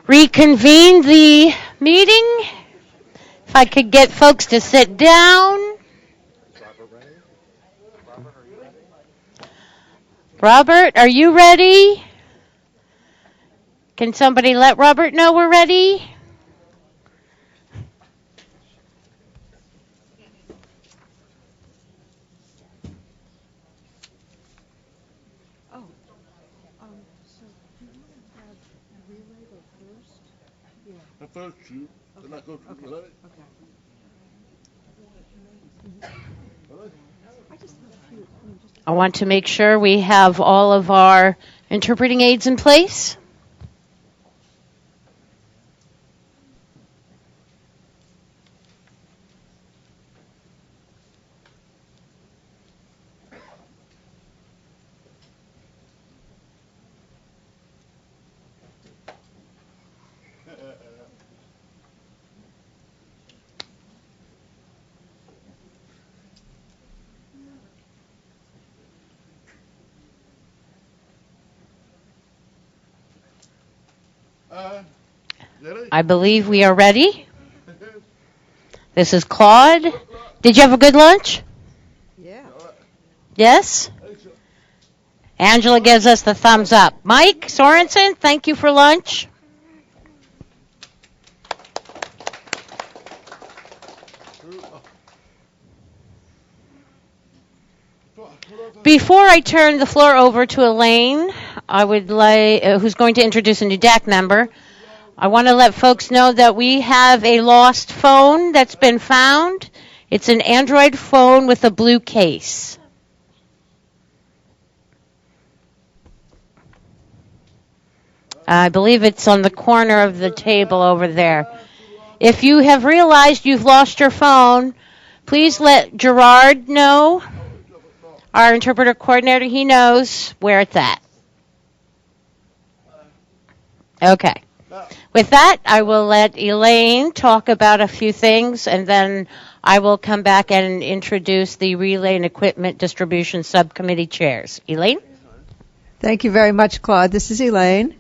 Speaker 23: reconvene the meeting? If I could get folks to sit down. Robert, are you ready? Can somebody let Robert know we're ready? I want to make sure we have all of our interpreting aids in place. I believe we are ready. This is Claude. Did you have a good lunch?
Speaker 1: Yeah.
Speaker 23: Yes? Angela gives us the thumbs up. Mike Sorensen, thank you for lunch. Before I turn the floor over to Elaine, I would like, who's going to introduce a new DAC member, I want to let folks know that we have a lost phone that's been found. It's an Android phone with a blue case. I believe it's on the corner of the table over there. If you have realized you've lost your phone, please let Gerard know, our interpreter coordinator. He knows where it's at. Okay. With that, I will let Elaine talk about a few things, and then I will come back and introduce the Relay and Equipment Distribution Subcommittee chairs. Elaine?
Speaker 1: Thank you very much, Claude. This is Elaine.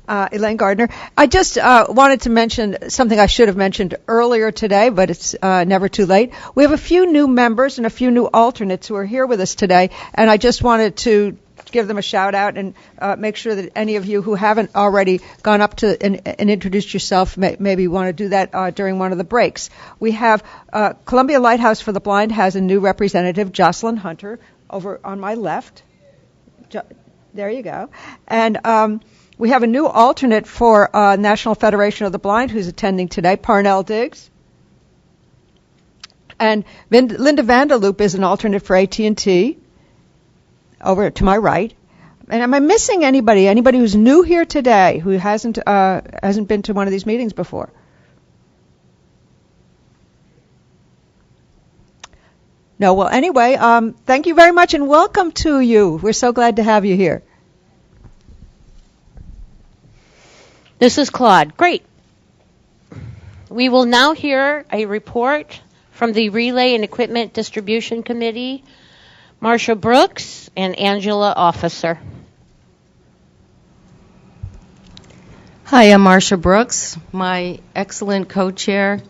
Speaker 1: Elaine Gardner. I just wanted to mention something I should have mentioned earlier today, but it's never too late. We have a few new members and a few new alternates who are here with us today, and I just wanted to give them a shout out and make sure that any of you who haven't already gone up to and introduced yourself maybe want to do that during one of the breaks. We have Columbia Lighthouse for the Blind has a new representative, Jocelyn Hunter, over on my left. There you go. And we have a new alternate for National Federation of the Blind who's attending today, Parnell Diggs. And Linda Vanderloop is an alternate for AT&T, over to my right. And am I missing anybody? Anybody who's new here today who hasn't been to one of these meetings before? No. Well, anyway, thank you very much and welcome to you. We're so glad to have you here.
Speaker 23: This is Claude. Great. We will now hear a report from the Relay and Equipment Distribution Committee, Marsha Brooks and Angela Officer.
Speaker 22: Hi, I'm Marsha Brooks. My excellent co-chair,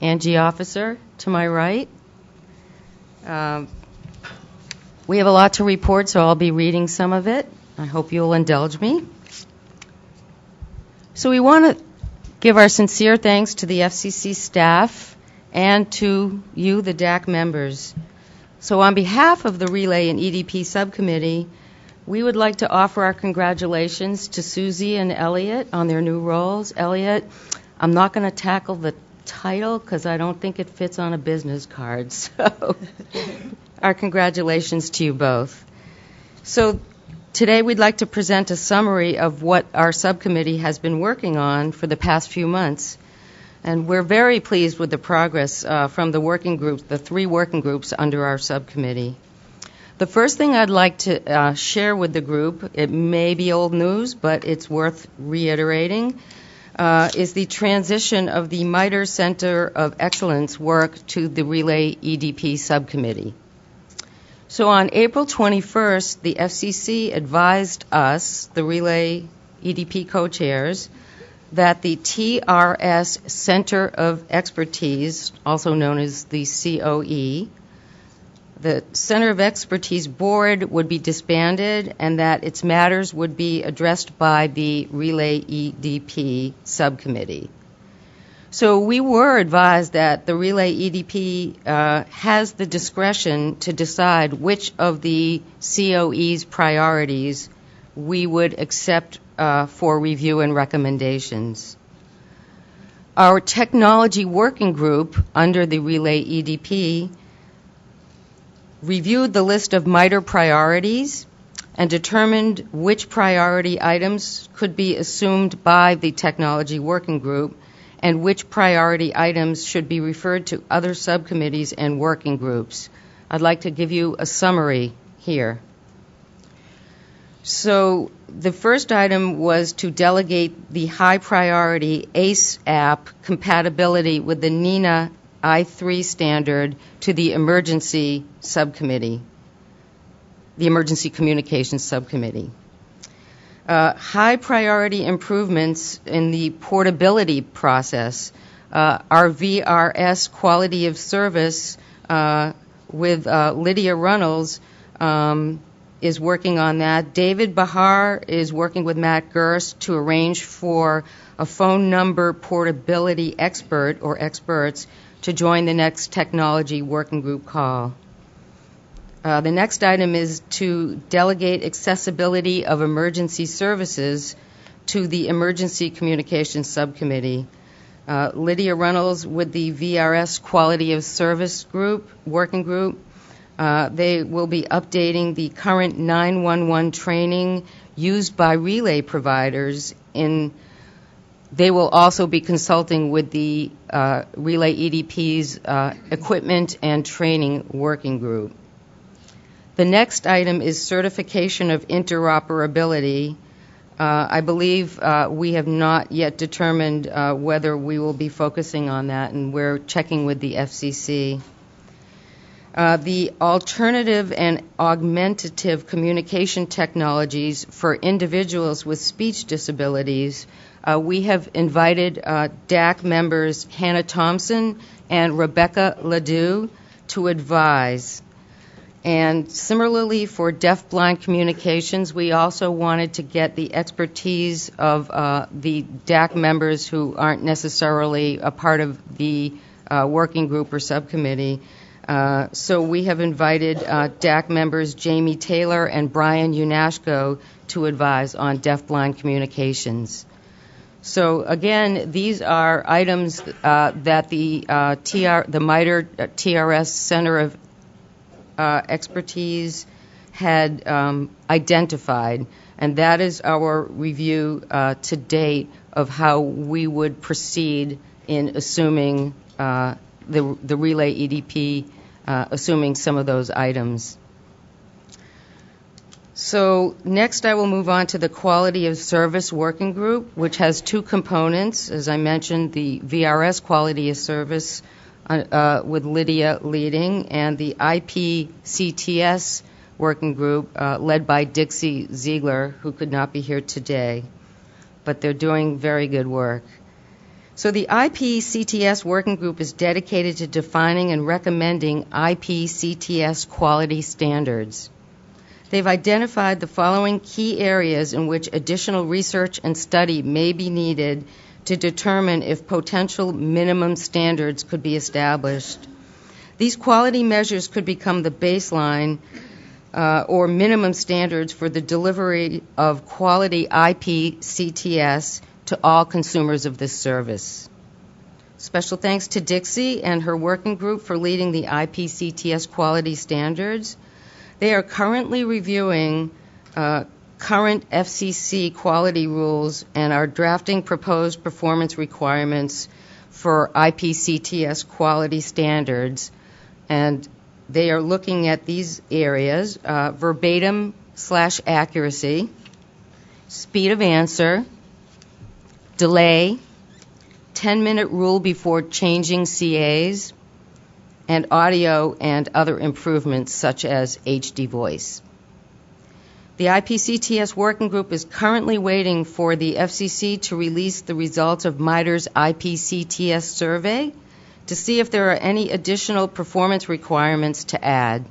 Speaker 22: Angie Officer, to my right. We have a lot to report, so I'll be reading some of it. I hope you'll indulge me. So we want to give our sincere thanks to the FCC staff and to you, the DAC members. So on behalf of the Relay and EDP Subcommittee, we would like to offer our congratulations to Susie and Elliot on their new roles. Elliot, I'm not going to tackle the title because I don't think it fits on a business card. So our congratulations to you both. So today we'd like to present a summary of what our subcommittee has been working on for the past few months. And we're very pleased with the progress from the working groups, the 3 working groups under our subcommittee. The first thing I'd like to share with the group, it may be old news, but it's worth reiterating, is the transition of the MITRE Center of Excellence work to the Relay EDP Subcommittee. So on April 21st, the FCC advised us, the Relay EDP co-chairs, that the TRS Center of Expertise, also known as the COE, the Center of Expertise Board would be disbanded and that its matters would be addressed by the Relay EDP Subcommittee. So we were advised that the Relay EDP has the discretion to decide which of the COE's priorities we would accept for review and recommendations. Our technology working group under the Relay EDP reviewed the list of MITRE priorities and determined which priority items could be assumed by the technology working group and which priority items should be referred to other subcommittees and working groups. I'd like to give you a summary here. So the first item was to delegate the high priority ACE app compatibility with the NENA I3 standard to the emergency subcommittee, the emergency communications subcommittee. High priority improvements in the portability process. Our VRS quality of service with Lydia Runnels is working on that. David Bahar is working with Matt Gerst to arrange for a phone number portability expert or experts to join the next technology working group call. The next item is to delegate accessibility of emergency services to the Emergency Communications Subcommittee. Lydia Runnels with the VRS Quality of Service group, working group. They will be updating the current 911 training used by relay providers. They will also be consulting with the Relay EDP's equipment and training working group. The next item is certification of interoperability. I believe we have not yet determined whether we will be focusing on that, and we're checking with the FCC. The alternative and augmentative communication technologies for individuals with speech disabilities, we have invited DAC members Hannah Thompson and Rebecca Ledoux to advise. And similarly for deaf-blind communications, we also wanted to get the expertise of the DAC members who aren't necessarily a part of the working group or subcommittee. So we have invited DAC members Jamie Taylor and Brian Unashko to advise on deaf-blind communications. So again, these are items that the MITRE TRS Center of Expertise had identified, and that is our review to date of how we would proceed in assuming the Relay EDP, assuming some of those items. So next I will move on to the Quality of Service Working Group, which has two components. As I mentioned, the VRS Quality of Service with Lydia leading, and the IPCTS Working Group led by Dixie Ziegler, who could not be here today, but they're doing very good work. So the IPCTS Working Group is dedicated to defining and recommending IPCTS quality standards. They've identified the following key areas in which additional research and study may be needed to determine if potential minimum standards could be established. These quality measures could become the baseline or minimum standards for the delivery of quality IPCTS to all consumers of this service. Special thanks to Dixie and her working group for leading the IPCTS quality standards. They are currently reviewing current FCC quality rules and are drafting proposed performance requirements for IPCTS quality standards. And they are looking at these areas: verbatim/accuracy, speed of answer, delay, 10-minute rule before changing CAs, and audio and other improvements such as HD voice. The IPCTS Working Group is currently waiting for the FCC to release the results of MITRE's IPCTS survey to see if there are any additional performance requirements to add.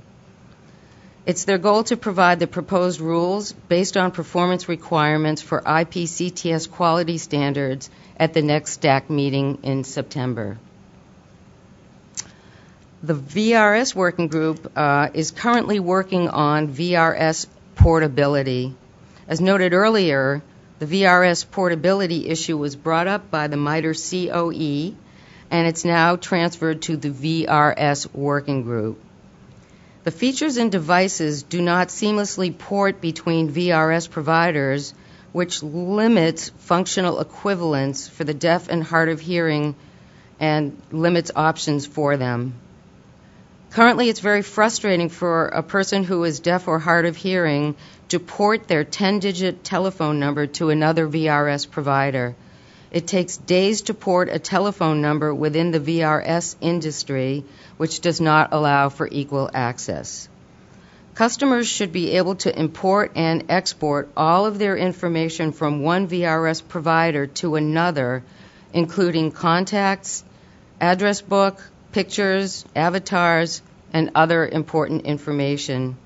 Speaker 22: It's their goal to provide the proposed rules based on performance requirements for IPCTS quality standards at the next DAC meeting in September. The VRS Working Group is currently working on VRS portability. As noted earlier, the VRS portability issue was brought up by the MITRE COE, and it's now transferred to the VRS Working Group. The features and devices do not seamlessly port between VRS providers, which limits functional equivalence for the deaf and hard of hearing and limits options for them. Currently, it's very frustrating for a person who is deaf or hard of hearing to port their 10-digit telephone number to another VRS provider. It takes days to port a telephone number within the VRS industry, which does not allow for equal access. Customers should be able to import and export all of their information from one VRS provider to another, including contacts, address book, pictures, avatars, and other important information.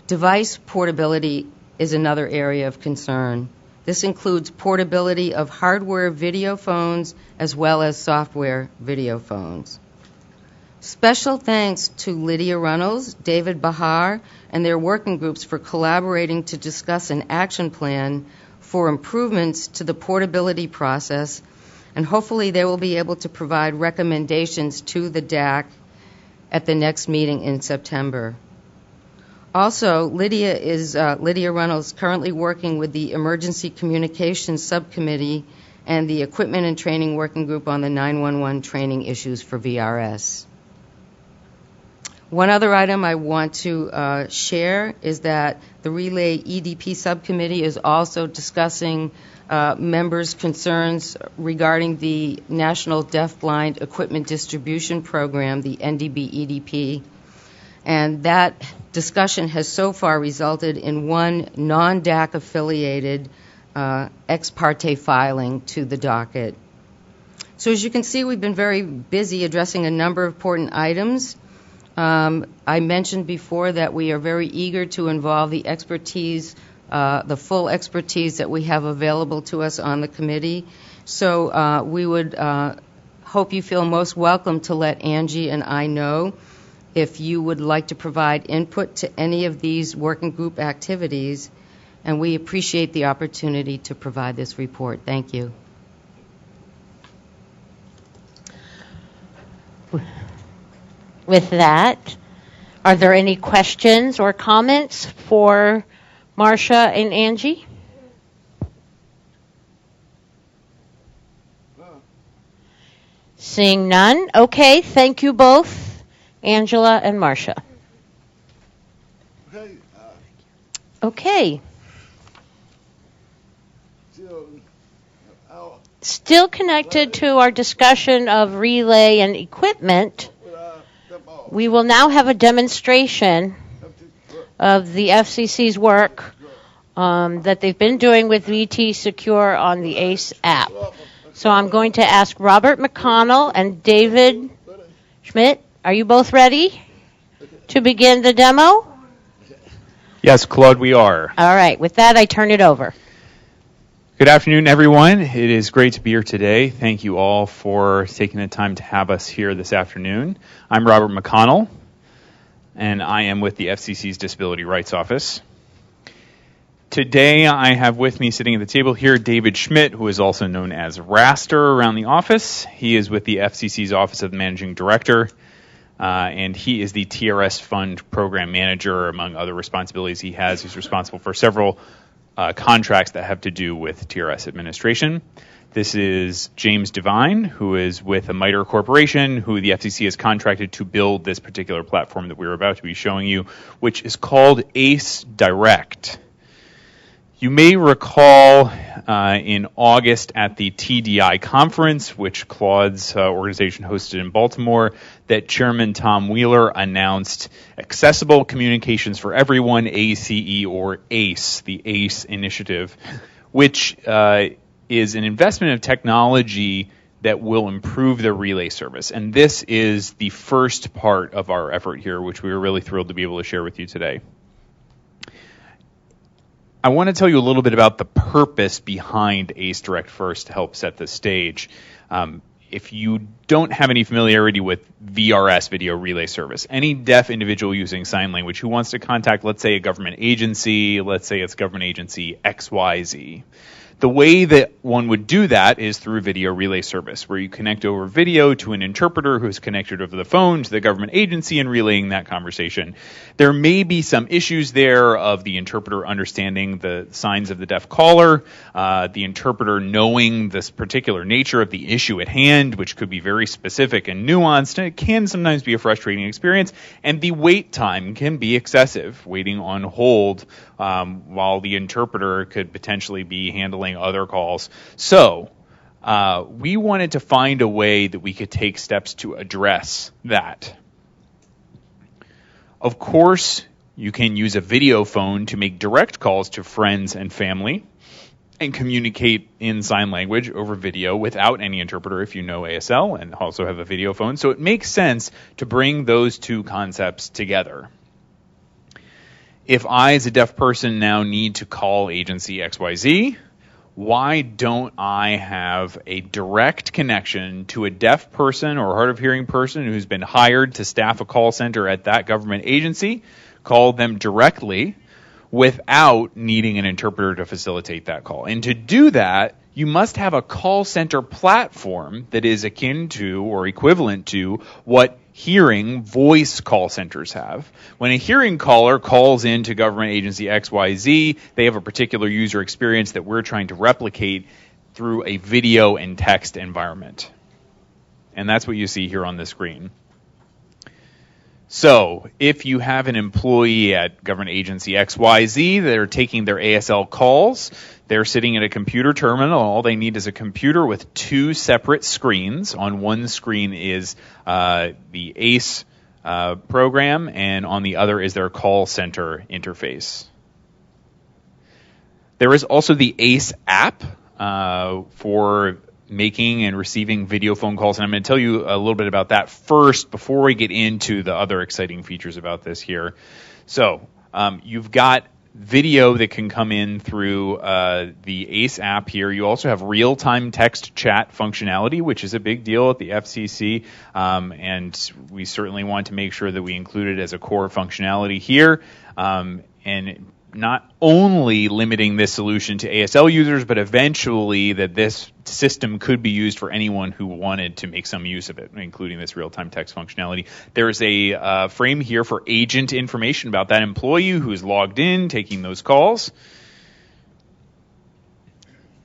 Speaker 22: Device portability is another area of concern. This includes portability of hardware video phones as well as software video phones. Special thanks to Lydia Runnels, David Bahar, and their working groups for collaborating to discuss an action plan for improvements to the portability process, and hopefully they will be able to provide recommendations to the DAC at the next meeting in September. Also, Lydia Runnels currently working with the Emergency Communications Subcommittee and the Equipment and Training Working Group on the 911 training issues for VRS. One other item I want to share is that the Relay EDP Subcommittee is also discussing members' concerns regarding the National Deafblind Equipment Distribution Program, the NDB-EDP. And that discussion has so far resulted in one non-DAC affiliated ex parte filing to the docket. So as you can see, we've been very busy addressing a number of important items. I mentioned before that we are very eager to involve the expertise, the full expertise that we have available to us on the committee. So we would hope you feel most welcome to let Angie and I know if you would like to provide input to any of these working group activities, and we appreciate the opportunity to provide this report. Thank you.
Speaker 23: With that, are there any questions or comments for Marcia and Angie? Seeing none, okay, thank you both, Angela and Marcia. Okay. Still connected to our discussion of relay and equipment, we will now have a demonstration of the FCC's work that they've been doing with VT Secure on the ACE app. So I'm going to ask Robert McConnell and David Schmidt, are you both ready to begin the demo?
Speaker 2: Yes, Claude, we are.
Speaker 23: All right, with that, I turn it over.
Speaker 2: Good afternoon, everyone. It is great to be here today. Thank you all for taking the time to have us here this afternoon. I'm Robert McConnell, and I am with the FCC's Disability Rights Office. Today, I have with me sitting at the table here David Schmidt, who is also known as Raster around the office. He is with the FCC's Office of the Managing Director, and he is the TRS Fund Program Manager. Among other responsibilities he has, he's responsible for several contracts that have to do with TRS administration. This is James Devine, who is with a MITRE Corporation, who the FCC has contracted to build this particular platform that we're about to be showing you, which is called ACE Direct. You may recall in August at the TDI conference, which Claude's organization hosted in Baltimore, that Chairman Tom Wheeler announced Accessible Communications for Everyone, ACE, or ACE, the ACE initiative, which is an investment of technology that will improve the relay service. And this is the first part of our effort here, which we are really thrilled to be able to share with you today. I want to tell you a little bit about the purpose behind ACE Direct first to help set the stage. If you don't have any familiarity with VRS, Video Relay Service, any deaf individual using sign language who wants to contact, let's say, a government agency, let's say it's government agency XYZ, the way that one would do that is through video relay service, where you connect over video to an interpreter who's connected over the phone to the government agency and relaying that conversation. There may be some issues there of the interpreter understanding the signs of the deaf caller, the interpreter knowing this particular nature of the issue at hand, which could be very specific and nuanced, and it can sometimes be a frustrating experience, and the wait time can be excessive, waiting on hold while the interpreter could potentially be handling other calls. So we wanted to find a way that we could take steps to address that. Of course, you can use a video phone to make direct calls to friends and family and communicate in sign language over video without any interpreter if you know ASL and also have a video phone. So it makes sense to bring those two concepts together. If I, as a deaf person, now need to call agency XYZ, why don't I have a direct connection to a deaf person or hard of hearing person who's been hired to staff a call center at that government agency, call them directly without needing an interpreter to facilitate that call? And to do that, you must have a call center platform that is akin to or equivalent to what hearing voice call centers have. When a hearing caller calls into government agency XYZ, they have a particular user experience that we're trying to replicate through a video and text environment. And that's what you see here on the screen. So if you have an employee at government agency XYZ that are taking their ASL calls, they're sitting at a computer terminal. All they need is a computer with two separate screens. On one screen is the ACE program, and on the other is their call center interface. There is also the ACE app for making and receiving video phone calls, and I'm going to tell you a little bit about that first before we get into the other exciting features about this here. So you've got video that can come in through the ACE app here. You also have real-time text chat functionality, which is a big deal at the FCC, and we certainly want to make sure that we include it as a core functionality here. And not only limiting this solution to ASL users, but eventually that this system could be used for anyone who wanted to make some use of it, including this real-time text functionality. There's a frame here for agent information about that employee who is logged in, taking those calls.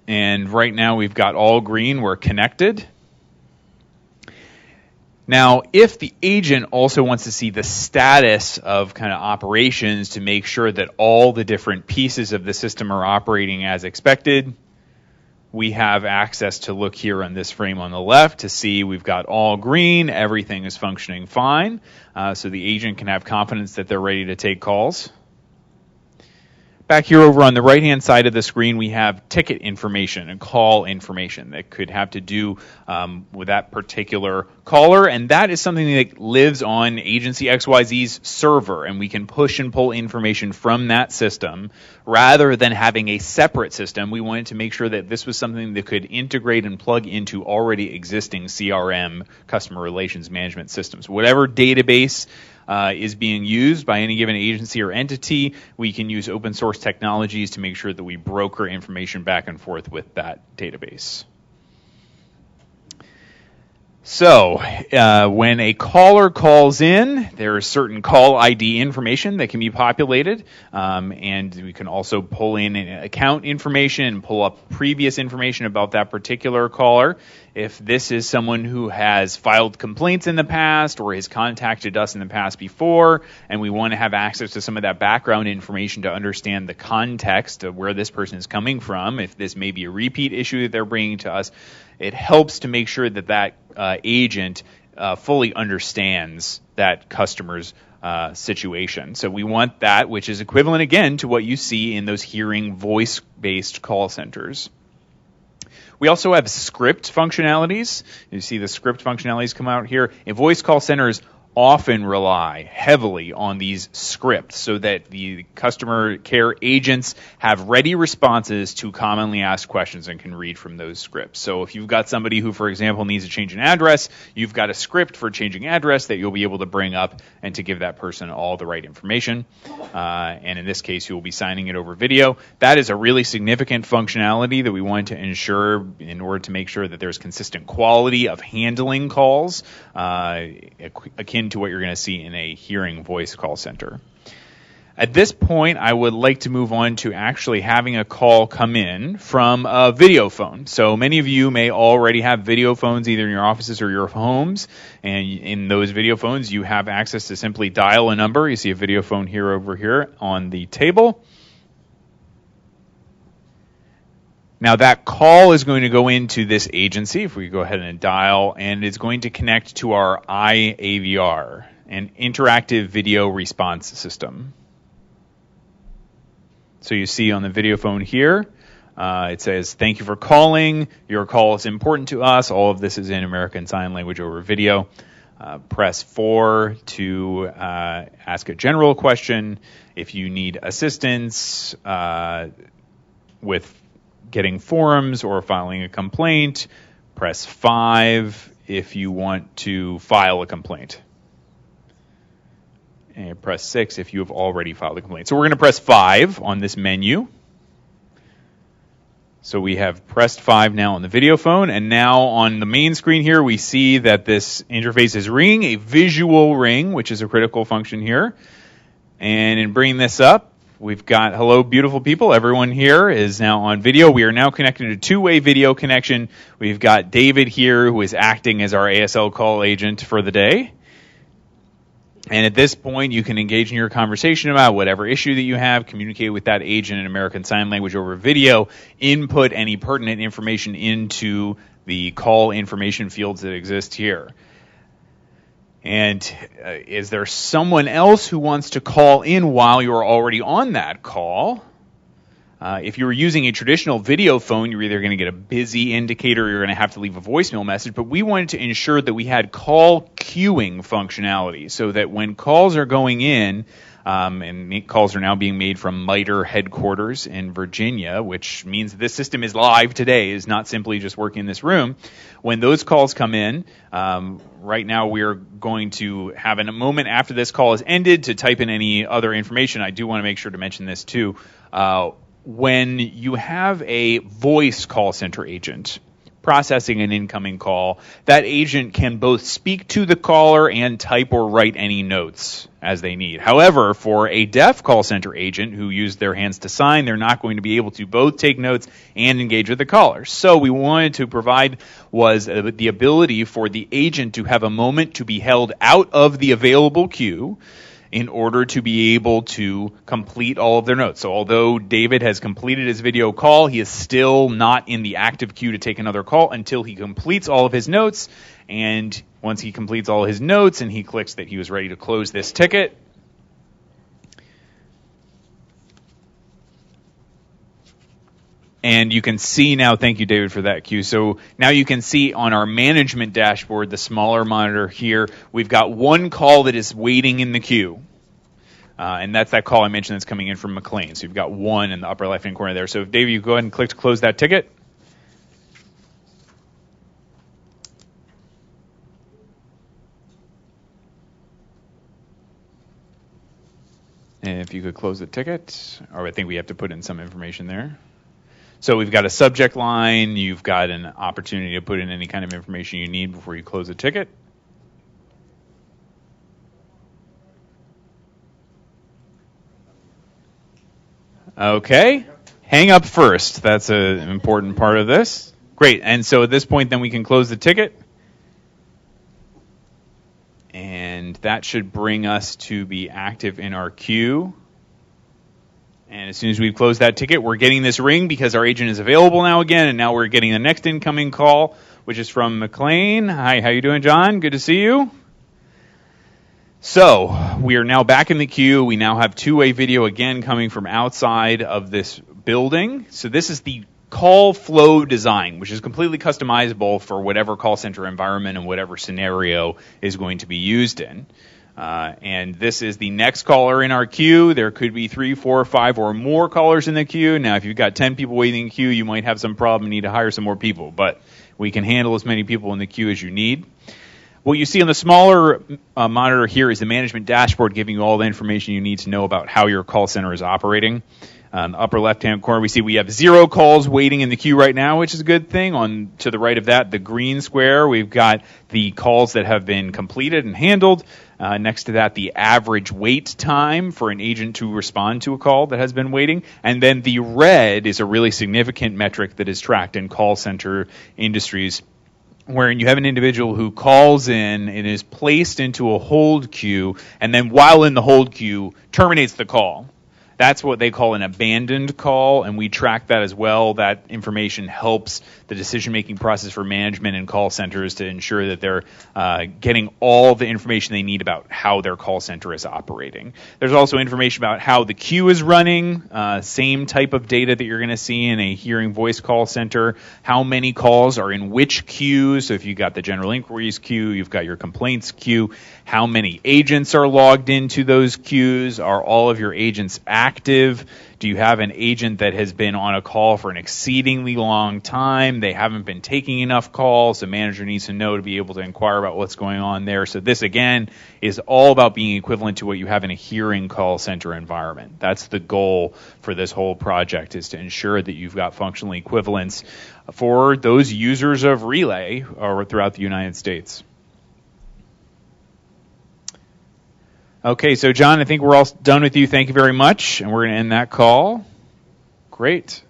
Speaker 2: And right now we've got all green, we're connected. Now, if the agent also wants to see the status of kind of operations to make sure that all the different pieces of the system are operating as expected, we have access to look here on this frame on the left to see we've got all green, everything is functioning fine, so the agent can have confidence that they're ready to take calls. Back here over on the right-hand side of the screen, we have ticket information and call information that could have to do with that particular caller, and that is something that lives on Agency XYZ's server, and we can push and pull information from that system rather than having a separate system. We wanted to make sure that this was something that could integrate and plug into already existing CRM, customer relations management systems. Whatever database is being used by any given agency or entity, we can use open source technologies to make sure that we broker information back and forth with that database. So when a caller calls in, there is certain call ID information that can be populated, and we can also pull in account information and pull up previous information about that particular caller. If this is someone who has filed complaints in the past or has contacted us in the past before, and we want to have access to some of that background information to understand the context of where this person is coming from, if this may be a repeat issue that they're bringing to us, it helps to make sure that that agent fully understands that customer's situation. So we want that, which is equivalent, again, to what you see in those hearing voice-based call centers. We also have script functionalities. You see the script functionalities come out here. And voice call centers often rely heavily on these scripts so that the customer care agents have ready responses to commonly asked questions and can read from those scripts. So if you've got somebody who, for example, needs to change an address, you've got a script for changing address that you'll be able to bring up and to give that person all the right information. And in this case, you will be signing it over video. That is a really significant functionality that we want to ensure in order to make sure that there's consistent quality of handling calls, akin to what you're going to see in a hearing voice call center. At this point, I would like to move on to actually having a call come in from a video phone. So many of you may already have video phones either in your offices or your homes, and in those video phones you have access to simply dial a number. You see a video phone here over here on the table. Now that call is going to go into this agency, if we go ahead and dial, and it's going to connect to our iAVR, an interactive video response system. So you see on the video phone here, it says, "Thank you for calling. Your call is important to us." All of this is in American Sign Language over video. Press 4 to ask a general question. If you need assistance with getting forms or filing a complaint, press 5 if you want to file a complaint. And press 6 if you have already filed a complaint. So we're going to press 5 on this menu. So we have pressed 5 now on the video phone, and now on the main screen here we see that this interface is ringing, a visual ring, which is a critical function here. And in bringing this up, we've got, hello, beautiful people. Everyone here is now on video. We are now connected to a two-way video connection. We've got David here, who is acting as our ASL call agent for the day. And at this point, you can engage in your conversation about whatever issue that you have, communicate with that agent in American Sign Language over video, input any pertinent information into the call information fields that exist here. And is there someone else who wants to call in while you're already on that call? If you were using a traditional video phone, you're either going to get a busy indicator or you're going to have to leave a voicemail message. But we wanted to ensure that we had call queuing functionality so that when calls are going in, and calls are now being made from MITRE headquarters in Virginia, which means this system is live today, is not simply just working in this room. When those calls come in, right now we're going to have a moment after this call is ended to type in any other information. I do want to make sure to mention this too. When you have a voice call center agent processing an incoming call, that agent can both speak to the caller and type or write any notes as they need. However, for a deaf call center agent who used their hands to sign, they're not going to be able to both take notes and engage with the caller. So we wanted to provide was the ability for the agent to have a moment to be held out of the available queue in order to be able to complete all of their notes. So although David has completed his video call, he is still not in the active queue to take another call until he completes all of his notes. And once he completes all his notes and he clicks that he was ready to close this ticket, and you can see now, thank you, David, for that cue. So now you can see on our management dashboard, the smaller monitor here, we've got one call that is waiting in the queue. And that's that call I mentioned that's coming in from McLean. So you've got one in the upper left-hand corner there. So, David, you go ahead and click to close that ticket. And if you could close the ticket, or I think we have to put in some information there. So we've got a subject line. You've got an opportunity to put in any kind of information you need before you close the ticket. Okay. Hang up first. That's an important part of this. Great. And so at this point, then we can close the ticket. And that should bring us to be active in our queue. And as soon as we've closed that ticket, we're getting this ring because our agent is available now again, and now we're getting the next incoming call, which is from McLean. Hi, how you doing, John? Good to see you. So we are now back in the queue. We now have two-way video again coming from outside of this building. So this is the call flow design, which is completely customizable for whatever call center environment and whatever scenario is going to be used in. And this is the next caller in our queue. There could be 3, 4, 5, or more callers in the queue. Now, if you've got 10 people waiting in the queue, you might have some problem and need to hire some more people. But we can handle as many people in the queue as you need. What you see on the smaller monitor here is the management dashboard giving you all the information you need to know about how your call center is operating. On the upper left-hand corner, we see we have 0 calls waiting in the queue right now, which is a good thing. On to the right of that, the green square, we've got the calls that have been completed and handled. Next to that, the average wait time for an agent to respond to a call that has been waiting. And then the red is a really significant metric that is tracked in call center industries, wherein you have an individual who calls in and is placed into a hold queue, and then while in the hold queue, terminates the call. That's what they call an abandoned call, and we track that as well. That information helps the decision-making process for management and call centers to ensure that they're getting all the information they need about how their call center is operating. There's also information about how the queue is running, same type of data that you're going to see in a hearing voice call center, how many calls are in which queue. So if you've got the general inquiries queue, you've got your complaints queue, how many agents are logged into those queues, are all of your agents active? Do you have an agent that has been on a call for an exceedingly long time? They haven't been taking enough calls. The manager needs to know to be able to inquire about what's going on there. So this, again, is all about being equivalent to what you have in a hearing call center environment. That's the goal for this whole project, is to ensure that you've got functional equivalence for those users of Relay throughout the United States. Okay, so John, I think we're all done with you. Thank you very much, and we're going to end that call. Great.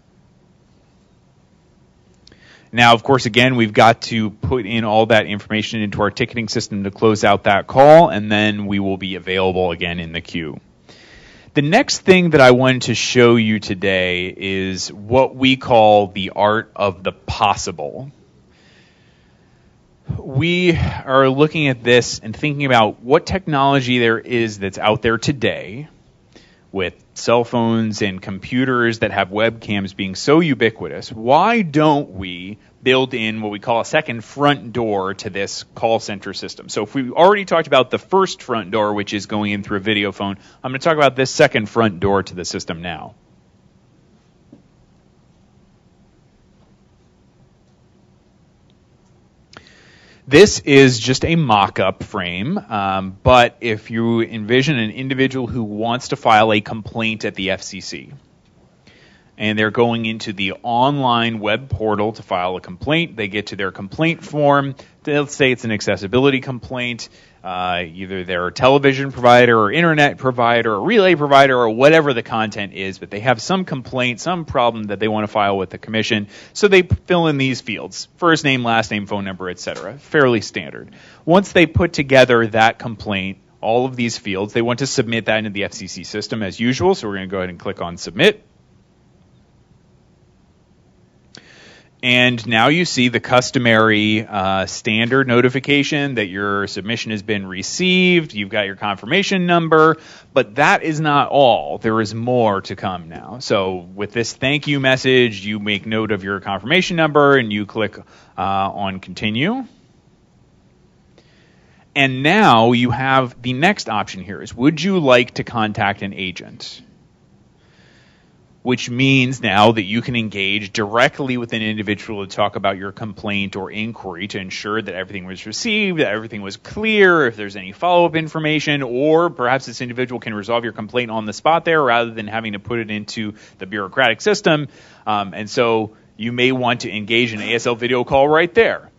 Speaker 2: Now, of course, again, we've got to put in all that information into our ticketing system to close out that call, and then we will be available again in the queue. The next thing that I wanted to show you today is what we call the art of the possible. We are looking at this and thinking about what technology there is that's out there today with cell phones and computers that have webcams being so ubiquitous. Why don't we build in what we call a second front door to this call center system? So if we already talked about the first front door, which is going in through a video phone, I'm going to talk about this second front door to the system now. This is just a mock-up frame, but if you envision an individual who wants to file a complaint at the FCC, and they're going into the online web portal to file a complaint, they get to their complaint form. Let's say it's an accessibility complaint. Either they're a television provider or internet provider or relay provider or whatever the content is, but they have some complaint, some problem that they want to file with the commission. So they fill in these fields: first name, last name, phone number, etc. Fairly standard. Once they put together that complaint, all of these fields, they want to submit that into the FCC system as usual. So we're going to go ahead and click on submit. And now you see the customary standard notification that your submission has been received. You've got your confirmation number, but that is not all. There is more to come now. So with this thank you message, you make note of your confirmation number and you click on continue. And now you have the next option here is, would you like to contact an agent? Which means now that you can engage directly with an individual to talk about your complaint or inquiry to ensure that everything was received, that everything was clear, if there's any follow-up information, or perhaps this individual can resolve your complaint on the spot there rather than having to put it into the bureaucratic system. And so you may want to engage an ASL video call right there.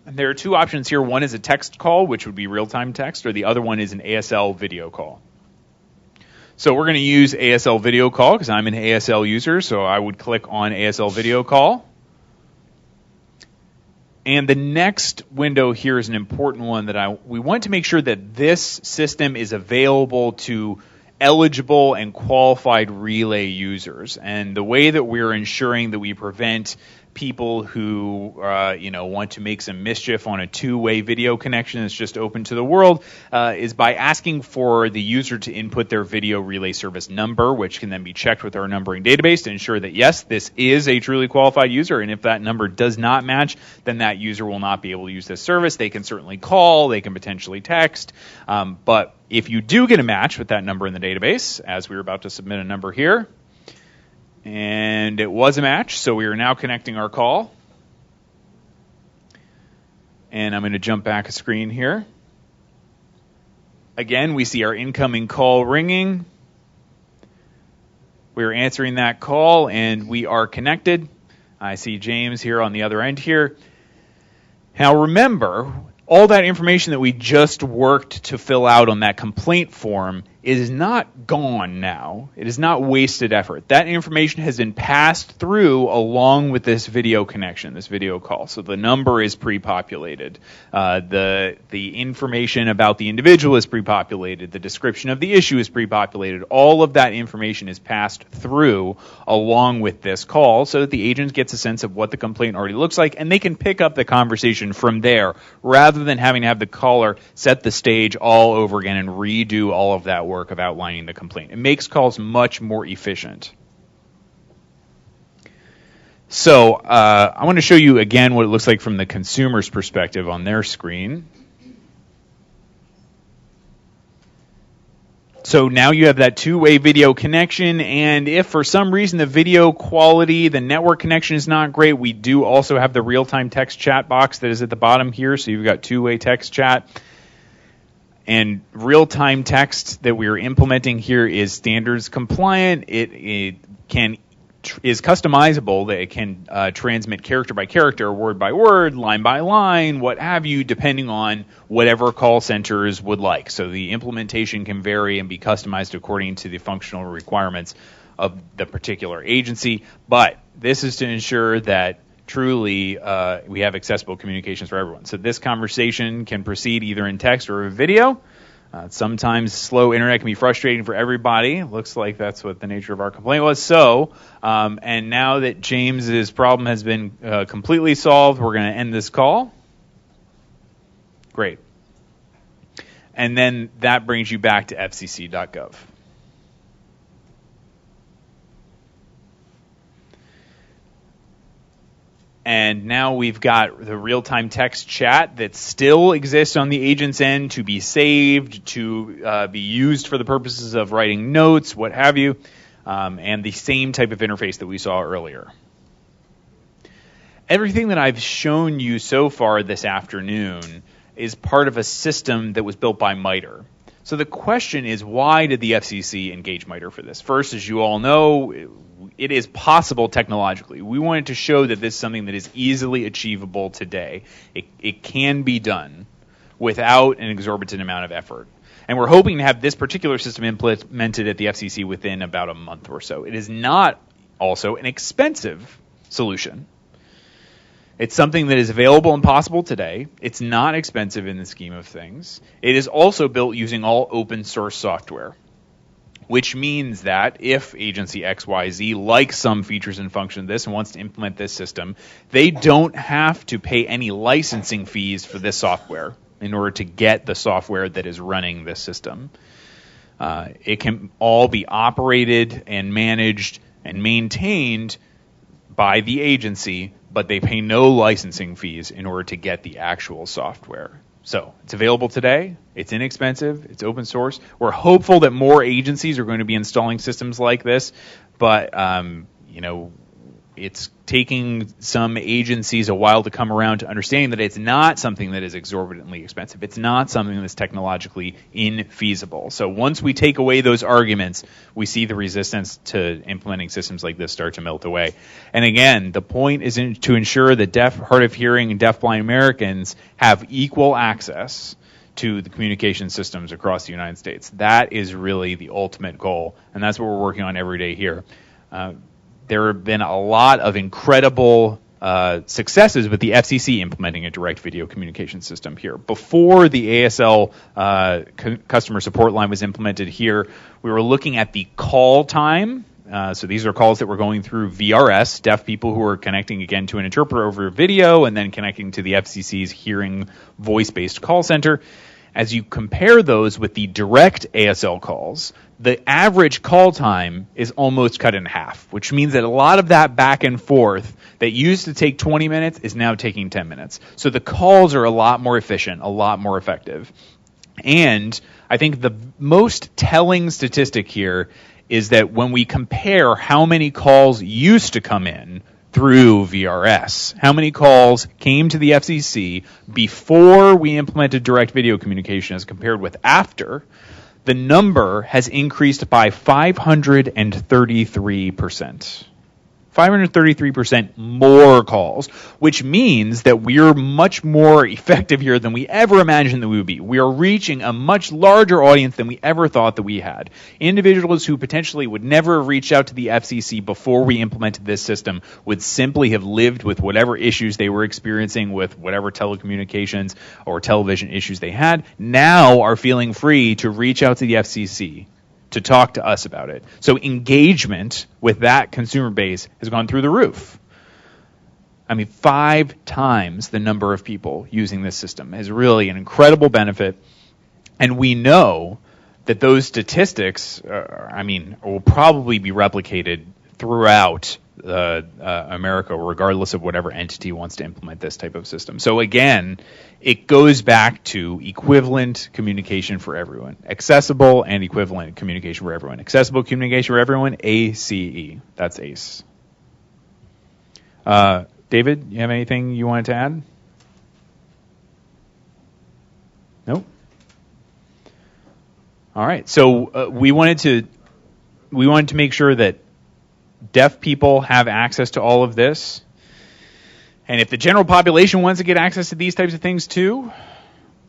Speaker 2: And there are two options here. One is a text call, which would be real-time text, or the other one is an ASL video call. So we're going to use ASL video call because I'm an ASL user, so I would click on ASL video call. And the next window here is an important one that we want to make sure that this system is available to eligible and qualified relay users. And the way that we're ensuring that we prevent people who want to make some mischief on a two-way video connection that's just open to the world is by asking for the user to input their video relay service number, which can then be checked with our numbering database to ensure that, yes, this is a truly qualified user, and if that number does not match, then that user will not be able to use this service. They can certainly call, they can potentially text, but if you do get a match with that number in the database, as we were about to submit a number here, and it was a match, so we are now connecting our call. And I'm going to jump back a screen here. Again, we see our incoming call ringing. We're answering that call, and we are connected. I see James here on the other end here. Now remember, all that information that we just worked to fill out on that complaint form is not gone now. It is not wasted effort. That information has been passed through along with this video connection, this video call. So the number is pre-populated. The information about the individual is pre-populated. The description of the issue is pre-populated. All of that information is passed through along with this call so that the agent gets a sense of what the complaint already looks like, and they can pick up the conversation from there rather than having to have the caller set the stage all over again and redo all of that work of outlining the complaint. It makes calls much more efficient. So I want to show you again what it looks like from the consumer's perspective on their screen. So now you have that two-way video connection, and if for some reason the video quality, the network connection is not great, we do also have the real-time text chat box that is at the bottom here, so you've got two-way text chat. And real-time text that we're implementing here is standards compliant. It is customizable. That it can transmit character by character, word by word, line by line, what have you, depending on whatever call centers would like. So the implementation can vary and be customized according to the functional requirements of the particular agency. But this is to ensure that truly we have accessible communications for everyone. So this conversation can proceed either in text or video. Sometimes slow internet can be frustrating for everybody. Looks like that's what the nature of our complaint was. So, and now that James's problem has been completely solved, we're going to end this call. Great. And then that brings you back to fcc.gov. And now we've got the real-time text chat that still exists on the agent's end to be saved, to be used for the purposes of writing notes, what have you, and the same type of interface that we saw earlier. Everything that I've shown you so far this afternoon is part of a system that was built by MITRE. So the question is, why did the FCC engage MITRE for this? First, as you all know, it is possible technologically. We wanted to show that this is something that is easily achievable today. It can be done without an exorbitant amount of effort. And we're hoping to have this particular system implemented at the FCC within about a month or so. It is not also an expensive solution. It's something that is available and possible today. It's not expensive in the scheme of things. It is also built using all open source software, which means that if agency XYZ likes some features and functions of this and wants to implement this system, they don't have to pay any licensing fees for this software in order to get the software that is running this system. It can all be operated and managed and maintained by the agency, but they pay no licensing fees in order to get the actual software. So it's available today. It's inexpensive. It's open source. We're hopeful that more agencies are going to be installing systems like this, but it's taking some agencies a while to come around to understanding that it's not something that is exorbitantly expensive. It's not something that's technologically infeasible. So once we take away those arguments, we see the resistance to implementing systems like this start to melt away. And again, the point is to ensure that deaf, hard of hearing, and deafblind Americans have equal access to the communication systems across the United States. That is really the ultimate goal, and that's what we're working on every day here. There have been a lot of incredible successes with the FCC implementing a direct video communication system here. Before the ASL customer support line was implemented here, we were looking at the call time. So these are calls that were going through VRS, deaf people who are connecting again to an interpreter over video and then connecting to the FCC's hearing voice-based call center. As you compare those with the direct ASL calls, the average call time is almost cut in half, which means that a lot of that back and forth that used to take 20 minutes is now taking 10 minutes. So the calls are a lot more efficient, a lot more effective. And I think the most telling statistic here is that when we compare how many calls used to come in through VRS, how many calls came to the FCC before we implemented direct video communication as compared with after, the number has increased by 533%. 533% more calls, which means that we're much more effective here than we ever imagined that we would be. We are reaching a much larger audience than we ever thought that we had. Individuals who potentially would never have reached out to the FCC before we implemented this system would simply have lived with whatever issues they were experiencing with whatever telecommunications or television issues they had, now are feeling free to reach out to the FCC to talk to us about it. So engagement with that consumer base has gone through the roof. I mean, 5 times the number of people using this system is really an incredible benefit. And we know that those statistics, will probably be replicated throughout America, regardless of whatever entity wants to implement this type of system. So again, it goes back to equivalent communication for everyone. Accessible and equivalent communication for everyone. Accessible communication for everyone, ACE. That's ACE. David, you have anything you wanted to add? Nope. All right. So we wanted to make sure that deaf people have access to all of this. And if the general population wants to get access to these types of things too,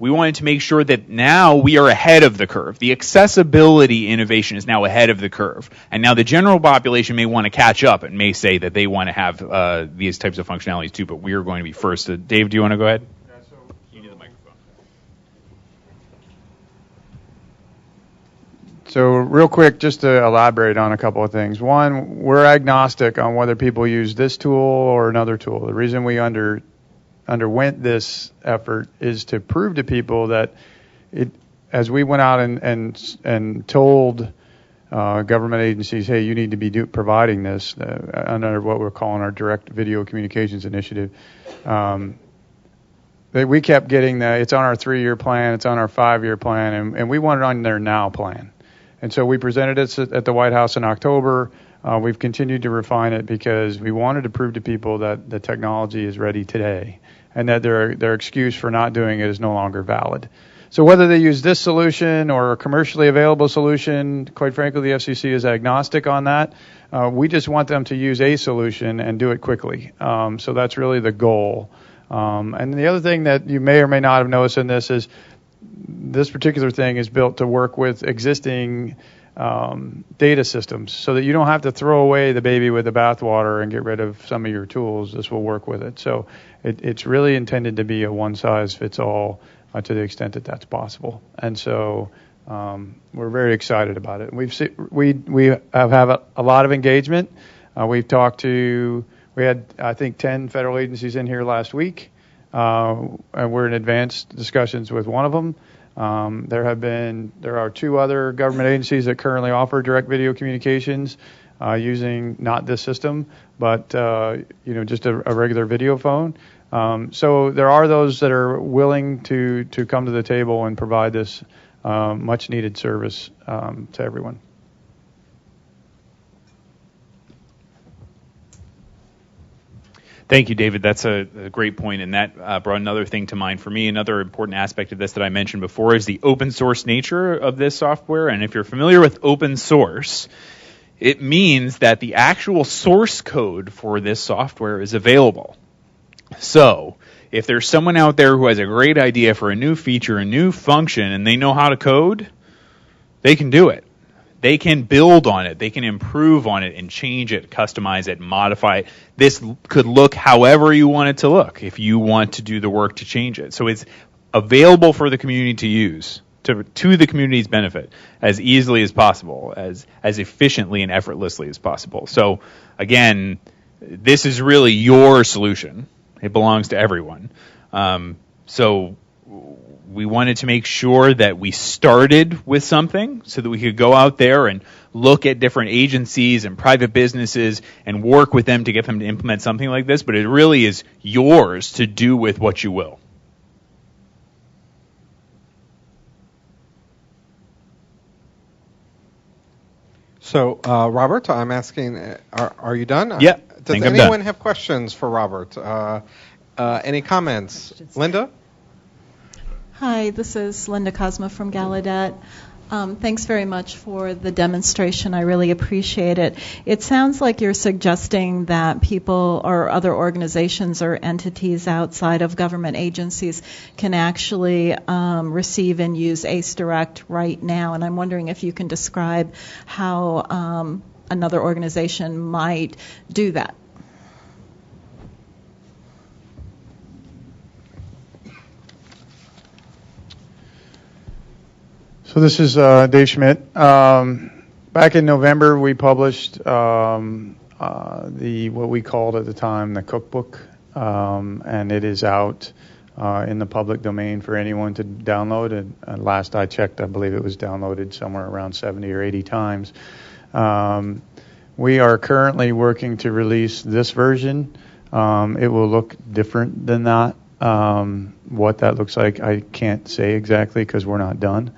Speaker 2: We wanted to make sure that now we are ahead of the curve. The accessibility innovation is now ahead of the curve. And now the general population may want to catch up and may say that they want to have these types of functionalities too, but we are going to be first. Dave, do you want to go ahead? You need the microphone.
Speaker 4: So real quick, just to elaborate on a couple of things. One, we're agnostic on whether people use this tool or another tool. The reason we underwent this effort is to prove to people that as we went out and told government agencies, hey, you need to be providing this under what we're calling our direct video communications initiative, we kept getting it's on our 3-year plan, it's on our 5-year plan, and we want it on their now plan. And so we presented it at the White House in October. We've continued to refine it because we wanted to prove to people that the technology is ready today and that their excuse for not doing it is no longer valid. So whether they use this solution or a commercially available solution, quite frankly, the FCC is agnostic on that. We just want them to use a solution and do it quickly. So that's really the goal. And the other thing that you may or may not have noticed in this is this particular thing is built to work with existing data systems so that you don't have to throw away the baby with the bathwater and get rid of some of your tools. This will work with it. So it's really intended to be a one-size-fits-all to the extent that that's possible. And so we're very excited about it. We have a lot of engagement. We had, I think, 10 federal agencies in here last week, and we're in advanced discussions with one of them. There are 2 other government agencies that currently offer direct video communications using not this system, but just a regular video phone. So there are those that are willing to come to the table and provide this much needed service to everyone.
Speaker 2: Thank you, David. That's a great point, and that brought another thing to mind for me. Another important aspect of this that I mentioned before is the open source nature of this software. And if you're familiar with open source, it means that the actual source code for this software is available. So if there's someone out there who has a great idea for a new feature, a new function, and they know how to code, they can do it. They can build on it. They can improve on it and change it, customize it, modify it. This could look however you want it to look if you want to do the work to change it. So it's available for the community to use to the community's benefit as easily as possible, as efficiently and effortlessly as possible. So again, this is really your solution. It belongs to everyone. So we wanted to make sure that we started with something so that we could go out there and look at different agencies and private businesses and work with them to get them to implement something like this, but it really is yours to do with what you will.
Speaker 3: So, Robert, I'm asking, are you done?
Speaker 2: Yeah.
Speaker 3: Does anyone have questions for Robert? Any comments? Linda?
Speaker 17: Hi, this is Linda Cosma from Gallaudet. Thanks very much for the demonstration. I really appreciate it. It sounds like you're suggesting that people or other organizations or entities outside of government agencies can actually receive and use ACE Direct right now. And I'm wondering if you can describe how another organization might do that.
Speaker 4: So this is Dave Schmidt. Back in November, we published what we called at the time the cookbook, and it is out in the public domain for anyone to download. And last I checked, I believe it was downloaded somewhere around 70 or 80 times. We are currently working to release this version. It will look different than that. What that looks like, I can't say exactly because we're not done.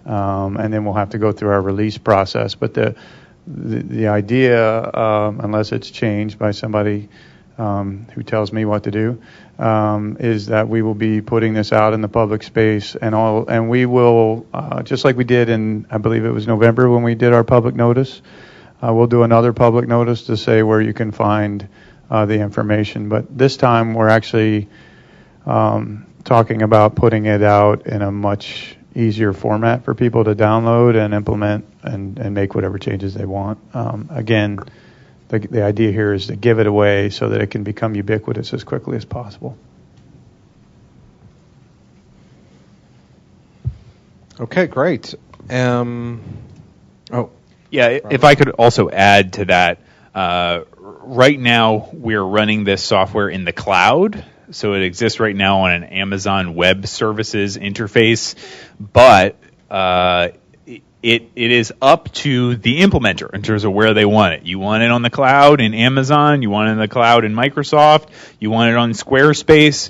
Speaker 4: And then we'll have to go through our release process. But the idea, unless it's changed by somebody who tells me what to do, is that we will be putting this out in the public space, and we will, just like we did in, I believe it was November when we did our public notice, we'll do another public notice to say where you can find the information. But this time we're actually talking about putting it out in a much easier format for people to download and implement and make whatever changes they want. Again, the idea here is to give it away so that it can become ubiquitous as quickly as possible.
Speaker 3: Okay, great.
Speaker 2: If I could also add to that, right now we're running this software in the cloud, so it exists right now on an Amazon Web Services interface, but it is up to the implementer in terms of where they want it. You want it on the cloud in Amazon, you want it in the cloud in Microsoft, you want it on Squarespace,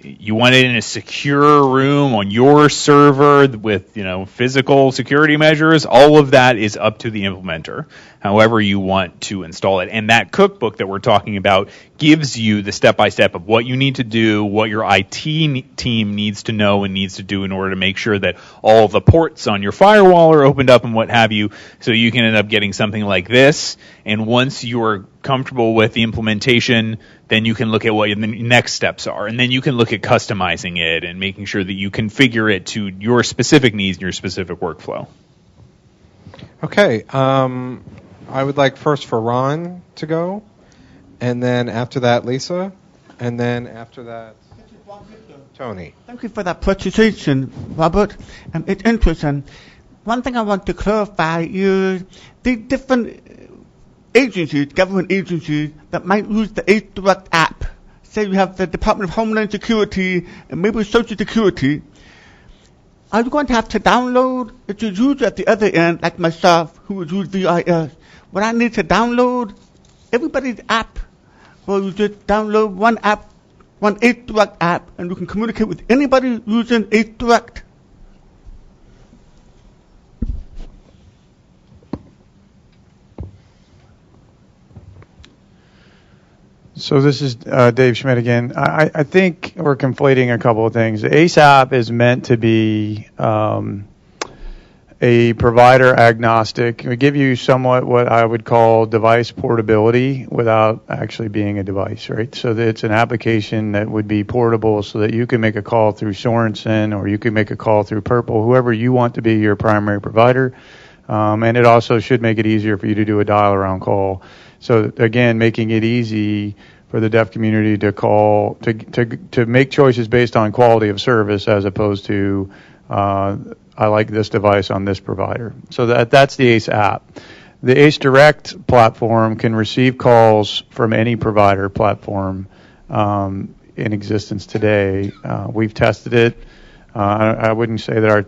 Speaker 2: you want it in a secure room on your server with, physical security measures. All of that is up to the implementer, however you want to install it. And that cookbook that we're talking about gives you the step-by-step of what you need to do, what your IT team needs to know and needs to do in order to make sure that all the ports on your firewall are opened up and what have you, so you can end up getting something like this. And once you're comfortable with the implementation, then you can look at what the next steps are. And then you can look at customizing it and making sure that you configure it to your specific needs and your specific workflow.
Speaker 3: Okay. I would like first for Ron to go, and then after that, Lisa, and then after that, Tony.
Speaker 27: Thank you for that presentation, Robert. It's interesting. One thing I want to clarify is the different agencies, government agencies, that might use the Ace Direct app. Say you have the Department of Homeland Security and maybe Social Security. Are you going to have to download? It's a user at the other end, like myself, who would use VIS. When I need to download everybody's app, well, you just download one app, one Ace Direct app, and you can communicate with anybody using Ace Direct.
Speaker 4: So this is Dave Schmidt again. I think we're conflating a couple of things. The ACE app is meant to be a provider agnostic. We give you somewhat what I would call device portability without actually being a device, right? So that it's an application that would be portable so that you can make a call through Sorensen or you can make a call through Purple, whoever you want to be your primary provider. And it also should make it easier for you to do a dial-around call. So again, making it easy for the deaf community to call, to make choices based on quality of service as opposed to I like this device on this provider. So that's the ACE app. The ACE Direct platform can receive calls from any provider platform in existence today. We've tested it. I wouldn't say that our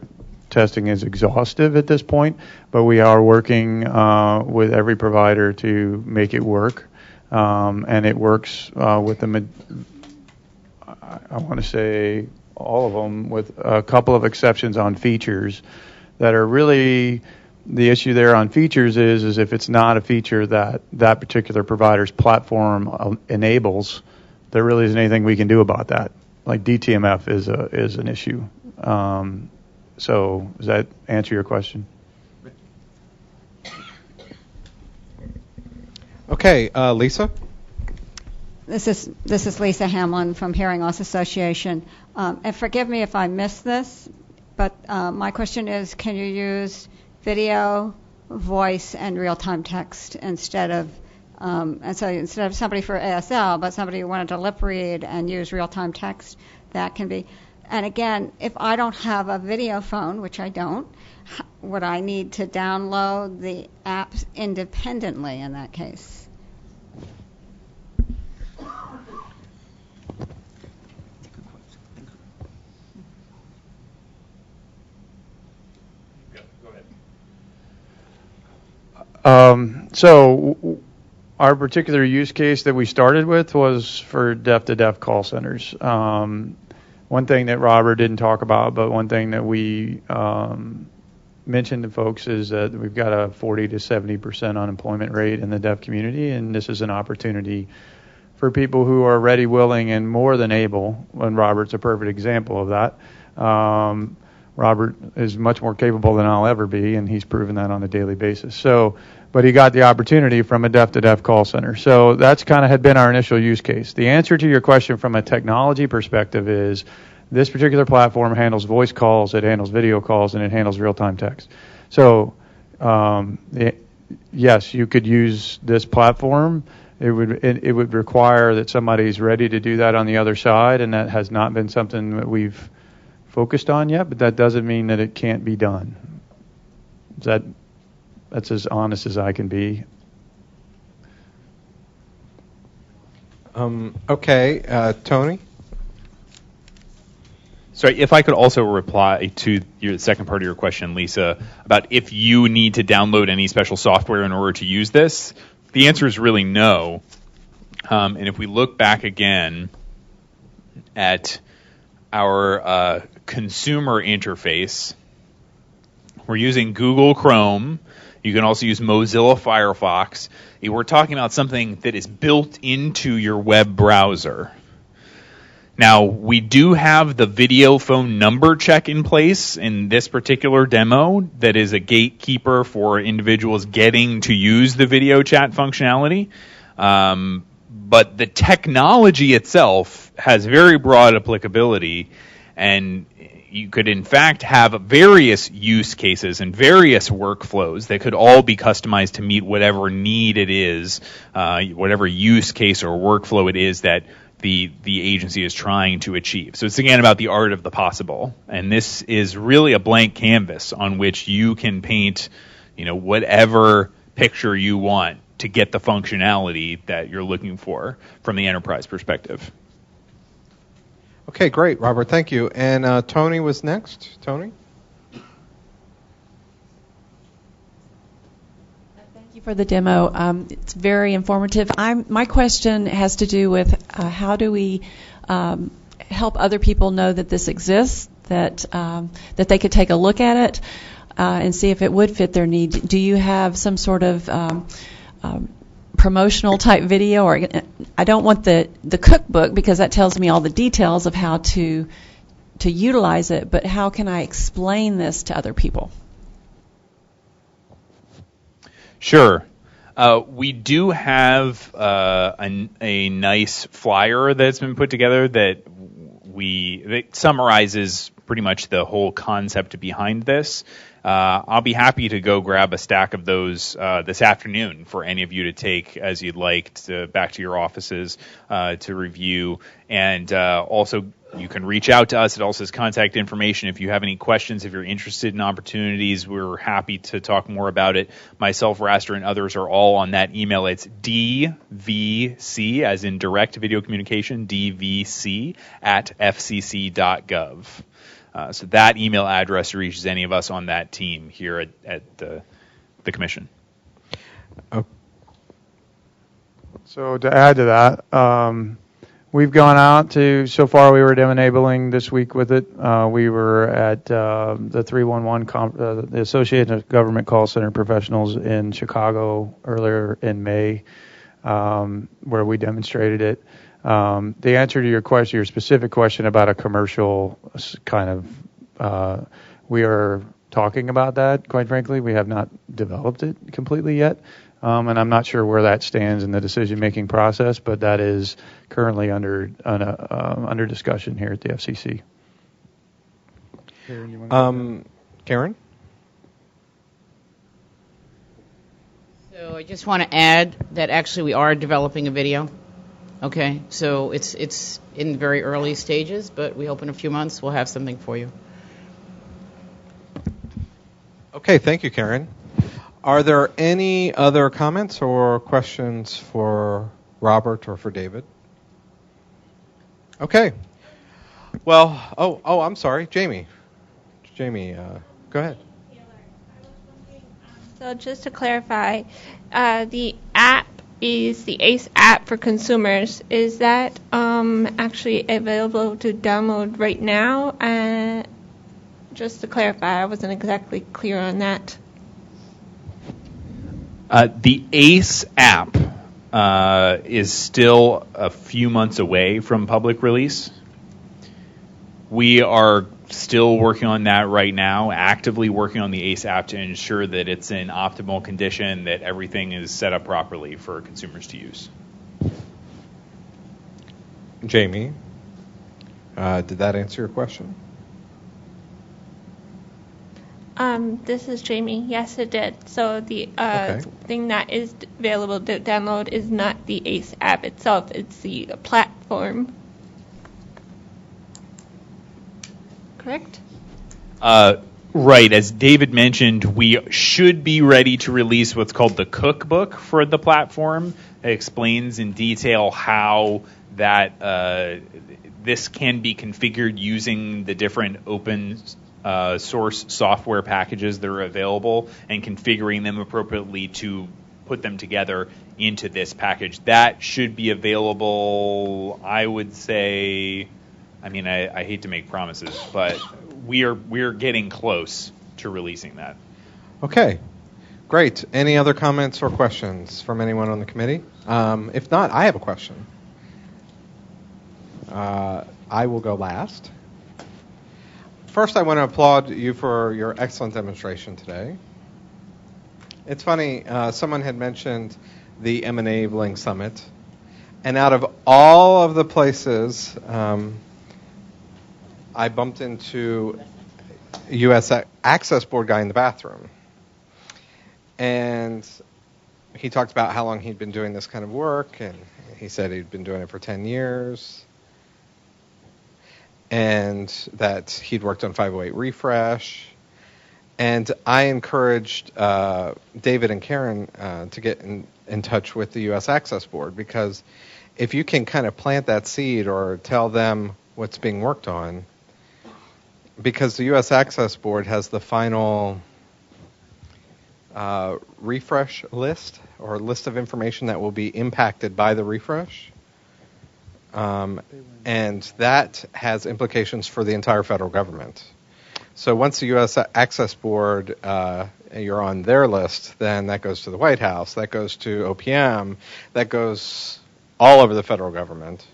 Speaker 4: testing is exhaustive at this point, but we are working with every provider to make it work. And it works with them, I want to say all of them, with a couple of exceptions on features that are really, the issue there on features is if it's not a feature that that particular provider's platform enables, there really isn't anything we can do about that. Like DTMF is an issue. So does that answer your question?
Speaker 3: Okay, Lisa?
Speaker 9: This is Lisa Hamlin from Hearing Loss Association. And forgive me if I missed this, but my question is, can you use video, voice, and real-time text instead of instead of somebody for ASL, but somebody who wanted to lip read and use real-time text, that can be. And again, if I don't have a video phone, which I don't, would I need to download the apps independently in that case?
Speaker 4: So our particular use case that we started with was for deaf-to-deaf call centers. One thing that Robert didn't talk about, but one thing that we mentioned to folks is that we've got a 40 to 70% unemployment rate in the deaf community, and this is an opportunity for people who are ready, willing, and more than able, and Robert's a perfect example of that, Robert is much more capable than I'll ever be, and he's proven that on a daily basis. So, but he got the opportunity from a deaf-to-deaf call center. So that's kind of had been our initial use case. The answer to your question from a technology perspective is this particular platform handles voice calls, it handles video calls, and it handles real-time text. So, yes, you could use this platform. It would require that somebody's ready to do that on the other side, and that has not been something that we've focused on yet, but that doesn't mean that it can't be done. That's as honest as I can be.
Speaker 3: Okay, Tony?
Speaker 2: Sorry, if I could also reply to the second part of your question, Lisa, about if you need to download any special software in order to use this, the answer is really no. And if we look back again at our consumer interface, we're using Google Chrome. You can also use Mozilla Firefox. We're talking about something that is built into your web browser. Now, we do have the video phone number check in place in this particular demo that is a gatekeeper for individuals getting to use the video chat functionality. But the technology itself has very broad applicability, and you could in fact have various use cases and various workflows that could all be customized to meet whatever need it is, whatever use case or workflow it is that the agency is trying to achieve. So it's again about the art of the possible, and this is really a blank canvas on which you can paint, whatever picture you want to get the functionality that you're looking for from the enterprise perspective.
Speaker 3: Okay, great, Robert. Thank you. And Tony was next. Tony?
Speaker 19: Thank you for the demo. It's very informative. My question has to do with how do we help other people know that this exists, that they could take a look at it and see if it would fit their need. Do you have some sort of promotional type video? Or I don't want the cookbook because that tells me all the details of how to utilize it, but how can I explain this to other people? Sure.
Speaker 2: We do have a nice flyer that's been put together that summarizes pretty much the whole concept behind this. I'll be happy to go grab a stack of those this afternoon for any of you to take as you'd like back to your offices to review. And also, you can reach out to us. It also has contact information. If you have any questions, if you're interested in opportunities, we're happy to talk more about it. Myself, Raster, and others are all on that email. It's DVC, as in direct video communication, DVC @fcc.gov. So that email address reaches any of us on that team here at the Commission.
Speaker 3: Oh.
Speaker 4: So to add to that, we've gone out so far we were enabling this week with it. We were at the 311, the Association of Government Call Center Professionals in Chicago earlier in May, where we demonstrated it. The answer to your specific question about a commercial kind of, we are talking about that, quite frankly. We have not developed it completely yet, and I'm not sure where that stands in the decision-making process, but that is currently under discussion here at the FCC.
Speaker 3: Karen, you want to Karen?
Speaker 23: So I just want to add that actually we are developing a video. Okay, so it's in very early stages, but we hope in a few months we'll have something for you.
Speaker 3: Okay, thank you, Karen. Are there any other comments or questions for Robert or for David? Okay. Well, I'm sorry, Jamie. Jamie, go ahead.
Speaker 10: So just to clarify, the app is the ACE app for consumers. Is that actually available to download right now? Just to clarify, I wasn't exactly clear on that.
Speaker 2: The ACE app is still a few months away from public release. We are still working on that right now, actively working on the ACE app to ensure that it's in optimal condition, that everything is set up properly for consumers to use.
Speaker 3: Jamie, did that answer your question?
Speaker 10: This is Jamie. Yes, it did. So the
Speaker 3: Okay.
Speaker 10: thing that is available to download is not the ACE app itself. It's the platform. Correct?
Speaker 2: Right. As David mentioned, we should be ready to release what's called the cookbook for the platform. It explains in detail how that this can be configured using the different open source software packages that are available and configuring them appropriately to put them together into this package. That should be available, I would say, I hate to make promises, but we're getting close to releasing that.
Speaker 3: Okay, great. Any other comments or questions from anyone on the committee? If not, I have a question. I will go last. First, I want to applaud you for your excellent demonstration today. It's funny, someone had mentioned the M&A Summit, and out of all of the places, I bumped into a U.S. Access Board guy in the bathroom. And he talked about how long he'd been doing this kind of work, and he said he'd been doing it for 10 years. And that he'd worked on 508 refresh. And I encouraged David and Karen to get in touch with the U.S. Access Board, because if you can kind of plant that seed or tell them what's being worked on, because the U.S. Access Board has the final refresh list, or list of information that will be impacted by the refresh. And that has implications for the entire federal government. So once the U.S. Access Board, you're on their list, then that goes to the White House, that goes to OPM, that goes all over the federal government.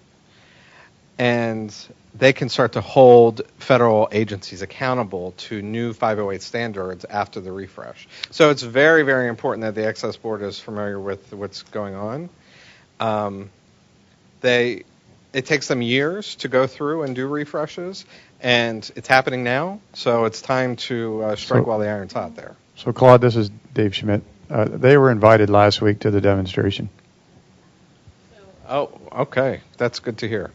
Speaker 3: And they can start to hold federal agencies accountable to new 508 standards after the refresh. So it's very, very important that the Access Board is familiar with what's going on. It takes them years to go through and do refreshes, and it's happening now, so it's time to strike while the iron's hot there.
Speaker 4: So, Claude, this is Dave Schmidt. They were invited last week to the demonstration.
Speaker 3: Oh, okay. That's good to hear.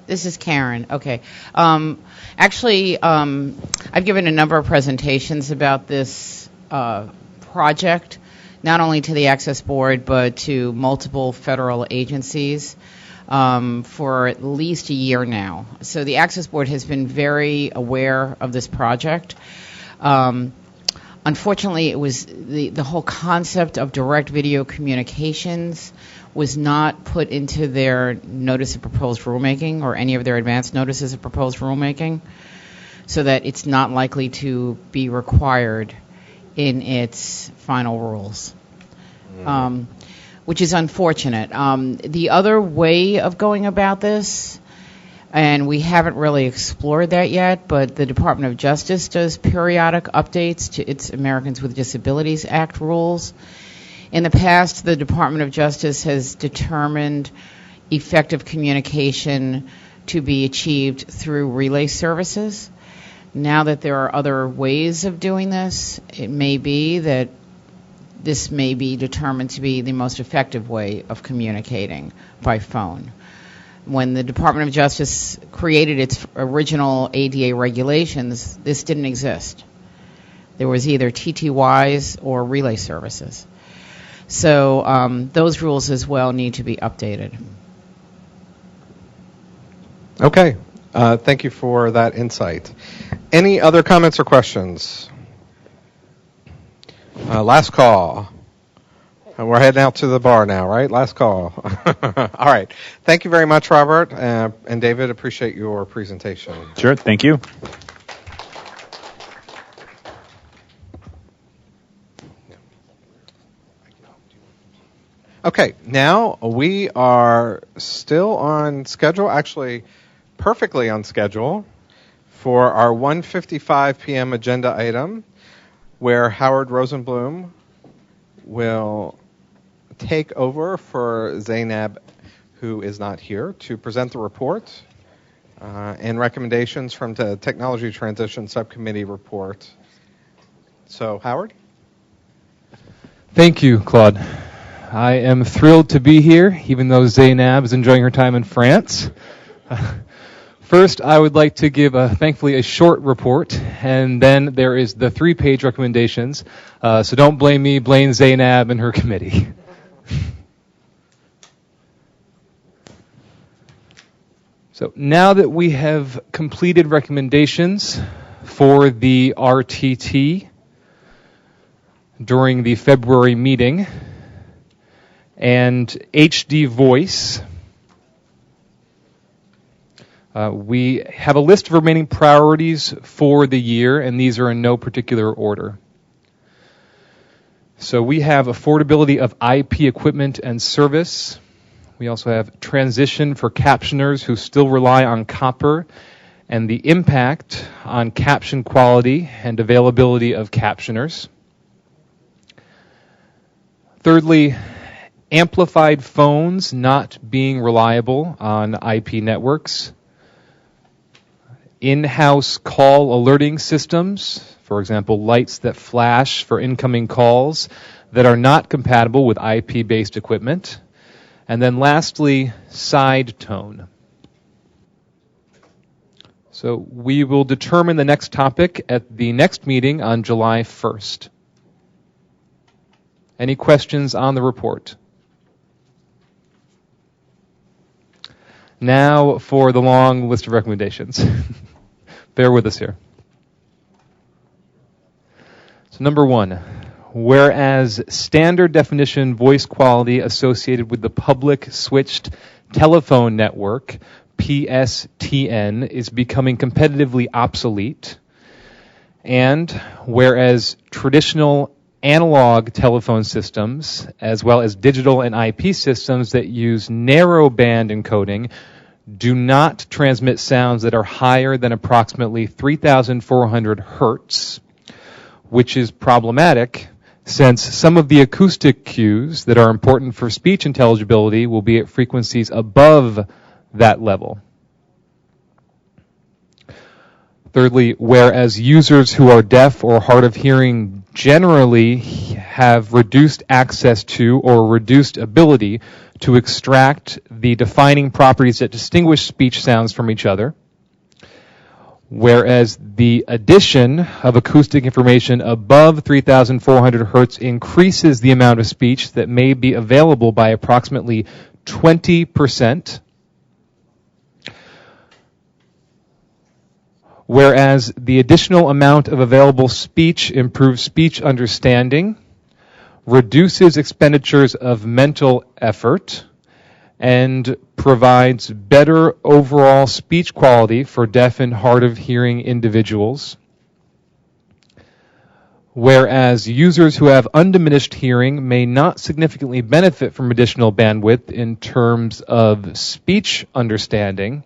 Speaker 23: This is Karen. Okay. Actually, I've given a number of presentations about this project, not only to the Access Board, but to multiple federal agencies for at least a year now. So the Access Board has been very aware of this project. Unfortunately, it was the whole concept of direct video communications was not put into their notice of proposed rulemaking or any of their advanced notices of proposed rulemaking, so that it's not likely to be required in its final rules, which is unfortunate. The other way of going about this, and we haven't really explored that yet, but the Department of Justice does periodic updates to its Americans with Disabilities Act rules. In the past, the Department of Justice has determined effective communication to be achieved through relay services. Now that there are other ways of doing this, it may be that this may be determined to be the most effective way of communicating by phone. When the Department of Justice created its original ADA regulations, this didn't exist. There was either TTYs or relay services. So those rules as well need to be updated.
Speaker 3: Okay. Thank you for that insight. Any other comments or questions? Last call. We're heading out to the bar now, right? Last call. All right. Thank you very much, Robert. And David, appreciate your presentation.
Speaker 2: Sure. Thank you.
Speaker 3: Okay. Now we are still on schedule. Actually, perfectly on schedule for our 1:55 p.m. agenda item, where Howard Rosenblum will take over for Zainab, who is not here, to present the report and recommendations from the Technology Transition Subcommittee report. So, Howard?
Speaker 28: Thank you, Claude. I am thrilled to be here, even though Zainab is enjoying her time in France. First, I would like to give, thankfully, a short report, and then there is the 3-page recommendations. So don't blame me, blame Zainab and her committee. So now that we have completed recommendations for the RTT during the February meeting, and HD Voice, we have a list of remaining priorities for the year, and these are in no particular order. So we have affordability of IP equipment and service. We also have transition for captioners who still rely on copper and the impact on caption quality and availability of captioners. Thirdly, amplified phones not being reliable on IP networks. In-house call alerting systems, for example, lights that flash for incoming calls that are not compatible with IP-based equipment. And then lastly, side tone. So we will determine the next topic at the next meeting on July 1st. Any questions on the report? Now for the long list of recommendations. Bear with us here. So number 1, whereas standard definition voice quality associated with the public switched telephone network, PSTN, is becoming competitively obsolete, and whereas traditional analog telephone systems, as well as digital and IP systems that use narrowband encoding, do not transmit sounds that are higher than approximately 3,400 hertz, which is problematic since some of the acoustic cues that are important for speech intelligibility will be at frequencies above that level. Thirdly, whereas users who are deaf or hard of hearing generally have reduced access to or reduced ability to extract the defining properties that distinguish speech sounds from each other, whereas the addition of acoustic information above 3,400 hertz increases the amount of speech that may be available by approximately 20%, whereas the additional amount of available speech improves speech understanding, reduces expenditures of mental effort, and provides better overall speech quality for deaf and hard of hearing individuals. Whereas users who have undiminished hearing may not significantly benefit from additional bandwidth in terms of speech understanding,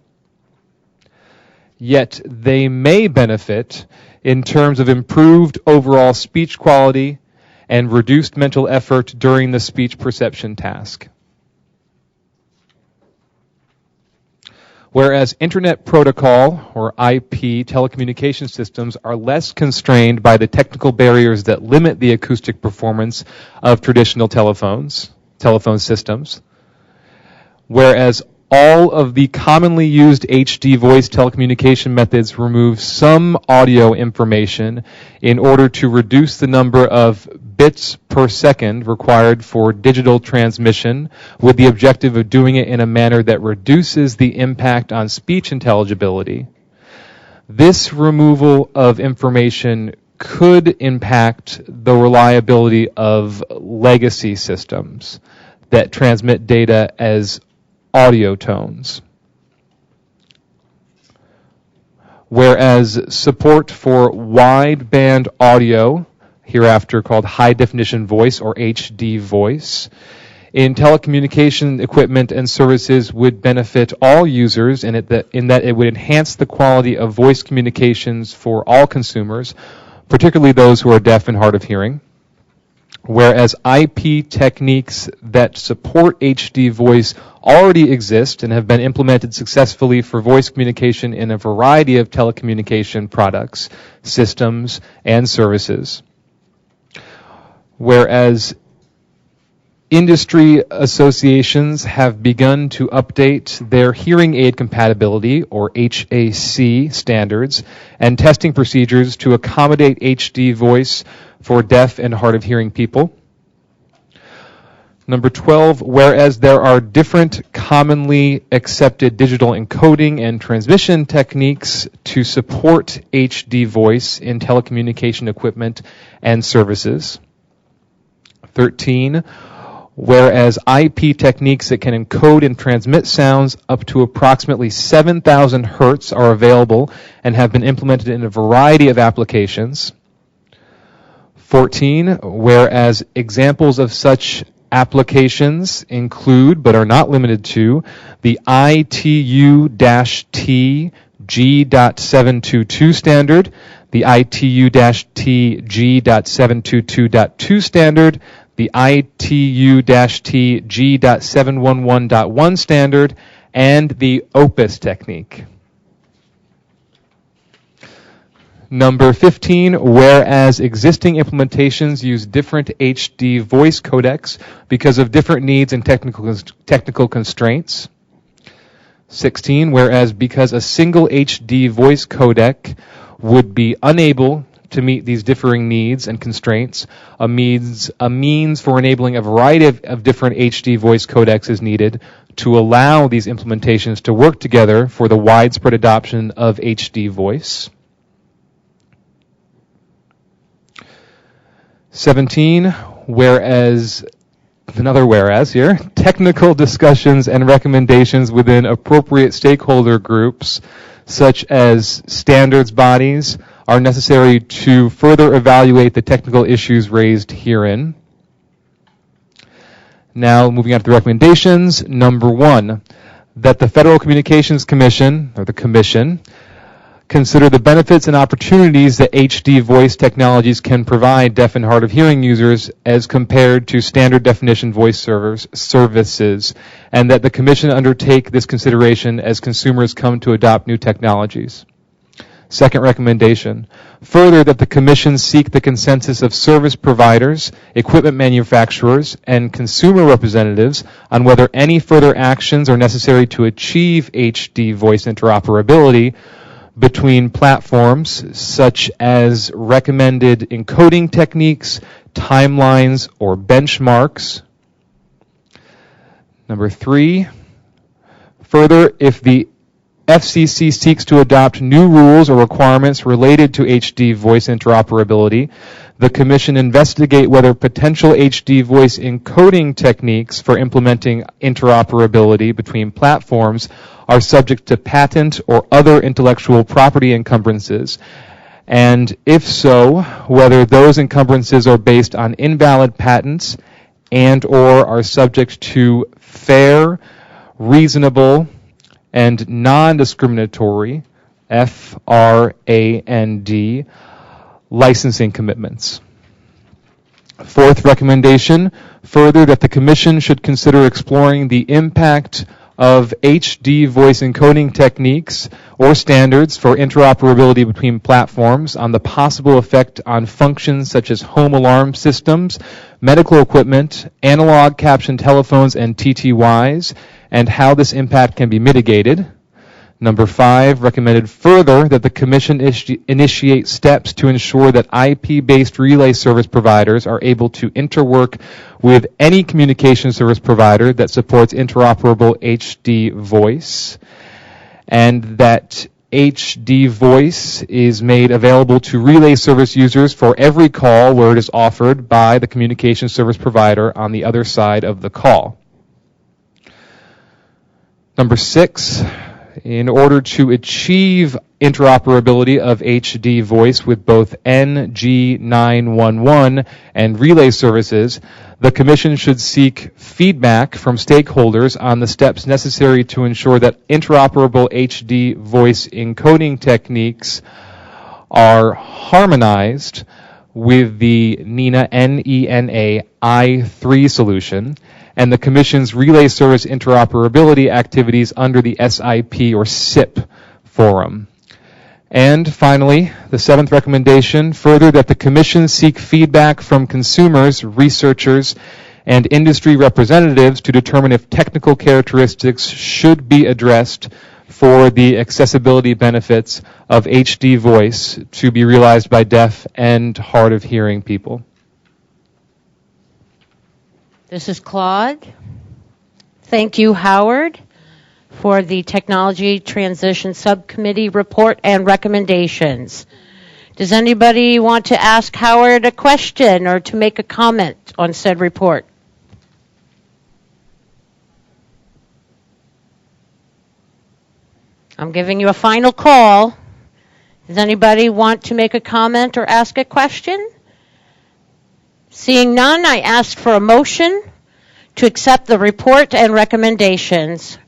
Speaker 28: yet they may benefit in terms of improved overall speech quality and reduced mental effort during the speech perception task. Whereas Internet Protocol, or IP, telecommunication systems are less constrained by the technical barriers that limit the acoustic performance of traditional telephone systems. Whereas all of the commonly used HD voice telecommunication methods remove some audio information in order to reduce the number of bits per second required for digital transmission, with the objective of doing it in a manner that reduces the impact on speech intelligibility. This removal of information could impact the reliability of legacy systems that transmit data as audio tones. Whereas support for wideband audio, hereafter called high definition voice or HD voice, in telecommunication equipment and services would benefit all users in that it would enhance the quality of voice communications for all consumers, particularly those who are deaf and hard of hearing. Whereas IP techniques that support HD voice already exist and have been implemented successfully for voice communication in a variety of telecommunication products, systems, and services. Whereas industry associations have begun to update their hearing aid compatibility, or HAC, standards and testing procedures to accommodate HD voice for deaf and hard of hearing people. Number 12, whereas there are different commonly accepted digital encoding and transmission techniques to support HD voice in telecommunication equipment and services. 13, whereas IP techniques that can encode and transmit sounds up to approximately 7,000 hertz are available and have been implemented in a variety of applications. 14, whereas examples of such applications include, but are not limited to, the ITU-T G.722 standard, the ITU-T G.722.2 standard, the ITU-T G.711.1 standard, and the OPUS technique. Number 15, whereas existing implementations use different HD voice codecs because of different needs and technical constraints. 16, whereas because a single HD voice codec would be unable to meet these differing needs and constraints, a means for enabling a variety of different HD voice codecs is needed to allow these implementations to work together for the widespread adoption of HD voice. 17, whereas, another whereas here, technical discussions and recommendations within appropriate stakeholder groups, such as standards bodies, are necessary to further evaluate the technical issues raised herein. Now, moving on to the recommendations. Number 1, that the Federal Communications Commission, or the Commission, consider the benefits and opportunities that HD voice technologies can provide deaf and hard of hearing users as compared to standard definition voice services, and that the Commission undertake this consideration as consumers come to adopt new technologies. Second recommendation, further that the Commission seek the consensus of service providers, equipment manufacturers, and consumer representatives on whether any further actions are necessary to achieve HD voice interoperability between platforms such as recommended encoding techniques, timelines, or benchmarks. Number 3, further, if the FCC seeks to adopt new rules or requirements related to HD voice interoperability, the Commission investigate whether potential HD voice encoding techniques for implementing interoperability between platforms are subject to patent or other intellectual property encumbrances, and if so, whether those encumbrances are based on invalid patents and or are subject to fair, reasonable, and non-discriminatory, FRAND, licensing commitments. Fourth recommendation, further that the Commission should consider exploring the impact of HD voice encoding techniques or standards for interoperability between platforms on the possible effect on functions such as home alarm systems, medical equipment, analog caption telephones, and TTYs, and how this impact can be mitigated. Number 5, recommended further that the Commission initiate steps to ensure that IP-based relay service providers are able to interwork with any communication service provider that supports interoperable HD voice, and that HD voice is made available to relay service users for every call where it is offered by the communication service provider on the other side of the call. Number 6, in order to achieve interoperability of HD voice with both NG911 and relay services, the Commission should seek feedback from stakeholders on the steps necessary to ensure that interoperable HD voice encoding techniques are harmonized with the NENA I3 solution and the Commission's relay service interoperability activities under the SIP or SIP forum. And finally, the seventh recommendation, further that the Commission seek feedback from consumers, researchers, and industry representatives to determine if technical characteristics should be addressed for the accessibility benefits of HD voice to be realized by deaf and hard of hearing people.
Speaker 23: This is Claude. Thank you, Howard, for the Technology Transition Subcommittee report and recommendations. Does anybody want to ask Howard a question or to make a comment on said report? I'm giving you a final call. Does anybody want to make a comment or ask a question? Seeing none, I ask for a motion to accept the report and recommendations.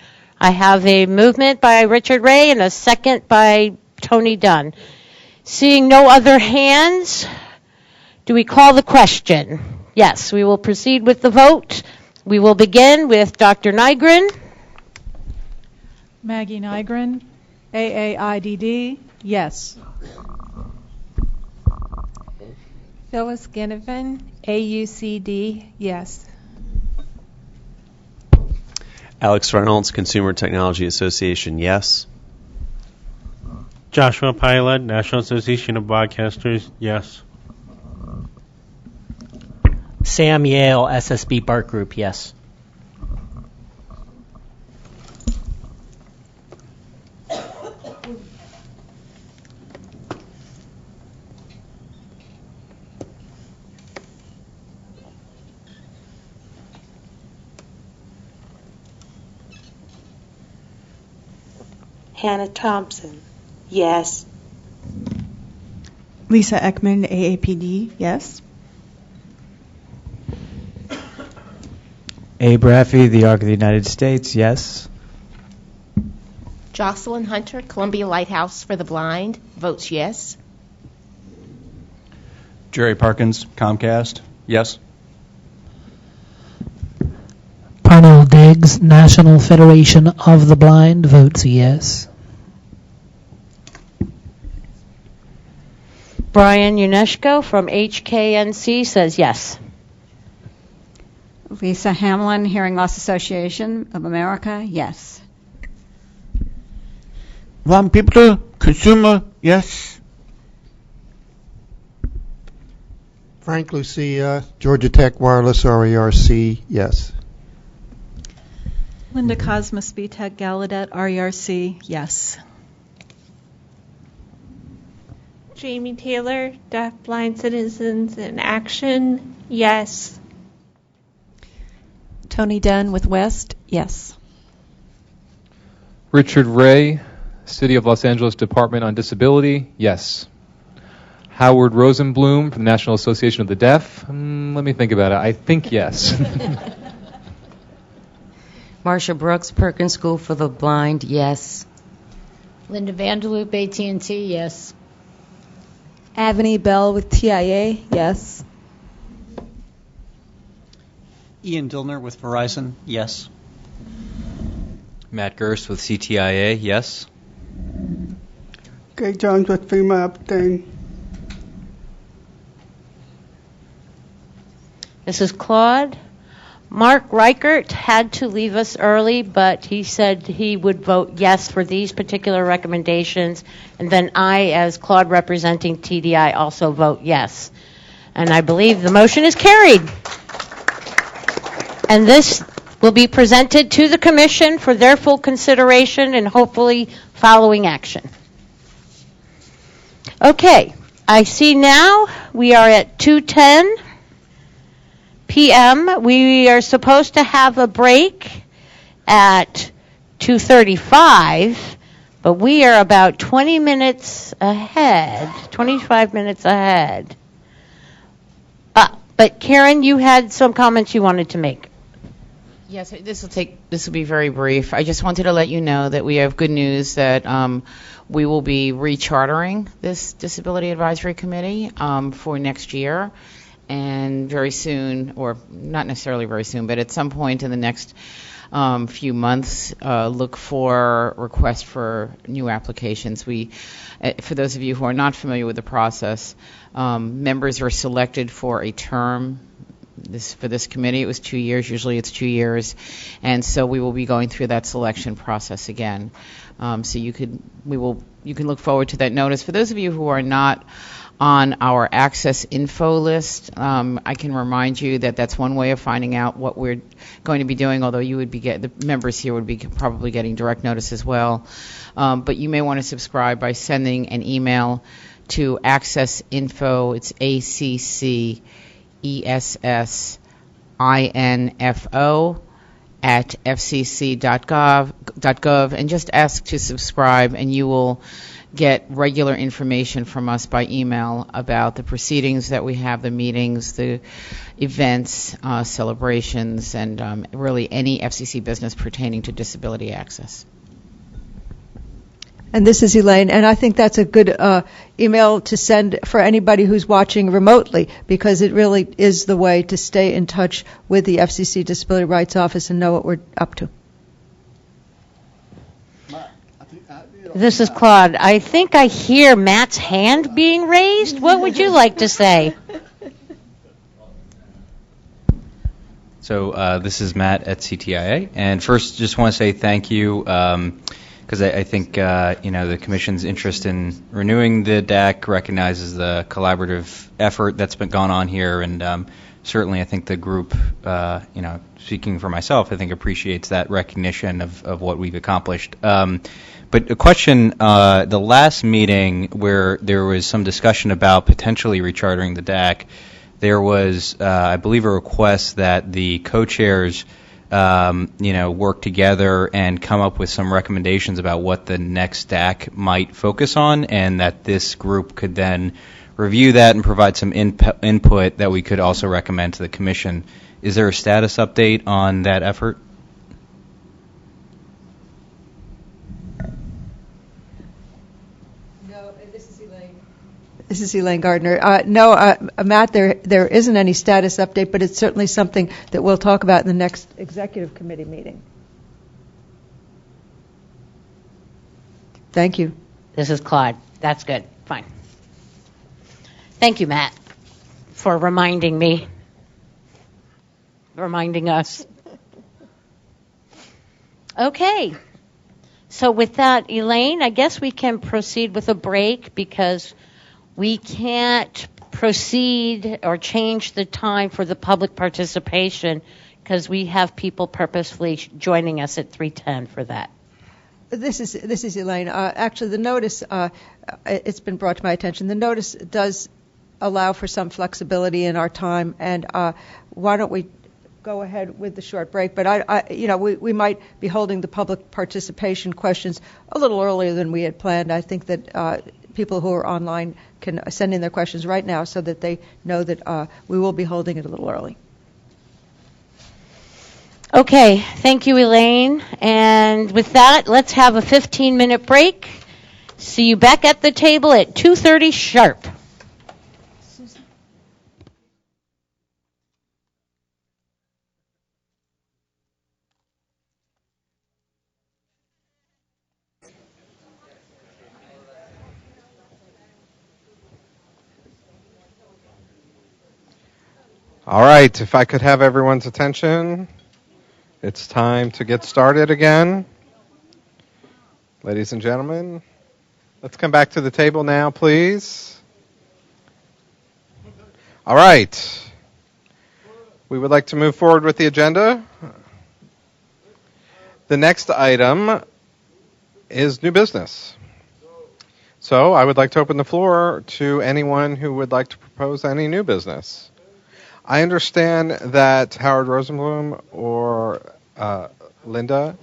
Speaker 23: I have a movement by Richard Ray and a second by Tony Dunn. Seeing no other hands, do we call the question? Yes, we will proceed with the vote. We will begin with Dr. Nygren.
Speaker 5: Maggie Nygren, AAIDD, yes.
Speaker 6: Phyllis Ginnivan, AUCD, yes.
Speaker 7: Alex Reynolds, Consumer Technology Association, yes.
Speaker 8: Joshua Pilot, National Association of Broadcasters, yes.
Speaker 11: Sam Yale, SSB BART Group, yes.
Speaker 12: Hannah Thompson, yes.
Speaker 21: Lisa Ekman, AAPD, yes.
Speaker 13: Abe Raffy, the Arc of the United States, yes.
Speaker 30: Jocelyn Hunter, Columbia Lighthouse for the Blind, votes yes.
Speaker 16: Jerry Parkins, Comcast, yes.
Speaker 14: Parnell Diggs, National Federation of the Blind, votes yes.
Speaker 23: Brian Unesco from HKNC says yes.
Speaker 9: Lisa Hamlin, Hearing Loss Association of America, yes.
Speaker 27: Ron People, Consumer, yes.
Speaker 15: Frank Lucia, Georgia Tech Wireless RERC, yes.
Speaker 17: Linda Cosmas, BTEC Gallaudet, RERC, yes.
Speaker 10: Jamie Taylor, Deaf Blind Citizens in Action, yes.
Speaker 19: Tony Dunn with West, yes.
Speaker 28: Richard Ray, City of Los Angeles Department on Disability, yes. Howard Rosenblum from the National Association of the Deaf, let me think about it. I think yes.
Speaker 22: Marsha Brooks, Perkins School for the Blind, yes.
Speaker 30: Linda Vanderloop, AT&T, yes.
Speaker 24: Avani Bell with TIA, yes.
Speaker 11: Ian Dillner with Verizon, yes.
Speaker 26: Matt Gerst with CTIA, yes.
Speaker 27: Greg Jones with FEMA, abstain.
Speaker 23: This is Claude. Mark Reichert had to leave us early, but he said he would vote yes for these particular recommendations. And then I, as Claude representing TDI, also vote yes. And I believe the motion is carried. And this will be presented to the Commission for their full consideration and hopefully following action. Okay, I see now we are at 2:10 p.m. We are supposed to have a break at 2:35, But we are about 20 minutes ahead, 25 minutes ahead. But Karen, you had some comments you wanted to make.
Speaker 1: Yes, this will be very brief. I just wanted to let you know that we have good news that we will be rechartering this Disability Advisory Committee for next year. And very soon, or not necessarily very soon, but at some point in the next few months, look for requests for new applications. For those of you who are not familiar with the process, members are selected for a term. For this committee, it was 2 years. Usually, it's 2 years, and so we will be going through that selection process again. So you can look forward to that notice. For those of you who are not on our access info list, I can remind you that that's one way of finding out what we're going to be doing, although you would be the members here would be probably getting direct notice as well. But you may want to subscribe by sending an email to access info. It's ACCESSINFO at fcc.gov, and just ask to subscribe, and you will get regular information from us by email about the proceedings that we have, the meetings, the events, celebrations, and really any FCC business pertaining to disability access.
Speaker 2: And this is Elaine, and I think that's a good email to send for anybody who's watching remotely, because it really is the way to stay in touch with the FCC Disability Rights Office and know what we're up to.
Speaker 23: This is Claude. I think I hear Matt's hand being raised. What would you like to say?
Speaker 26: So this is Matt at CTIA, and first, just want to say thank you, because I think the Commission's interest in renewing the DAC recognizes the collaborative effort that's been gone on here, and certainly I think the group, speaking for myself, I think appreciates that recognition of what we've accomplished. But a question, the last meeting where there was some discussion about potentially rechartering the DAC, there was, I believe, a request that the co-chairs, work together and come up with some recommendations about what the next DAC might focus on, and that this group could then review that and provide some input that we could also recommend to the Commission. Is there a status update on that effort?
Speaker 2: This is Elaine Gardner. Matt, there isn't any status update, but it's certainly something that we'll talk about in the next executive committee meeting. Thank you.
Speaker 23: This is Claude. That's good. Fine. Thank you, Matt, for reminding us. Okay. So with that, Elaine, I guess we can proceed with a break, because we can't proceed or change the time for the public participation, because we have people purposefully joining us at 3:10 for that.
Speaker 2: This is Elaine. Actually, the notice, it's been brought to my attention. The notice does allow for some flexibility in our time, and why don't we go ahead with the short break? But we might be holding the public participation questions a little earlier than we had planned. I think that people who are online can send in their questions right now, so that they know that we will be holding it a little early.
Speaker 23: Okay, thank you, Elaine. And with that, let's have a 15-minute break. See you back at the table at 2:30 sharp.
Speaker 3: All right, if I could have everyone's attention, it's time to get started again. Ladies and gentlemen, let's come back to the table now, please. All right. We would like to move forward with the agenda. The next item is new business. So I would like to open the floor to anyone who would like to propose any new business. I understand that Howard Rosenblum or Linda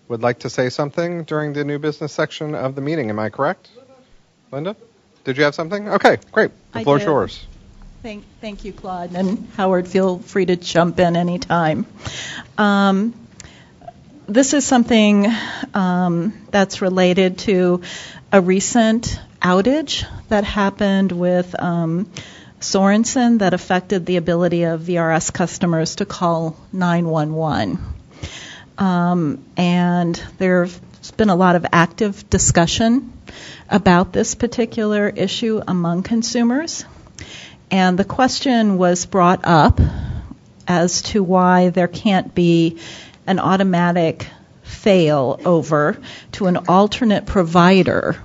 Speaker 3: would like to say something during the new business section of the meeting. Am I correct? Linda? Did you have something? Okay, great. The floor is yours.
Speaker 17: Thank you, Claude. And Howard, feel free to jump in anytime. This is something that's related to a recent outage that happened with Sorensen that affected the ability of VRS customers to call 911. And there's been a lot of active discussion about this particular issue among consumers. And the question was brought up as to why there can't be an automatic fail over to an alternate provider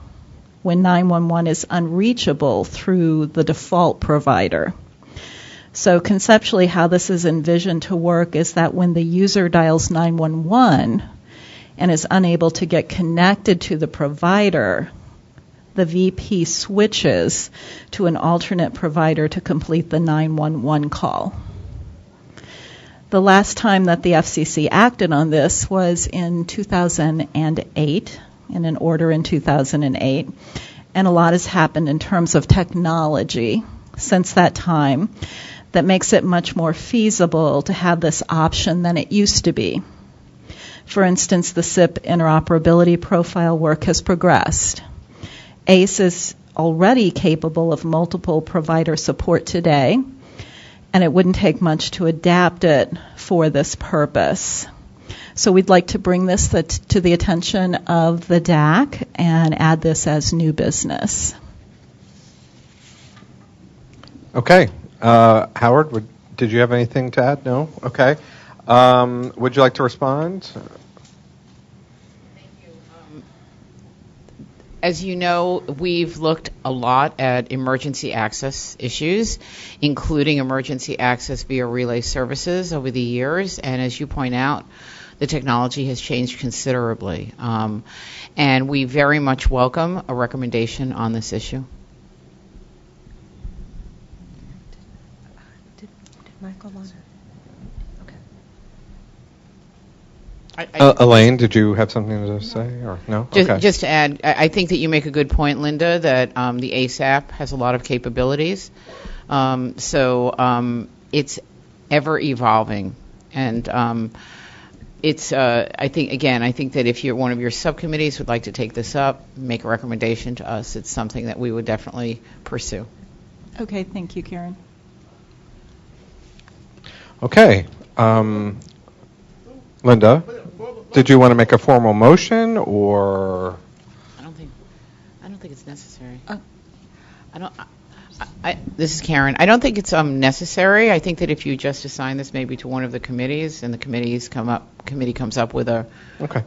Speaker 17: when 911 is unreachable through the default provider. So conceptually, how this is envisioned to work is that when the user dials 911 and is unable to get connected to the provider, the VP switches to an alternate provider to complete the 911 call. The last time that the FCC acted on this was in 2008, in an order in 2008, and a lot has happened in terms of technology since that time that makes it much more feasible to have this option than it used to be. For instance, the SIP interoperability profile work has progressed. ACE is already capable of multiple provider support today, and it wouldn't take much to adapt it for this purpose. So we'd like to bring this to the attention of the DAC and add this as new business.
Speaker 3: Okay. Howard, did you have anything to add? No? Okay. Would you like to respond?
Speaker 1: As you know, we've looked a lot at emergency access issues, including emergency access via relay services over the years. And as you point out, the technology has changed considerably. And we very much welcome a recommendation on this issue.
Speaker 2: Did Michael want to?
Speaker 3: Elaine, did you have something to say or no?
Speaker 1: Just to add, I think that you make a good point, Linda, that the ACE app has a lot of capabilities. So it's ever evolving. And it's, I think that if one of your subcommittees would like to take this up, make a recommendation to us, it's something that we would definitely pursue.
Speaker 17: Okay, thank you, Karen.
Speaker 3: Okay. Linda, did you want to make a formal motion or?
Speaker 1: I don't think it's necessary. This is Karen. I don't think it's necessary. I think that if you just assign this maybe to one of the committees and the committee comes up with a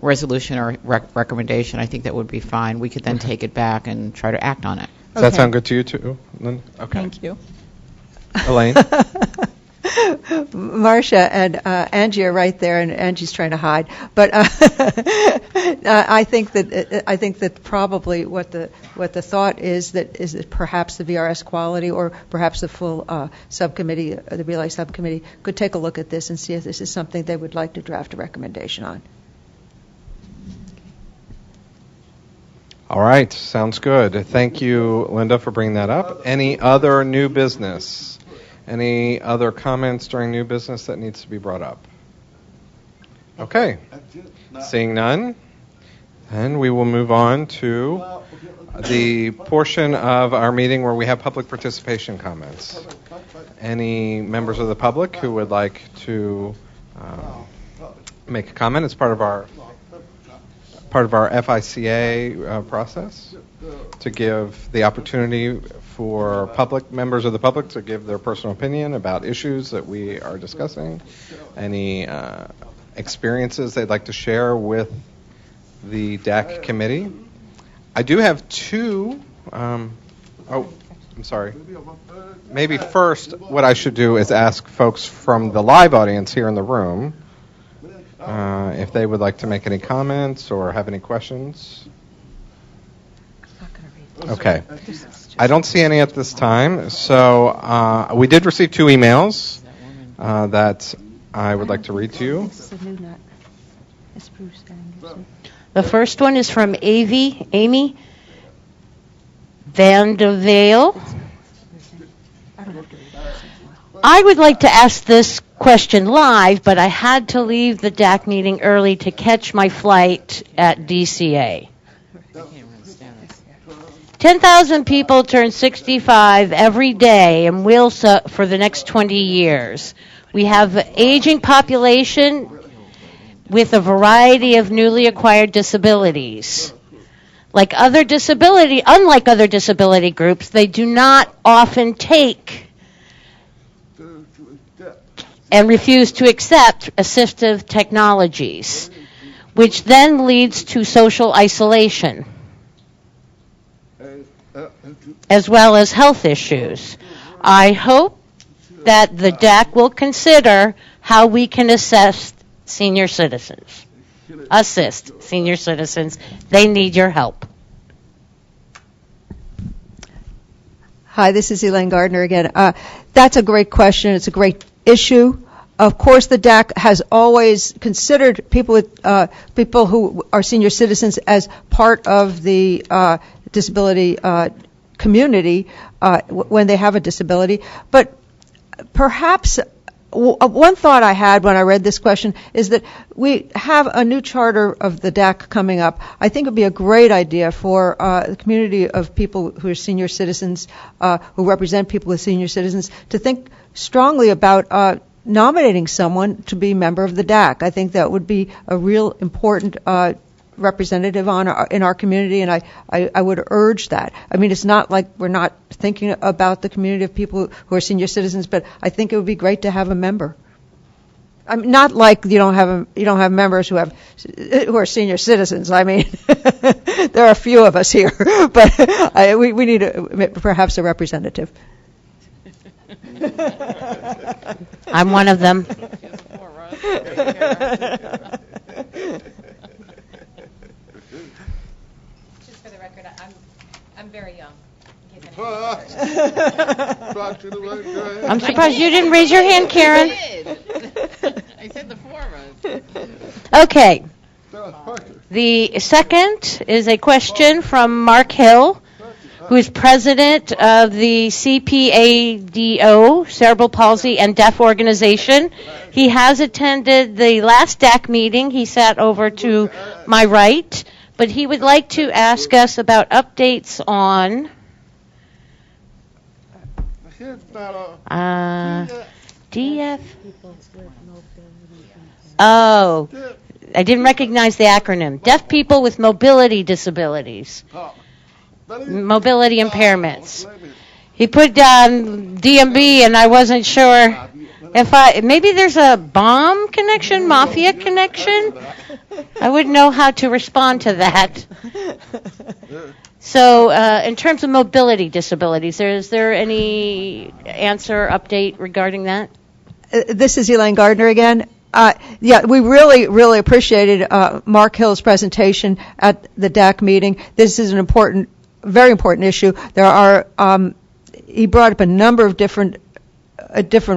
Speaker 1: resolution or recommendation, I think that would be fine. We could then take it back and try to act on it.
Speaker 3: Does that sound good to you too, Linda? Okay.
Speaker 17: Thank you.
Speaker 3: Elaine?
Speaker 2: Marcia and Angie are right there, and Angie's trying to hide. But I think that probably what the thought is that perhaps the VRS quality or perhaps the full subcommittee, the relay subcommittee, could take a look at this and see if this is something they would like to draft a recommendation on.
Speaker 3: All right, sounds good. Thank you, Linda, for bringing that up. Any other new business? Any other comments during new business that needs to be brought up? Okay. Seeing none, then we will move on to the portion of our meeting where we have public participation comments. Any members of the public who would like to make a comment as part of our FICA process, to give the opportunity for members of the public to give their personal opinion about issues that we are discussing, any experiences they'd like to share with the DAC committee. I do have two. I'm sorry. Maybe first what I should do is ask folks from the live audience here in the room if they would like to make any comments or have any questions. Okay. I don't see any at this time. So we did receive 2 emails that I would like to read to you.
Speaker 23: The first one is from Amy Van de Vale. I would like to ask this question live, but I had to leave the DAC meeting early to catch my flight at DCA. 10,000 people turn 65 every day and will for the next 20 years. We have an aging population with a variety of newly acquired disabilities. Unlike other disability groups, they do not often take and refuse to accept assistive technologies, which then leads to social isolation, as well as health issues. I hope that the DAC will consider how we can assist senior citizens. They need your help.
Speaker 2: Hi, this is Elaine Gardner again. That's a great question. It's a great issue. Of course, the DAC has always considered people who are senior citizens as part of the disability community when they have a disability. But perhaps one thought I had when I read this question is that we have a new charter of the DAC coming up. I think it would be a great idea for the community of people who are senior citizens, who represent people with senior citizens, to think strongly about nominating someone to be a member of the DAC. I think that would be a real important representative in our community, and I would urge that. I mean, it's not like we're not thinking about the community of people who are senior citizens, but I think it would be great to have a member. I mean, not like you don't have members who are senior citizens. I mean, there are a few of us here, but we need perhaps a representative.
Speaker 23: I'm one of them.
Speaker 4: Just for the record, I'm very young.
Speaker 23: I'm surprised you didn't raise your hand, Karen.
Speaker 1: I said the four of us.
Speaker 23: Okay. The second is a question from Mark Hill, who is president of the CPADO, Cerebral Palsy and Deaf Organization. He has attended the last DAC meeting. He sat over to my right, but he would like to ask us about updates on DF. Oh, I didn't recognize the acronym. Deaf people with mobility disabilities. Mobility impairments. He put down DMB, and I wasn't sure maybe there's a bomb connection, mafia connection. I wouldn't know how to respond to that. So, in terms of mobility disabilities, is there any update regarding that?
Speaker 2: This is Elaine Gardner again. We really appreciated Mark Hill's presentation at the DAC meeting. This is an very important issue. He brought up a number of different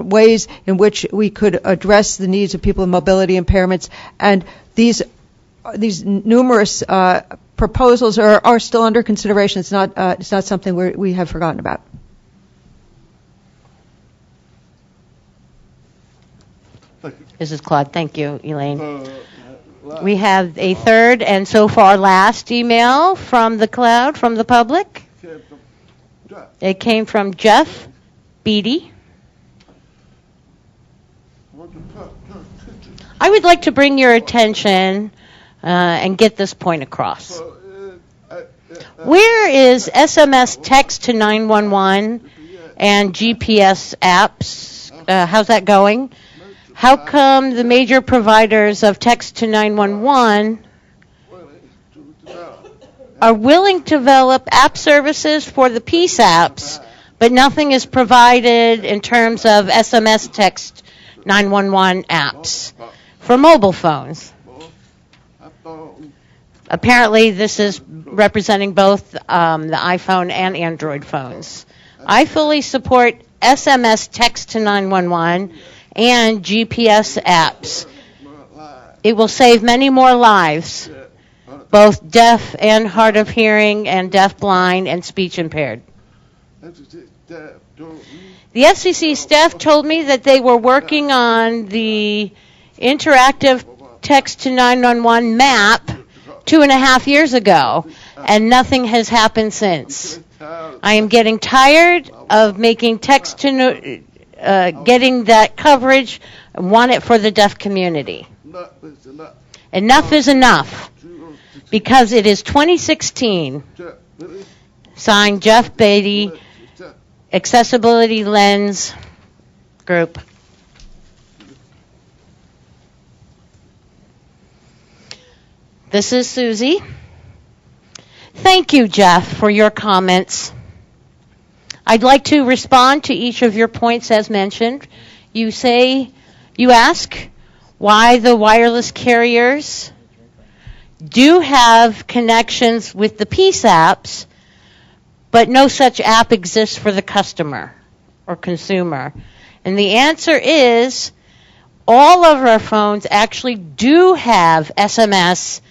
Speaker 2: ways in which we could address the needs of people with mobility impairments, and these numerous proposals are still under consideration. It's not something we have forgotten about.
Speaker 23: This is Claude. Thank you, Elaine. We have a third and so far last email from the cloud, from the public. It came from Jeff Beatty. I would like to bring your attention and get this point across. Where is SMS text to 911 and GPS apps? How's that going? How come the major providers of text to 911 are willing to develop app services for the Peace apps, but nothing is provided in terms of SMS text 911 apps for mobile phones? Apparently, this is representing both the iPhone and Android phones. I fully support SMS text to 911 and GPS apps. It will save many more lives, both deaf and hard of hearing and deaf blind and speech impaired. The FCC staff told me that they were working on the interactive text to 911 map 2.5 years ago, and nothing has happened since. I am getting tired of making text to getting that coverage. I want it for the deaf community. Enough is enough, because it is 2016. Signed, Jeff Beatty, Accessibility Lens Group. This is Susie. Thank you, Jeff, for your comments. I'd like to respond to each of your points as mentioned. You ask why the wireless carriers do have connections with the PSAPs, but no such app exists for the customer or consumer. And the answer is all of our phones actually do have SMS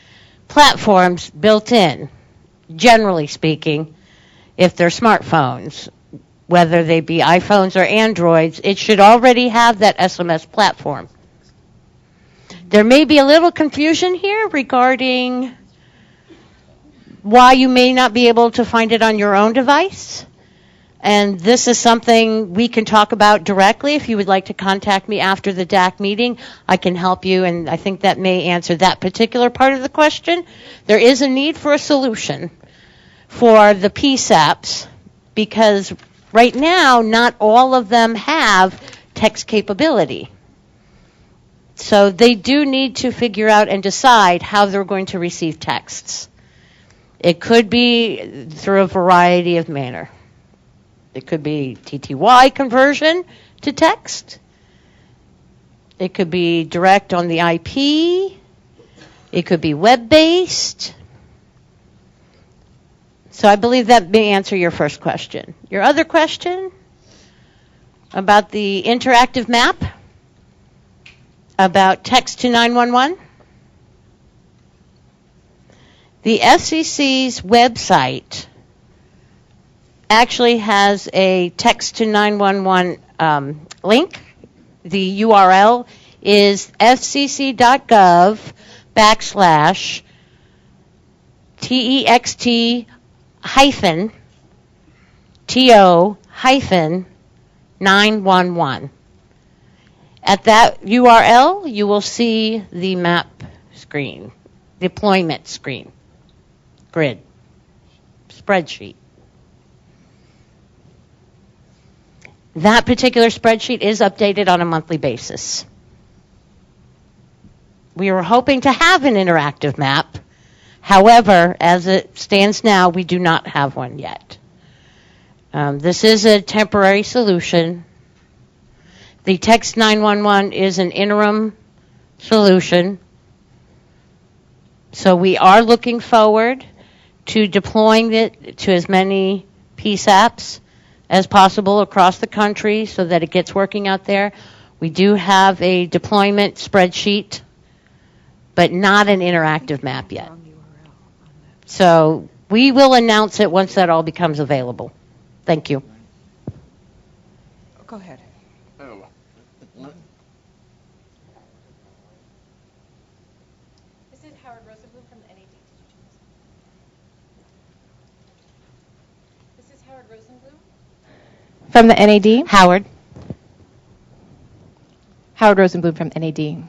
Speaker 23: platforms built in, generally speaking, if they're smartphones. Whether they be iPhones or Androids, it should already have that SMS platform. There may be a little confusion here regarding why you may not be able to find it on your own device. And this is something we can talk about directly. If you would like to contact me after the DAC meeting, I can help you, and I think that may answer that particular part of the question. There is a need for a solution for the PSAPs, because right now, not all of them have text capability. So they do need to figure out and decide how they're going to receive texts. It could be through a variety of manner. It could be TTY conversion to text. It could be direct on the IP. It could be web-based. So I believe that may answer your first question. Your other question about the interactive map, about text to 911. The FCC's website actually has a text to 911 link. The URL is fcc.gov/TEXT-TO-911. At that URL, you will see the map screen, deployment screen, grid, spreadsheet. That particular spreadsheet is updated on a monthly basis. We were hoping to have an interactive map. However, as it stands now, we do not have one yet. This is a temporary solution. The Text 911 is an interim solution. So we are looking forward to deploying it to as many PSAPs as possible across the country so that it gets working out there. We do have a deployment spreadsheet, but not an interactive map yet. So we will announce it once that all becomes available. Thank you.
Speaker 2: Go ahead.
Speaker 4: This is Howard Rosenblum from the NAD. This is Howard Rosenblum from the NAD.
Speaker 23: Howard
Speaker 4: Rosenblum from NAD.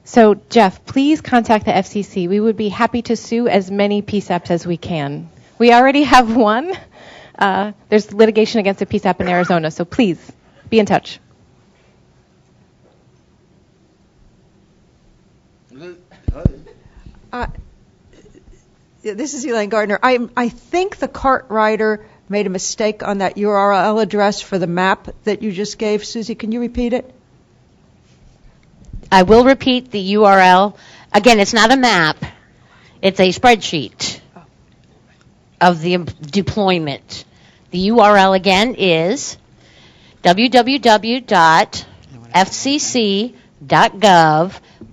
Speaker 4: So, Jeff, please contact the FCC. We would be happy to sue as many PSAPs as we can. We already have one. There's litigation against a PSAP in Arizona, so please be in touch.
Speaker 2: This is Elaine Gardner. I think the cart rider made a mistake on that URL address for the map that you just gave. Susie, can you repeat it?
Speaker 23: I will repeat the URL. Again, it's not a map. It's a spreadsheet of the deployment. The URL again is www.fcc.gov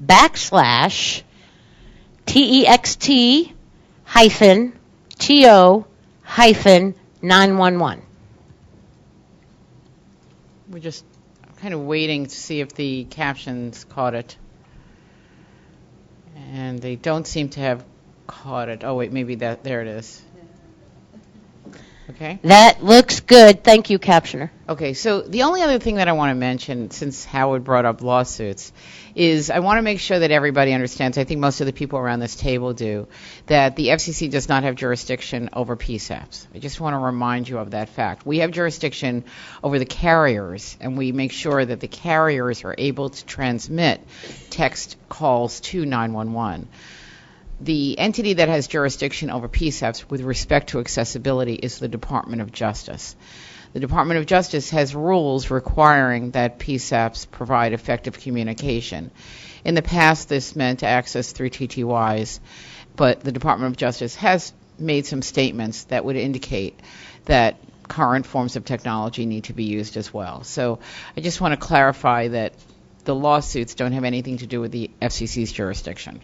Speaker 23: /TXT-TO-911.
Speaker 1: We're just kind of waiting to see if the captions caught it. And they don't seem to have caught it. Oh, wait, maybe there it is. Okay.
Speaker 23: That looks good. Thank you, Captioner.
Speaker 1: Okay, so the only other thing that I want to mention, since Howard brought up lawsuits, is I want to make sure that everybody understands, I think most of the people around this table do, that the FCC does not have jurisdiction over PSAPs. I just want to remind you of that fact. We have jurisdiction over the carriers, and we make sure that the carriers are able to transmit text calls to 911. The entity that has jurisdiction over PSAPs with respect to accessibility is the Department of Justice. The Department of Justice has rules requiring that PSAPs provide effective communication. In the past, this meant access through TTYs, but the Department of Justice has made some statements that would indicate that current forms of technology need to be used as well. So I just want to clarify that the lawsuits don't have anything to do with the FCC's jurisdiction.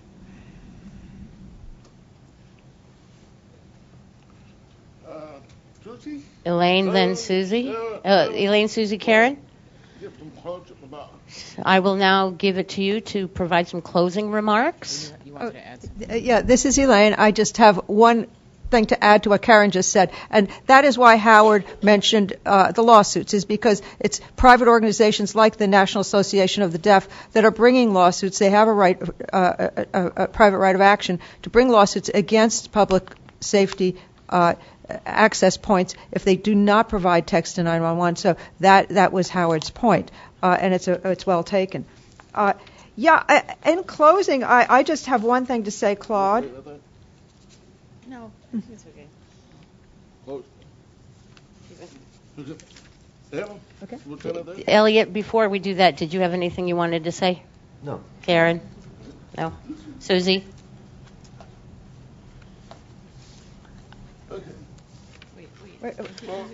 Speaker 23: Elaine, then Susie. Elaine, Susie, Karen. I will now give it to you to provide some closing remarks.
Speaker 1: You wanted to add something?
Speaker 2: Yeah, this is Elaine. I just have one thing to add to what Karen just said, and that is why Howard mentioned the lawsuits, is because it's private organizations like the National Association of the Deaf that are bringing lawsuits. They have a right, a private right of action to bring lawsuits against public safety access points if they do not provide text to 911. So that was Howard's point, and it's well taken. In closing, I just have one thing to say, Claude.
Speaker 1: No, it's okay.
Speaker 2: Okay.
Speaker 23: Elliot, before we do that, did you have anything you wanted to say?
Speaker 5: No.
Speaker 23: Karen? No. Susie?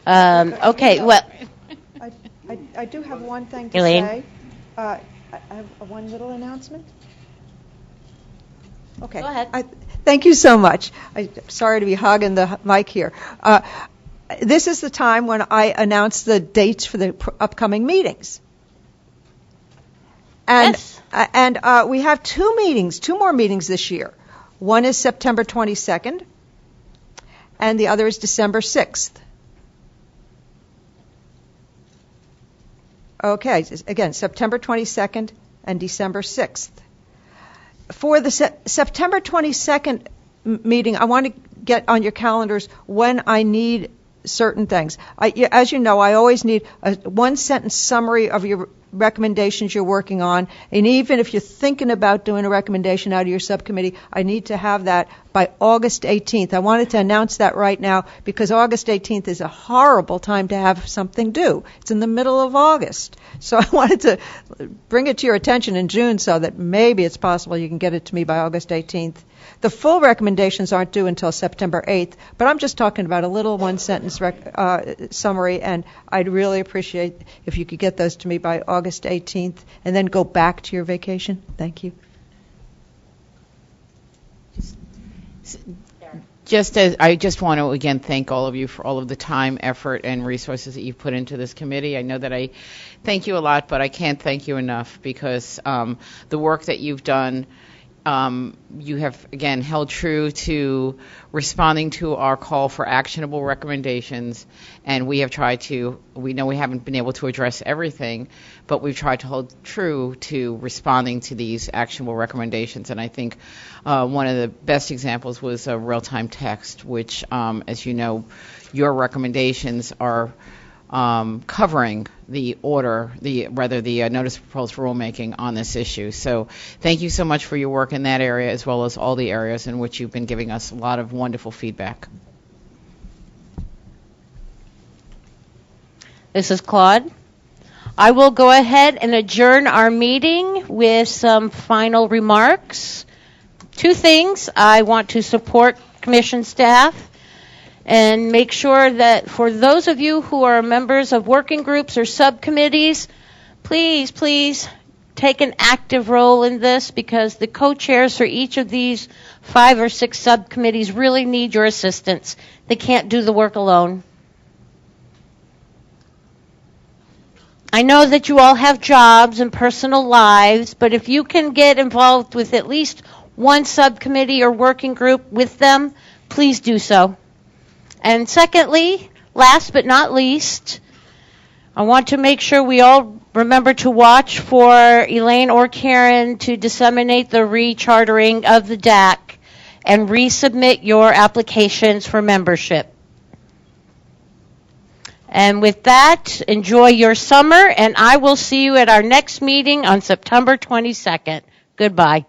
Speaker 23: Okay, well...
Speaker 2: I do have one thing to
Speaker 23: Elaine?
Speaker 2: say. I have one little announcement. Okay.
Speaker 23: Go ahead.
Speaker 2: Thank you so much. I'm sorry to be hogging the mic here. This is the time when I announce the dates for the upcoming meetings. And,
Speaker 23: yes.
Speaker 2: And we have two more meetings this year. One is September 22nd, and the other is December 6th. Okay, again, September 22nd and December 6th. For the September 22nd meeting, I want to get on your calendars when I need certain things. As you know, I always need a one-sentence summary of your recommendations you're working on, and even if you're thinking about doing a recommendation out of your subcommittee, I need to have that by August 18th. I wanted to announce that right now because August 18th is a horrible time to have something due. It's in the middle of August. So I wanted to bring it to your attention in June so that maybe it's possible you can get it to me by August 18th. The full recommendations aren't due until September 8th, but I'm just talking about a little one-sentence summary, and I'd really appreciate if you could get those to me by August 18th and then go back to your vacation. Thank you.
Speaker 1: I just want to again thank all of you for all of the time, effort, and resources that you've put into this committee. I know that I thank you a lot, but I can't thank you enough because the work that you've done, you have again held true to responding to our call for actionable recommendations, and we have tried to. We know we haven't been able to address everything, but we've tried to hold true to responding to these actionable recommendations. And I think one of the best examples was real-time text, which, as you know, your recommendations are covering the notice of proposed rulemaking on this issue. So thank you so much for your work in that area as well as all the areas in which you've been giving us a lot of wonderful feedback.
Speaker 23: This is Claude. I will go ahead and adjourn our meeting with some final remarks. Two things. I want to support Commission staff and make sure that for those of you who are members of working groups or subcommittees, please take an active role in this because the co-chairs for each of these 5 or 6 subcommittees really need your assistance. They can't do the work alone. I know that you all have jobs and personal lives, but if you can get involved with at least one subcommittee or working group with them, please do so. And secondly, last but not least, I want to make sure we all remember to watch for Elaine or Karen to disseminate the rechartering of the DAC and resubmit your applications for membership. And with that, enjoy your summer, and I will see you at our next meeting on September 22nd. Goodbye.